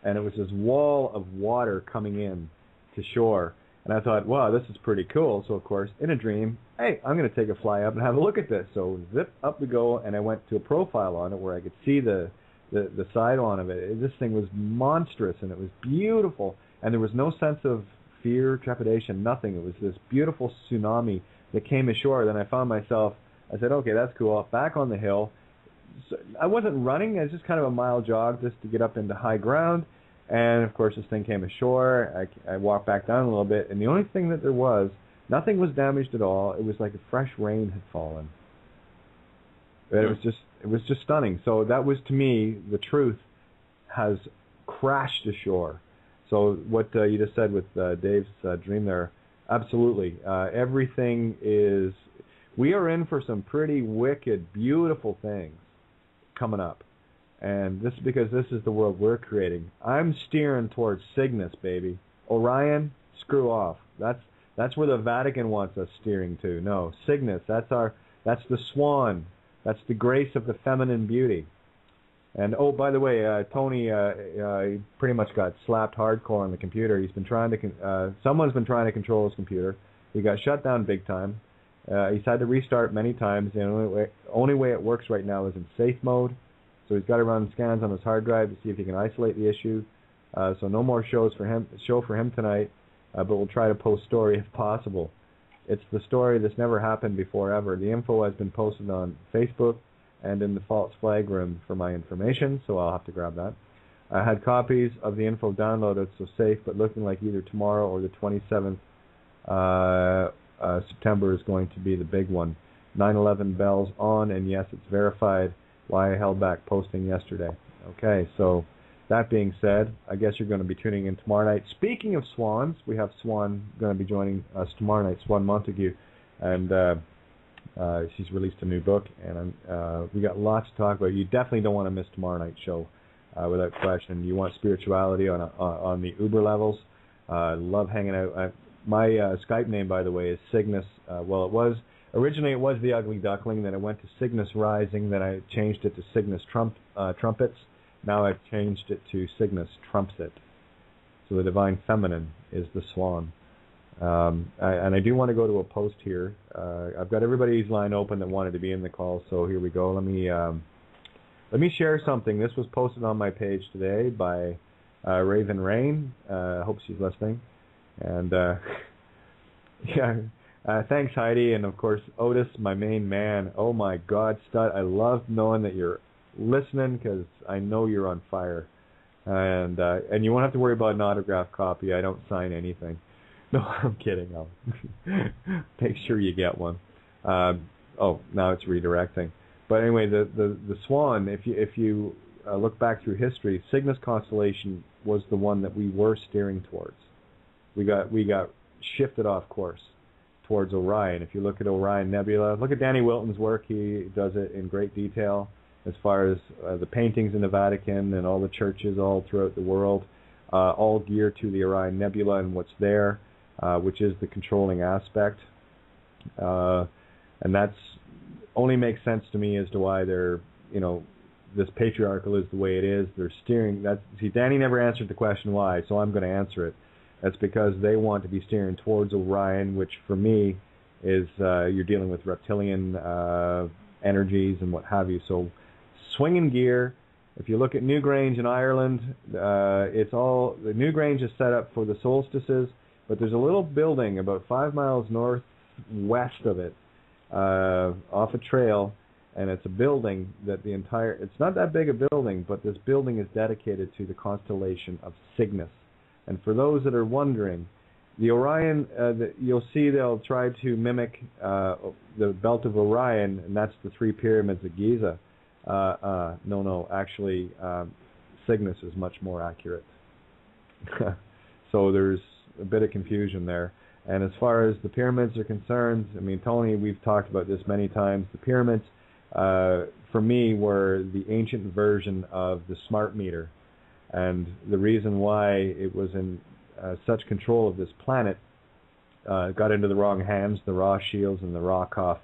[SPEAKER 1] And it was this wall of water coming in to shore. And I thought, wow, this is pretty cool. So, of course, in a dream, hey, I'm going to take a fly up and have a look at this. So zip, up we go, and I went to a profile on it where I could see the side on of it. This thing was monstrous, and it was beautiful. And there was no sense of fear, trepidation, nothing. It was this beautiful tsunami that came ashore. Then I found myself, I said, okay, that's cool. Back on the hill. So I wasn't running. It was just kind of a mile jog just to get up into high ground. And, of course, this thing came ashore. I walked back down a little bit. And the only thing that there was, nothing was damaged at all. It was like a fresh rain had fallen. It was just stunning. So that was, to me, the truth has crashed ashore. So what you just said with Dave's dream there, absolutely. Everything is, we are in for some pretty wicked, beautiful things coming up. And this is because this is the world we're creating. I'm steering towards Cygnus, baby. Orion, screw off. That's where the Vatican wants us steering to. No, Cygnus, that's the swan. That's the grace of the feminine beauty. And, oh, by the way, Tony he pretty much got slapped hardcore on the computer. He's been trying to, someone's been trying to control his computer. He got shut down big time. He's had to restart many times. The only way it works right now is in safe mode. So he's got to run scans on his hard drive to see if he can isolate the issue. So no more show for him tonight, but we'll try to post story if possible. It's the story that's never happened before ever. The info has been posted on Facebook and in the false flag room for my information, so I'll have to grab that. I had copies of the info downloaded, so safe, but looking like either tomorrow or the 27th September is going to be the big one. 9/11 bells on, and yes, it's verified. Why I held back posting yesterday. Okay, so that being said, I guess you're going to be tuning in tomorrow night. Speaking of swans, we have Swan going to be joining us tomorrow night, Swan Montague, and she's released a new book, and we got lots to talk about. You definitely don't want to miss tomorrow night's show, without question. You want spirituality on the uber levels. Love hanging out. My Skype name, by the way, is Cygnus. Originally it was the Ugly Duckling, then it went to Cygnus Rising, then I changed it to Cygnus Trumpets. Now I've changed it to Cygnus Trumpset. So the Divine Feminine is the swan. And I do want to go to a post here. I've got everybody's line open that wanted to be in the call, so here we go. Let me share something. This was posted on my page today by Raven Rain. I hope she's listening. And yeah. Thanks, Heidi, and of course Otis, my main man. Oh my God, stud! I love knowing that you're listening because I know you're on fire, and you won't have to worry about an autographed copy. I don't sign anything. No, I'm kidding. I'll make sure you get one. Oh, now it's redirecting. But anyway, the swan. If you look back through history, Cygnus constellation was the one that we were steering towards. We got shifted off course towards Orion. If you look at Orion Nebula, look at Danny Wilton's work. He does it in great detail as far as the paintings in the Vatican and all the churches all throughout the world, all geared to the Orion Nebula and what's there, which is the controlling aspect. And that's only makes sense to me as to why they're, this patriarchal is the way it is. They're steering. Danny never answered the question why, so I'm going to answer it. That's because they want to be steering towards Orion, which for me is you're dealing with reptilian energies and what have you. So swinging gear. If you look at Newgrange in Ireland, the Newgrange is set up for the solstices, but there's a little building about 5 miles northwest of it, off a trail, and it's a building that it's not that big a building, but this building is dedicated to the constellation of Cygnus. And for those that are wondering, the Orion, you'll see they'll try to mimic the belt of Orion, and that's the 3 pyramids of Giza. No, actually, Cygnus is much more accurate. So there's a bit of confusion there. And as far as the pyramids are concerned, I mean, Tony, we've talked about this many times. The pyramids, for me, were the ancient version of the smart meter. And the reason why it was in such control of this planet got into the wrong hands, the Rothschilds and the Rothschilds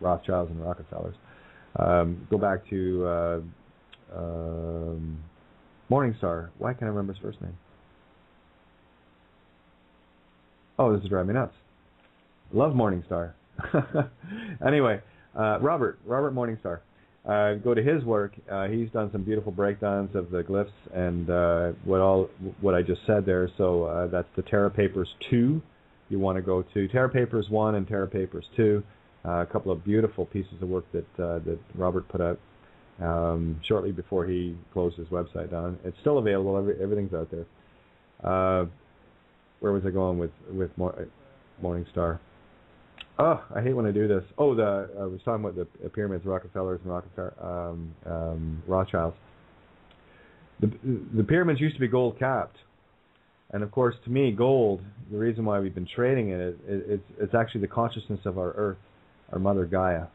[SPEAKER 1] and Rockefellers. Go back to Morningstar. Why can't I remember his first name? Oh, this is driving me nuts. Love Morningstar. Anyway, Robert Morningstar. Go to his work. He's done some beautiful breakdowns of the glyphs and what I just said there. So that's the Terra Papers 2. You want to go to Terra Papers 1 and Terra Papers 2. A couple of beautiful pieces of work that Robert put out shortly before he closed his website down. It's still available. Everything's out there. Where was I going with Morningstar? Oh, I hate when I do this. Oh, I was talking about the pyramids, Rockefellers and Rothschilds. The pyramids used to be gold capped, and of course, to me, gold. The reason why we've been trading it's actually the consciousness of our Earth, our mother Gaia,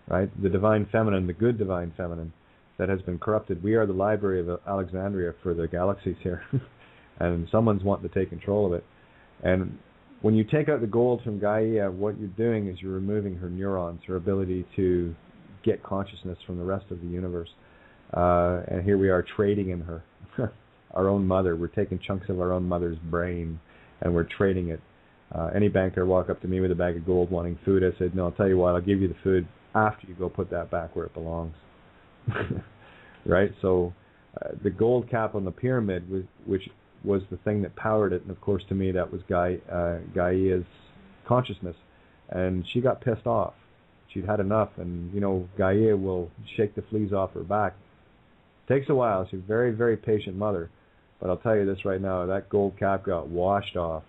[SPEAKER 1] right? The divine feminine, the good divine feminine, that has been corrupted. We are the Library of Alexandria for the galaxies here, and someone's wanting to take control of it. And when you take out the gold from Gaia, what you're doing is you're removing her neurons, her ability to get consciousness from the rest of the universe. And here we are trading in her, our own mother. We're taking chunks of our own mother's brain, and we're trading it. Any banker walk up to me with a bag of gold wanting food, I said, no, I'll tell you what, I'll give you the food after you go put that back where it belongs. Right? So the gold cap on the pyramid, which was the thing that powered it, and of course to me that was Gaia's consciousness, and she got pissed off. She'd had enough, and Gaia will shake the fleas off her back. Takes a while. She's a very, very patient mother, but I'll tell you this right now, that gold cap got washed off.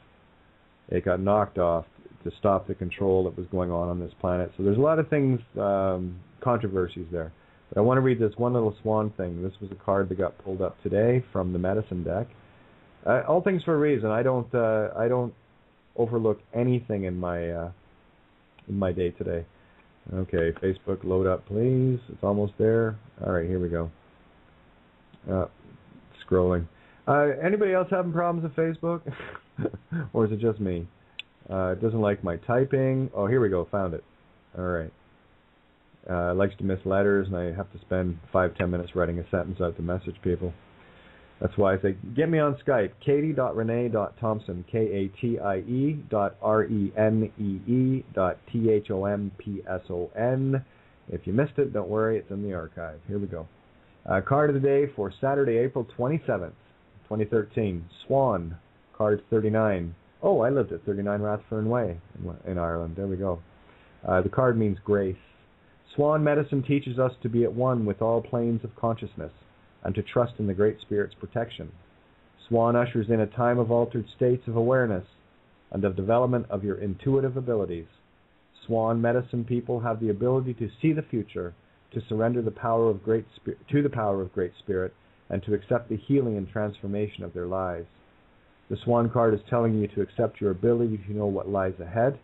[SPEAKER 1] It got knocked off to stop the control that was going on this planet. So there's a lot of things, controversies there. But I want to read this one little swan thing. This was a card that got pulled up today from the medicine deck. All things for a reason. I don't overlook anything in my day today. Okay, Facebook, load up, please. It's almost there. All right, here we go. Scrolling. Anybody else having problems with Facebook, or is it just me? It doesn't like my typing. Oh, here we go. Found it. All right. Likes to miss letters, and I have to spend 5-10 minutes writing a sentence out to message people. That's why I say, get me on Skype, katie.renee.thompson, katie.renee.thompson. If you missed it, don't worry, it's in the archive. Here we go. Card of the day for Saturday, April 27th, 2013. Swan, card 39. Oh, I lived at 39 Rathfern Way in Ireland. There we go. The card means grace. Swan medicine teaches us to be at one with all planes of consciousness, and to trust in the Great Spirit's protection. Swan ushers in a time of altered states of awareness and of development of your intuitive abilities. Swan medicine people have the ability to see the future, to surrender the power of Great Spirit, and to accept the healing and transformation of their lives. The Swan card is telling you to accept your ability to know what lies ahead.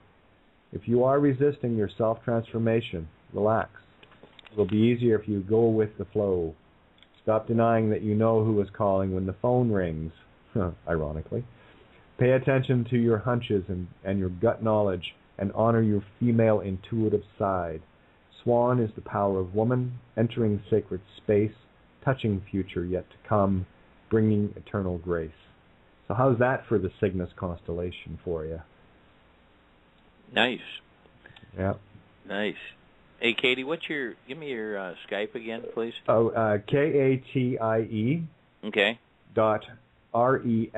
[SPEAKER 1] If you are resisting your self-transformation, relax. It'll be easier if you go with the flow. Stop denying that you know who is calling when the phone rings, ironically. Pay attention to your hunches and your gut knowledge, and honor your female intuitive side. Swan is the power of woman, entering sacred space, touching future yet to come, bringing eternal grace. So how's that for the Cygnus constellation for you?
[SPEAKER 4] Nice.
[SPEAKER 1] Yeah.
[SPEAKER 4] Nice. Hey, Katie, give me your Skype again, please?
[SPEAKER 1] Oh, KATIE.
[SPEAKER 4] Okay.
[SPEAKER 1] .RENEE.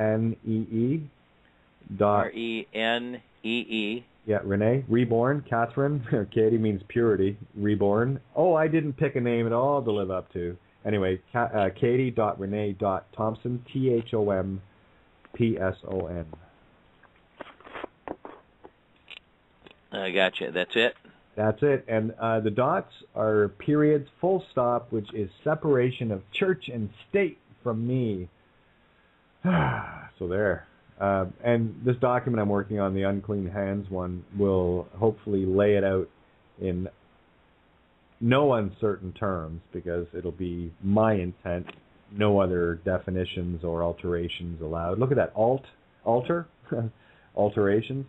[SPEAKER 4] RENEE.
[SPEAKER 1] Yeah, Renee, reborn. Catherine, Katie means purity, reborn. Oh, I didn't pick a name at all to live up to. Anyway, Katie.Renee.Thompson, THOMPSON.
[SPEAKER 4] I gotcha. That's it?
[SPEAKER 1] That's it. And the dots are periods, full stop, which is separation of church and state from me. So there. And this document I'm working on, the unclean hands one, will hopefully lay it out in no uncertain terms, because it'll be my intent, no other definitions or alterations allowed. Look at that, alter, alterations.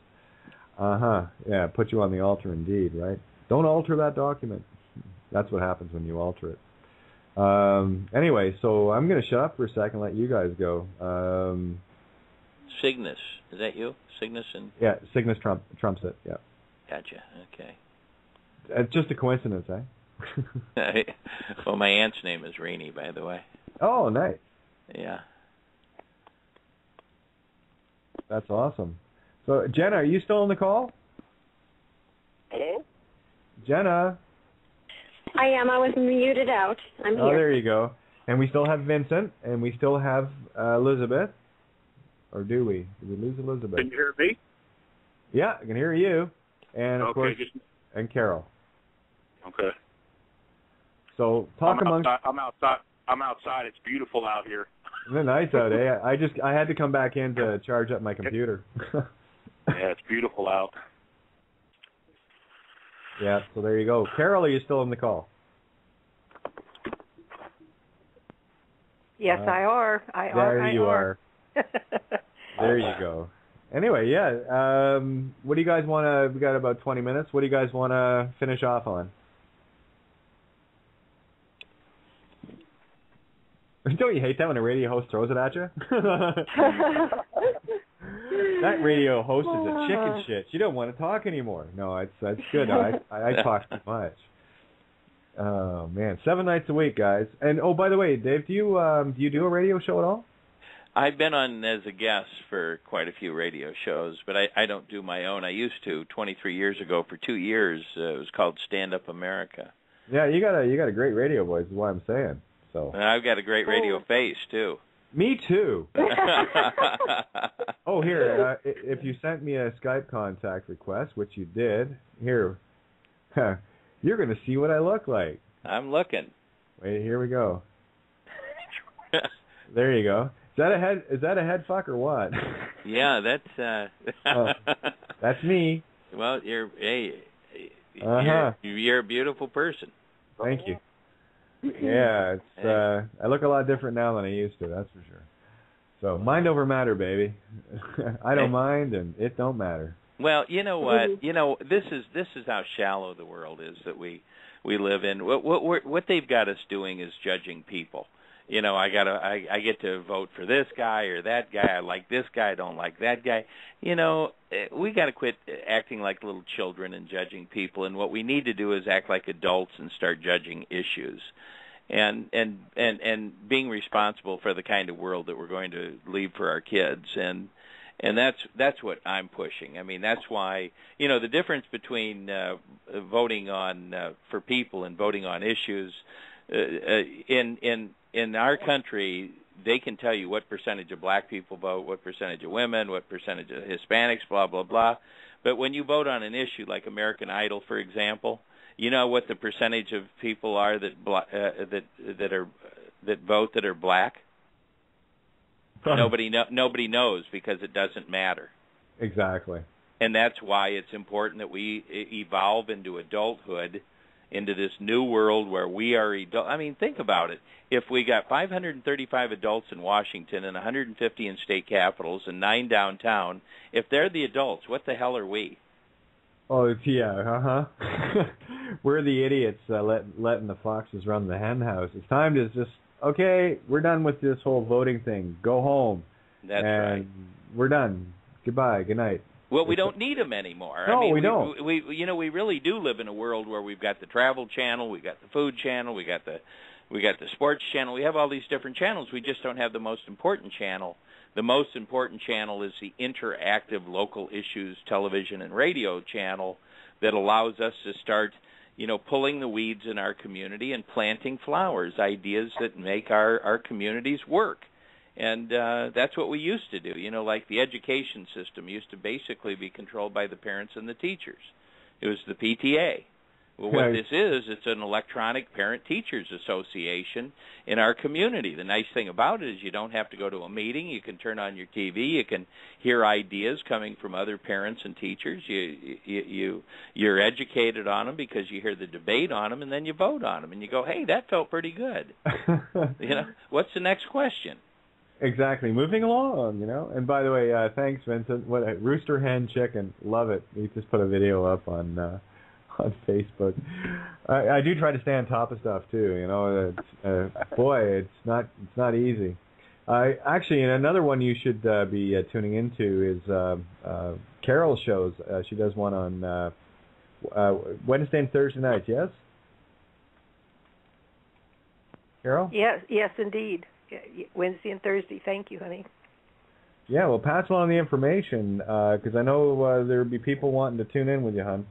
[SPEAKER 1] Yeah, put you on the altar indeed, right? Don't alter that document. That's what happens when you alter it. Anyway, so I'm going to shut up for a second and let you guys go.
[SPEAKER 4] Cygnus, is that you? Cygnus and...
[SPEAKER 1] Yeah, Cygnus trumps it, yeah.
[SPEAKER 4] Gotcha, okay.
[SPEAKER 1] It's just a coincidence, eh?
[SPEAKER 4] Well, my aunt's name is Rainey, by the way.
[SPEAKER 1] Oh, nice.
[SPEAKER 4] Yeah.
[SPEAKER 1] That's awesome. So, Jenna, are you still on the call?
[SPEAKER 5] Hello?
[SPEAKER 1] Jenna?
[SPEAKER 5] I am. I was muted out. I'm here.
[SPEAKER 1] Oh, there you go. And we still have Vincent, and we still have Elizabeth. Or do we? Did we lose Elizabeth?
[SPEAKER 6] Can you hear me?
[SPEAKER 1] Yeah, I can hear you. And, of course, and Carol.
[SPEAKER 6] Okay.
[SPEAKER 1] So, talk amongst...
[SPEAKER 6] I'm outside. It's beautiful out here.
[SPEAKER 1] Isn't it nice out, eh? I had to come back in to charge up my computer.
[SPEAKER 6] Yeah, it's beautiful out.
[SPEAKER 1] Yeah, so there you go. Carol, are you still on the call?
[SPEAKER 3] Yes, I are.
[SPEAKER 1] There you are. There you go. Anyway, yeah. What do you guys want to... We got about 20 minutes. What do you guys want to finish off on? Don't you hate that when a radio host throws it at you? That radio host is a chicken shit. She don't want to talk anymore. No, that's good. I talk too much. Oh man, 7 nights a week, guys. And oh, by the way, Dave, do you do a radio show at all?
[SPEAKER 4] I've been on as a guest for quite a few radio shows, but I don't do my own. I used to 23 years ago for 2 years. It was called Stand Up America.
[SPEAKER 1] Yeah, you got a great radio voice, is what I'm saying. So.
[SPEAKER 4] And I've got a great radio face too.
[SPEAKER 1] Me too. Oh, here, if you sent me a Skype contact request, which you did, here, you're going to see what I look like.
[SPEAKER 4] I'm looking.
[SPEAKER 1] Wait, here we go. There you go. Is that a head fuck or what?
[SPEAKER 4] Yeah, that's
[SPEAKER 1] that's me.
[SPEAKER 4] Well, you're a beautiful person.
[SPEAKER 1] Thank you. Yeah, it's I look a lot different now than I used to, that's for sure. So, mind over matter, baby. I don't mind, and it don't matter.
[SPEAKER 4] Well, you know what? You know, this is how shallow the world is that we live in. What they've got us doing is judging people. You know, I get to vote for this guy or that guy. I like this guy, I don't like that guy. You know, we got to quit acting like little children and judging people. And what we need to do is act like adults and start judging issues, and being responsible for the kind of world that we're going to leave for our kids. And that's what I'm pushing. I mean, that's why, you know, the difference between voting on for people and voting on issues in our country, they can tell you what percentage of black people vote, what percentage of women, what percentage of Hispanics, blah, blah, blah. But when you vote on an issue like American Idol, for example, you know what the percentage of people are that vote that are black? Nobody knows, because it doesn't matter.
[SPEAKER 1] Exactly.
[SPEAKER 4] And that's why it's important that we evolve into adulthood, into this new world where we are adult. I mean, think about it. If we got 535 adults in Washington and 150 in state capitals and 9 downtown, if they're the adults, what the hell are we?
[SPEAKER 1] Oh, yeah, We're the idiots letting the foxes run the hen house. It's time to just, okay, we're done with this whole voting thing. Go home.
[SPEAKER 4] That's right.
[SPEAKER 1] We're done. Goodbye. Good night.
[SPEAKER 4] Well, we don't need them anymore.
[SPEAKER 1] No,
[SPEAKER 4] I mean,
[SPEAKER 1] we don't.
[SPEAKER 4] We really do live in a world where we've got the travel channel, we've got the food channel, we got the sports channel. We have all these different channels. We just don't have the most important channel. The most important channel is the interactive local issues television and radio channel that allows us to start, pulling the weeds in our community and planting flowers, ideas that make our communities work. And that's what we used to do. Like the education system used to basically be controlled by the parents and the teachers. It was the PTA. Well, what this is, it's an electronic parent-teachers association in our community. The nice thing about it is you don't have to go to a meeting. You can turn on your TV. You can hear ideas coming from other parents and teachers. You're educated on them because you hear the debate on them, and then you vote on them. And you go, hey, that felt pretty good. What's the next question?
[SPEAKER 1] Exactly. Moving along, And by the way, thanks, Vincent. What a rooster hen chicken. Love it. You just put a video up on Facebook. I do try to stay on top of stuff too. It's not easy. Actually, another one you should be tuning into is Carol's shows. She does one on Wednesday and Thursday nights. Yes, Carol.
[SPEAKER 3] Yes, indeed. Wednesday and Thursday. Thank you, honey.
[SPEAKER 1] Yeah, well, pass along the information because I know there will be people wanting to tune in with you, hon.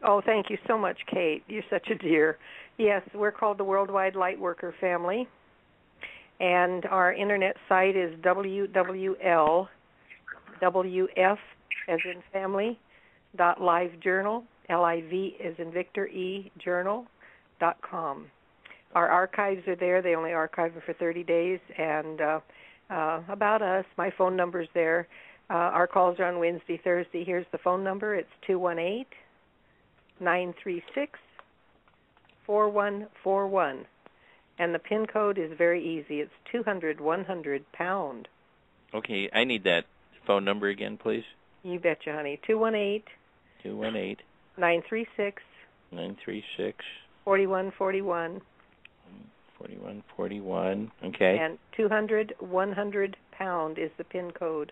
[SPEAKER 3] Oh, thank you so much, Kate. You're such a dear. Yes, we're called the Worldwide Lightworker Family, and our internet site is WWL, WF as in family, .livejournal, LIV as in Victor, E, journal.com. Our archives are there. They only archive them for 30 days, and about us, my phone number's there. Our calls are on Wednesday, Thursday. Here's the phone number. It's 218-936-4141. And the PIN code is very easy. It's 200-100-pound.
[SPEAKER 4] Okay, I need that phone number again, please.
[SPEAKER 3] You betcha, honey. 218-936-4141.
[SPEAKER 4] 4141. Okay.
[SPEAKER 3] And 200-100-pound is the PIN code.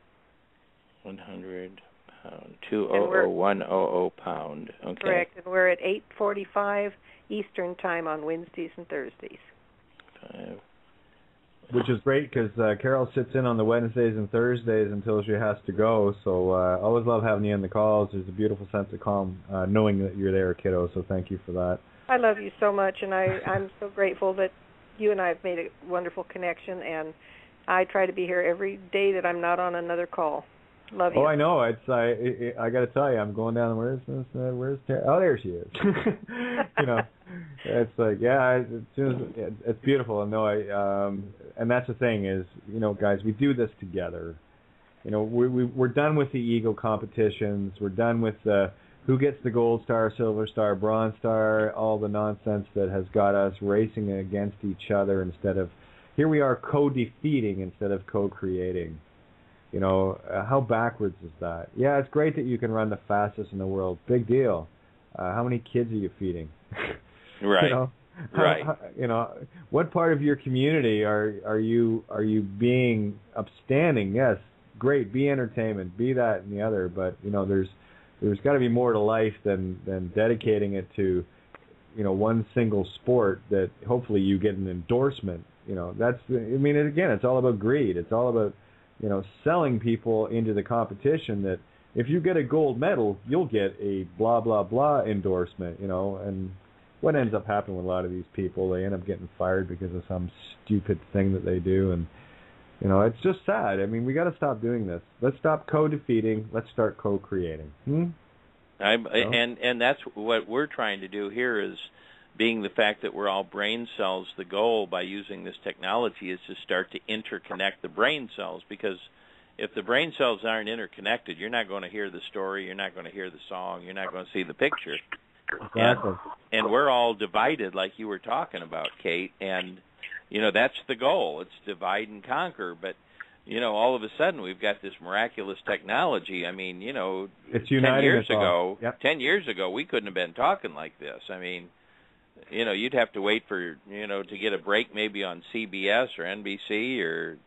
[SPEAKER 4] 100 pound. 200-100 pound. Okay.
[SPEAKER 3] Correct. And we're at 8:45 Eastern time on Wednesdays and Thursdays.
[SPEAKER 1] Which is great because Carol sits in on the Wednesdays and Thursdays until she has to go. So I always love having you in the calls. There's a beautiful sense of calm knowing that you're there, kiddo. So thank you for that.
[SPEAKER 3] I love you so much, and I'm so grateful that you and I have made a wonderful connection, and I try to be here every day that I'm not on another call. Love you.
[SPEAKER 1] Oh, I know. I got to tell you, I'm going down. Where's Tara? Oh, there she is. It's like, it's beautiful. And and that's the thing is, guys, we do this together. We're done with the ego competitions. We're done with who gets the gold star, silver star, bronze star, all the nonsense that has got us racing against each other instead of, here we are co-defeating instead of co-creating. How backwards is that? Yeah, it's great that you can run the fastest in the world. Big deal. How many kids are you feeding?
[SPEAKER 4] Right. Right.
[SPEAKER 1] What part of your community are you being upstanding? Yes, great. Be entertainment. Be that and the other. But there's got to be more to life than dedicating it to one single sport that hopefully you get an endorsement. It's all about greed. It's all about selling people into the competition that if you get a gold medal, you'll get a blah, blah, blah endorsement, and what ends up happening with a lot of these people, they end up getting fired because of some stupid thing that they do, and, it's just sad. I mean, we got to stop doing this. Let's stop co-defeating. Let's start co-creating.
[SPEAKER 4] And that's what we're trying to do here is, being the fact that we're all brain cells, the goal by using this technology is to start to interconnect the brain cells, because if the brain cells aren't interconnected, you're not going to hear the story, you're not going to hear the song, you're not going to see the picture.
[SPEAKER 1] Exactly.
[SPEAKER 4] And we're all divided like you were talking about, Kate, and, that's the goal. It's divide and conquer, but all of a sudden we've got this miraculous technology. I mean,
[SPEAKER 1] it's uniting
[SPEAKER 4] 10 years
[SPEAKER 1] us all.
[SPEAKER 4] ago,
[SPEAKER 1] Yep.
[SPEAKER 4] 10 years ago, we couldn't have been talking like this. I mean, you'd have to wait for, to get a break maybe on CBS or NBC or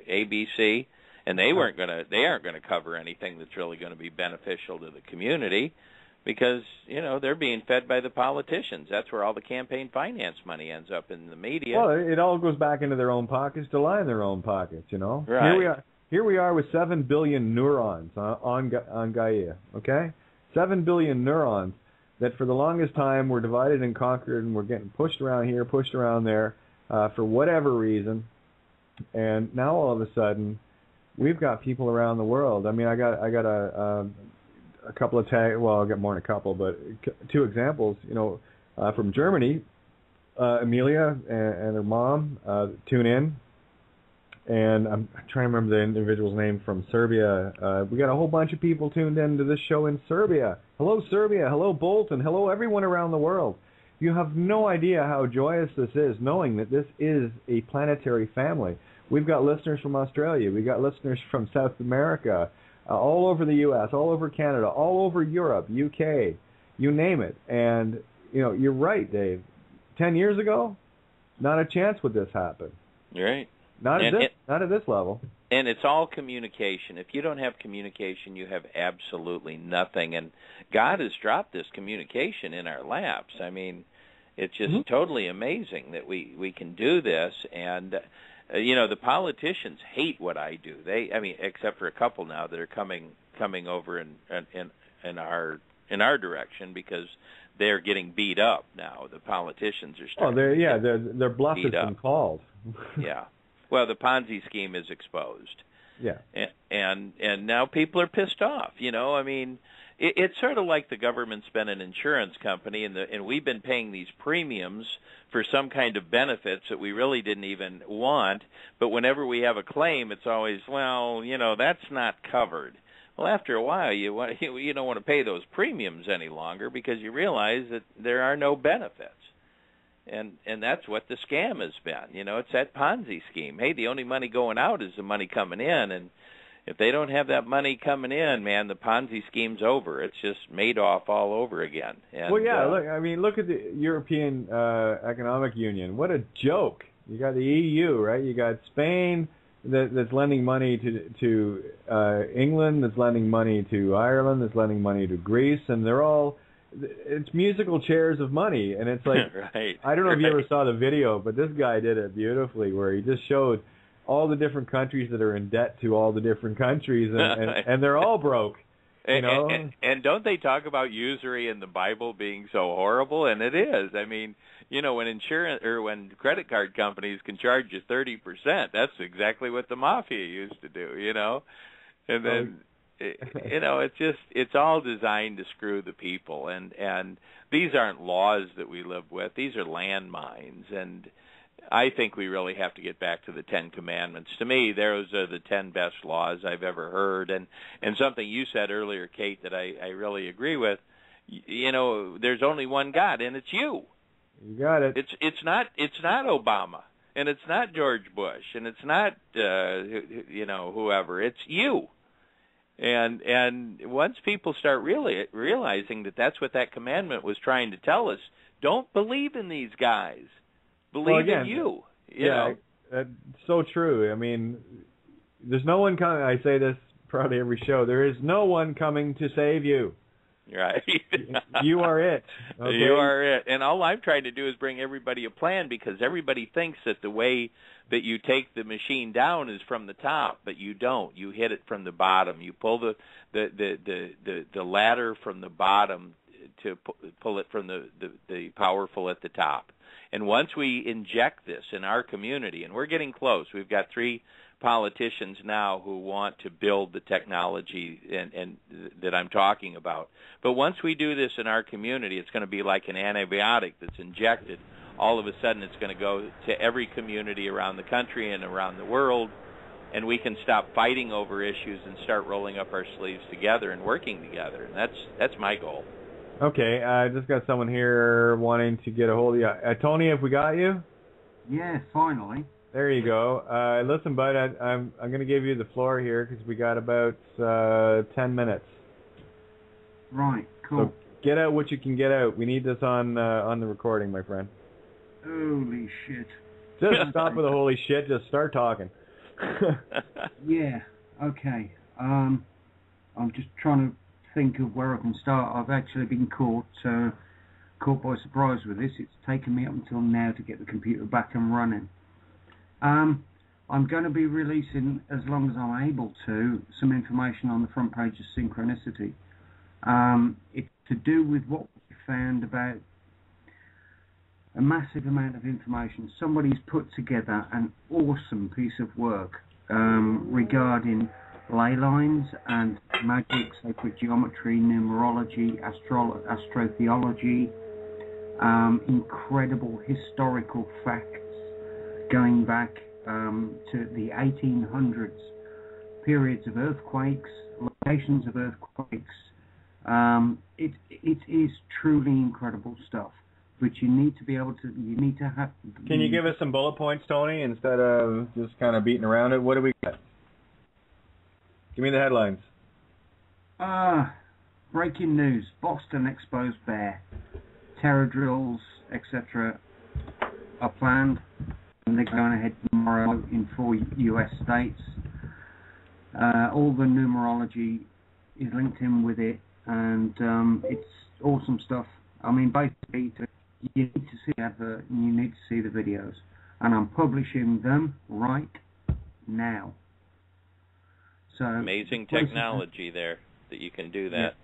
[SPEAKER 4] ABC, and they aren't going to cover anything that's really going to be beneficial to the community, because they're being fed by the politicians. That's where all the campaign finance money ends up, in the media.
[SPEAKER 1] Well, it all goes back into their own pockets to line their own pockets.
[SPEAKER 4] Right.
[SPEAKER 1] Here we are with 7 billion neurons on Gaia. Okay, 7 billion neurons that for the longest time were divided and conquered, and we're getting pushed around here, pushed around there, for whatever reason. And now all of a sudden, we've got people around the world. I mean, I got a couple of I got more than a couple, but 2 examples. From Germany, Amelia and her mom tune in, and I'm trying to remember the individual's name from Serbia. We got a whole bunch of people tuned in to this show in Serbia. Hello, Serbia. Hello, Bolton. Hello, everyone around the world. You have no idea how joyous this is, knowing that this is a planetary family. We've got listeners from Australia. We've got listeners from South America, all over the U.S., all over Canada, all over Europe, UK, you name it. And, you're right, Dave. 10 years ago, not a chance would this happen.
[SPEAKER 4] You're right.
[SPEAKER 1] Not at this level.
[SPEAKER 4] And it's all communication. If you don't have communication, you have absolutely nothing. And God has dropped this communication in our laps. I mean, it's just totally amazing that we can do this. And the politicians hate what I do. Except for a couple now that are coming over in our direction, because they're getting beat up now. The politicians are starting.
[SPEAKER 1] Their bluff has been called.
[SPEAKER 4] Yeah. Well, the Ponzi scheme is exposed.
[SPEAKER 1] Yeah.
[SPEAKER 4] And now people are pissed off. It's sort of like the government's been an insurance company, and we've been paying these premiums for some kind of benefits that we really didn't even want. But whenever we have a claim, it's always, that's not covered. Well, after a while, you don't want to pay those premiums any longer, because you realize that there are no benefits. And that's what the scam has been. It's that Ponzi scheme. Hey, the only money going out is the money coming in, and if they don't have that money coming in, man, the Ponzi scheme's over. It's just Madoff all over again. And,
[SPEAKER 1] look at the European Economic Union. What a joke. You got the EU, right? You got Spain that's lending money to England, that's lending money to Ireland, that's lending money to Greece, and they're all... It's musical chairs of money, and it's like,
[SPEAKER 4] right,
[SPEAKER 1] I don't know if you ever saw the video, but this guy did it beautifully, where he just showed all the different countries that are in debt to all the different countries, and they're all broke.
[SPEAKER 4] And don't they talk about usury in the Bible being so horrible? And it is. I mean, when insurance or when credit card companies can charge you 30%, that's exactly what the mafia used to do. And then. It's all designed to screw the people, and these aren't laws that we live with. These are landmines, and I think we really have to get back to the 10 Commandments. To me, those are the 10 best laws I've ever heard, and something you said earlier, Kate, that I really agree with. There's only one God, and it's you.
[SPEAKER 1] You got it.
[SPEAKER 4] It's not Obama, and it's not George Bush, and it's not whoever. It's you. And once people start really realizing that that's what that commandment was trying to tell us, don't believe in these guys. Believe in you. You know?
[SPEAKER 1] That's so true. I mean, there's no one coming. I say this probably every show. There is no one coming to save you.
[SPEAKER 4] Right.
[SPEAKER 1] You are it. Okay?
[SPEAKER 4] You are it. And all I'm trying to do is bring everybody a plan, because everybody thinks that the way that you take the machine down is from the top, but you don't. You hit it from the bottom. You pull the ladder from the bottom to pull it from the powerful at the top. And once we inject this in our community, and we're getting close, we've got 3 politicians now who want to build the technology and that I'm talking about. But once we do this in our community, it's going to be like an antibiotic that's injected. All of a sudden, it's going to go to every community around the country and around the world, and we can stop fighting over issues and start rolling up our sleeves together and working together. And that's my goal.
[SPEAKER 1] Okay, I just got someone here wanting to get a hold of you. Tony, have we got you?
[SPEAKER 2] Yeah, finally.
[SPEAKER 1] There you go. Listen, bud, I'm going to give you the floor here because we got about 10 minutes.
[SPEAKER 2] Right, cool.
[SPEAKER 1] So get out what you can get out. We need this on the recording, my friend.
[SPEAKER 2] Holy shit.
[SPEAKER 1] Just stop with the holy shit. Just start talking.
[SPEAKER 2] Yeah, okay. I'm just trying to think of where I can start. I've actually been caught by surprise with this. It's taken me up until now to get the computer back and running. I'm going to be releasing, as long as I'm able to, some information on the front page of Syncrenicity. It's to do with what we found about a massive amount of information. Somebody's put together an awesome piece of work regarding ley lines and magic, sacred geometry, numerology, astrotheology, incredible historical facts going back to the 1800s, periods of earthquakes, locations of earthquakes. It is truly incredible stuff. But you need to be able to, have...
[SPEAKER 1] Can you give us some bullet points, Tony, instead of just kind of beating around it? What do we got? Give me the headlines.
[SPEAKER 2] Breaking news. Boston exposed bear. Terror drills, etc. are planned. And they're going ahead tomorrow in 4 US states. All the numerology is linked in with it. And it's awesome stuff. I mean, basically, you need to see the advert and you need to see the videos. And I'm publishing them right now. So
[SPEAKER 4] amazing technology there that you can do that.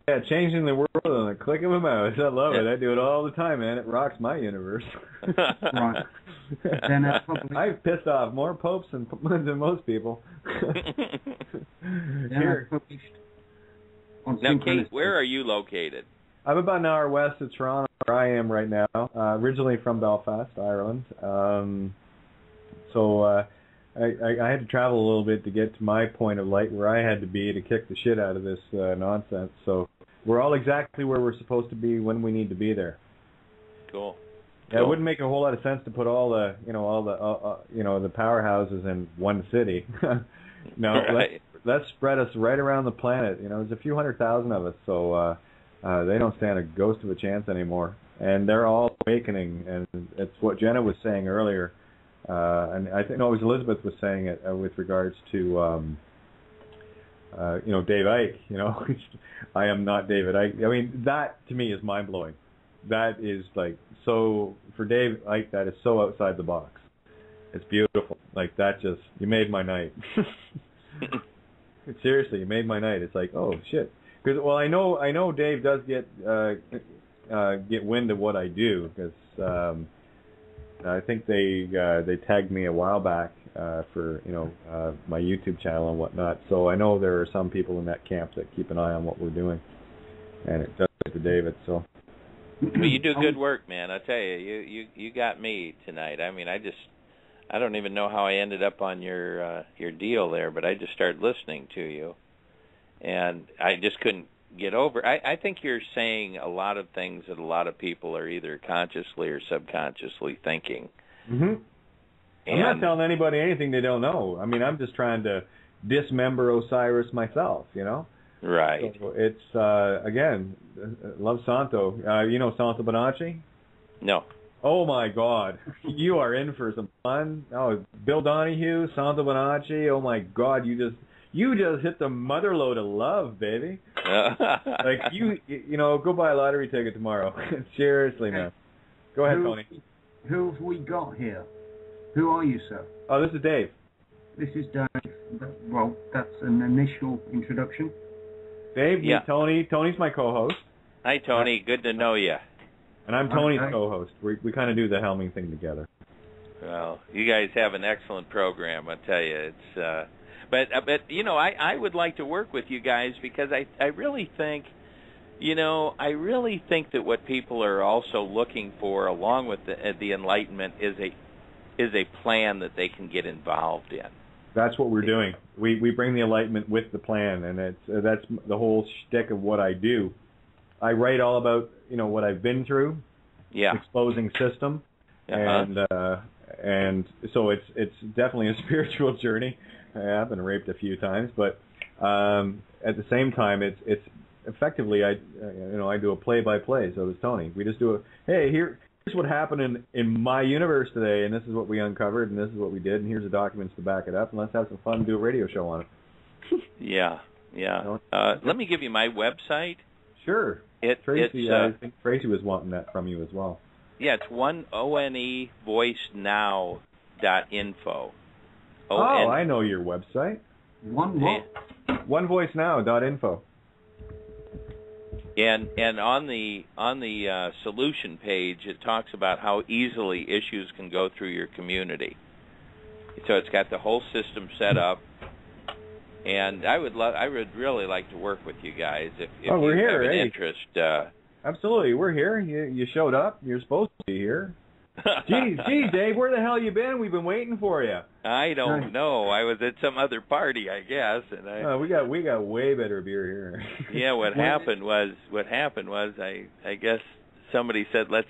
[SPEAKER 1] Yeah, changing the world on a click of a mouse. I love it. I do it all the time, man. It rocks my universe.
[SPEAKER 2] Right. Then
[SPEAKER 1] I've pissed off more popes than most people.
[SPEAKER 2] Here.
[SPEAKER 4] Now, Kate, where are you located?
[SPEAKER 1] I'm about an hour west of Toronto, where I am right now. Originally from Belfast, Ireland. So I had to travel a little bit to get to my point of light where I had to be to kick the shit out of this nonsense. So we're all exactly where we're supposed to be when we need to be there.
[SPEAKER 4] Cool.
[SPEAKER 1] Yeah, it wouldn't make a whole lot of sense to put all the the powerhouses in one city. No, right. Let's spread us right around the planet. There's a few 100,000 of us, so they don't stand a ghost of a chance anymore. And they're all awakening, and it's what Jenna was saying earlier. And I think, no, it was Elizabeth was saying it with regards to, Dave Icke, I am not David Icke. I mean, that to me is mind-blowing. That is like, so, for Dave Icke, that is so outside the box. It's beautiful. Like, that just, you made my night. Seriously, you made my night. It's like, oh, shit. Because, well, I know Dave does get wind of what I do, because, I think they tagged me a while back for my YouTube channel and whatnot. So I know there are some people in that camp that keep an eye on what we're doing, and it does to David. So.
[SPEAKER 4] Well, you do good work, man. I tell you, you got me tonight. I mean, I don't even know how I ended up on your deal there, but I just started listening to you, and I just couldn't get over. I think you're saying a lot of things that a lot of people are either consciously or subconsciously thinking.
[SPEAKER 1] Mm-hmm. I'm not telling anybody anything they don't know. I mean, I'm just trying to dismember Osiris myself,
[SPEAKER 4] Right.
[SPEAKER 1] So it's, again, love Santo. Santo Bonacci?
[SPEAKER 4] No.
[SPEAKER 1] Oh, my God. You are in for some fun. Oh, Bill Donahue, Santo Bonacci. Oh, my God, you just hit the mother load of love, baby. Like, go buy a lottery ticket tomorrow. Seriously, man. Go ahead, Tony.
[SPEAKER 2] Who have we got here? Who are you, sir?
[SPEAKER 1] Oh, this is Dave.
[SPEAKER 2] This is Dave. Well, that's an initial introduction.
[SPEAKER 1] Dave, yeah. Tony's my co-host.
[SPEAKER 4] Hi, Tony. Good to know you. And
[SPEAKER 1] I'm Tony's co-host. We kind of do the helming thing together.
[SPEAKER 4] Well, you guys have an excellent program, I tell you. It's... But I would like to work with you guys because I really think, that what people are also looking for, along with the Enlightenment, is a plan that they can get involved in.
[SPEAKER 1] That's what we're doing. We bring the Enlightenment with the plan, and that's the whole shtick of what I do. I write all about what I've been through, exposing system, and and so it's definitely a spiritual journey. I've been raped a few times, but at the same time, it's effectively I do a play-by-play. So does Tony. We just do here's what happened in my universe today, and this is what we uncovered, and this is what we did, and here's the documents to back it up, and let's have some fun and do a radio show on it.
[SPEAKER 4] Yeah. Let me give you my website.
[SPEAKER 1] Sure. Tracy, I think Tracy was wanting that from you as well.
[SPEAKER 4] Yeah, it's onevoicenow.info.
[SPEAKER 1] I know your website. Onevoicenow.info.
[SPEAKER 4] And on the solution page, it talks about how easily issues can go through your community. So it's got the whole system set up. And I would really like to work with you guys if
[SPEAKER 1] we're
[SPEAKER 4] you
[SPEAKER 1] here,
[SPEAKER 4] have an interest.
[SPEAKER 1] Absolutely, we're here. You showed up. You're supposed to be here. Gee, Dave, where the hell you been? We've been waiting for you.
[SPEAKER 4] I don't know. I was at some other party, I guess, and
[SPEAKER 1] we got way better beer here.
[SPEAKER 4] Yeah, what happened was I guess somebody said let's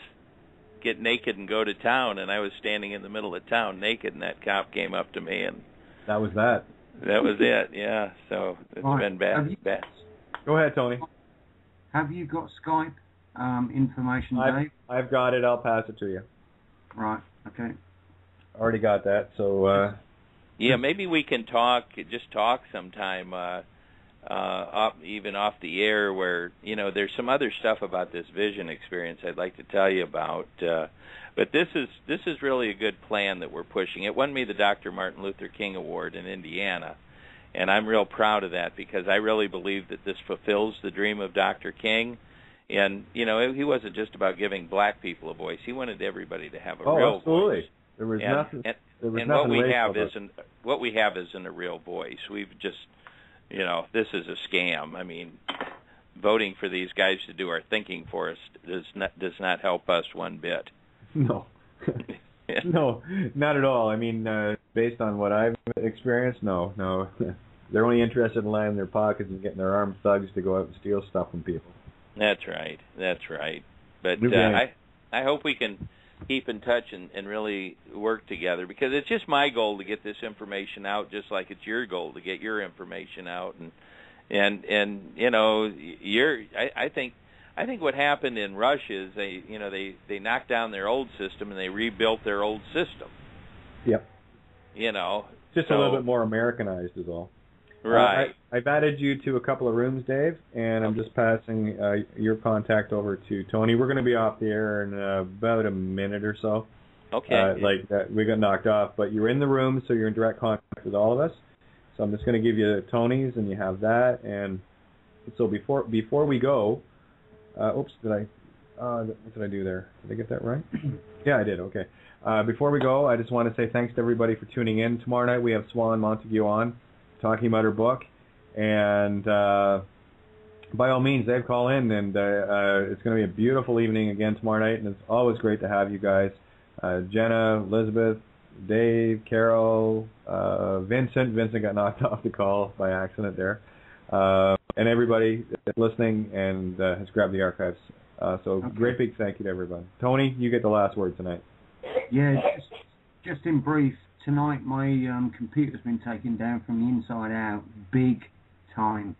[SPEAKER 4] get naked and go to town, and I was standing in the middle of town naked, and that cop came up to me, and
[SPEAKER 1] that was that.
[SPEAKER 4] That was it, yeah. So it's been bad.
[SPEAKER 1] Go ahead, Tony.
[SPEAKER 2] Have you got Skype information, Dave?
[SPEAKER 1] I've got it. I'll pass it to you.
[SPEAKER 2] Right. Okay.
[SPEAKER 1] Already got that. So.
[SPEAKER 4] Yeah, maybe we can talk sometime, even off the air, where there's some other stuff about this vision experience I'd like to tell you about. But this is really a good plan that we're pushing. It won me the Dr. Martin Luther King Award in Indiana, and I'm real proud of that because I really believe that this fulfills the dream of Dr. King. And he wasn't just about giving black people a voice; he wanted everybody to have a real
[SPEAKER 1] absolutely.
[SPEAKER 4] voice.
[SPEAKER 1] There was nothing.
[SPEAKER 4] And what we have isn't a real voice. We've just, this is a scam. I mean, voting for these guys to do our thinking for us does not help us one bit.
[SPEAKER 1] No. No, not at all. I mean, based on what I've experienced, no. They're only interested in lining their pockets and getting their armed thugs to go out and steal stuff from people. That's
[SPEAKER 4] right. But I hope we can keep in touch and really work together because it's just my goal to get this information out, just like it's your goal to get your information out. And I think what happened in Russia is they knocked down their old system and they rebuilt their old system.
[SPEAKER 1] Yep. Just a little bit more Americanized is all.
[SPEAKER 4] Right.
[SPEAKER 1] I've added you to a couple of rooms, Dave, and I'm just passing your contact over to Tony. We're going to be off the air in about a minute or so.
[SPEAKER 4] Okay.
[SPEAKER 1] We got knocked off, but you're in the room, so you're in direct contact with all of us. So I'm just going to give you Tony's, and you have that. And so before we go, what did I do there? Did I get that right? Yeah, I did. Okay. Before we go, I just want to say thanks to everybody for tuning in. Tomorrow night we have Swan Montague on, talking about her book, and by all means, Dave, call in, and it's going to be a beautiful evening again tomorrow night, and it's always great to have you guys. Jenna, Elizabeth, Dave, Carol, Vincent got knocked off the call by accident there, and everybody that's listening and has grabbed the archives. Great big thank you to everybody. Tony, you get the last word tonight.
[SPEAKER 2] Yeah, just in brief, tonight my computer's been taken down from the inside out, big time.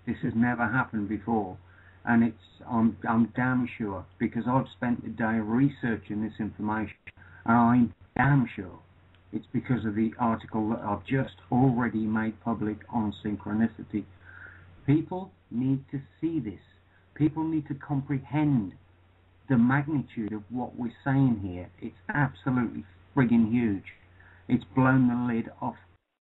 [SPEAKER 2] This has never happened before, and I'm damn sure because I've spent the day researching this information, and I'm damn sure it's because of the article that I've just already made public on Syncrenicity. People need to see this. People need to comprehend the magnitude of what we're saying here. It's absolutely friggin' huge. It's blown the lid off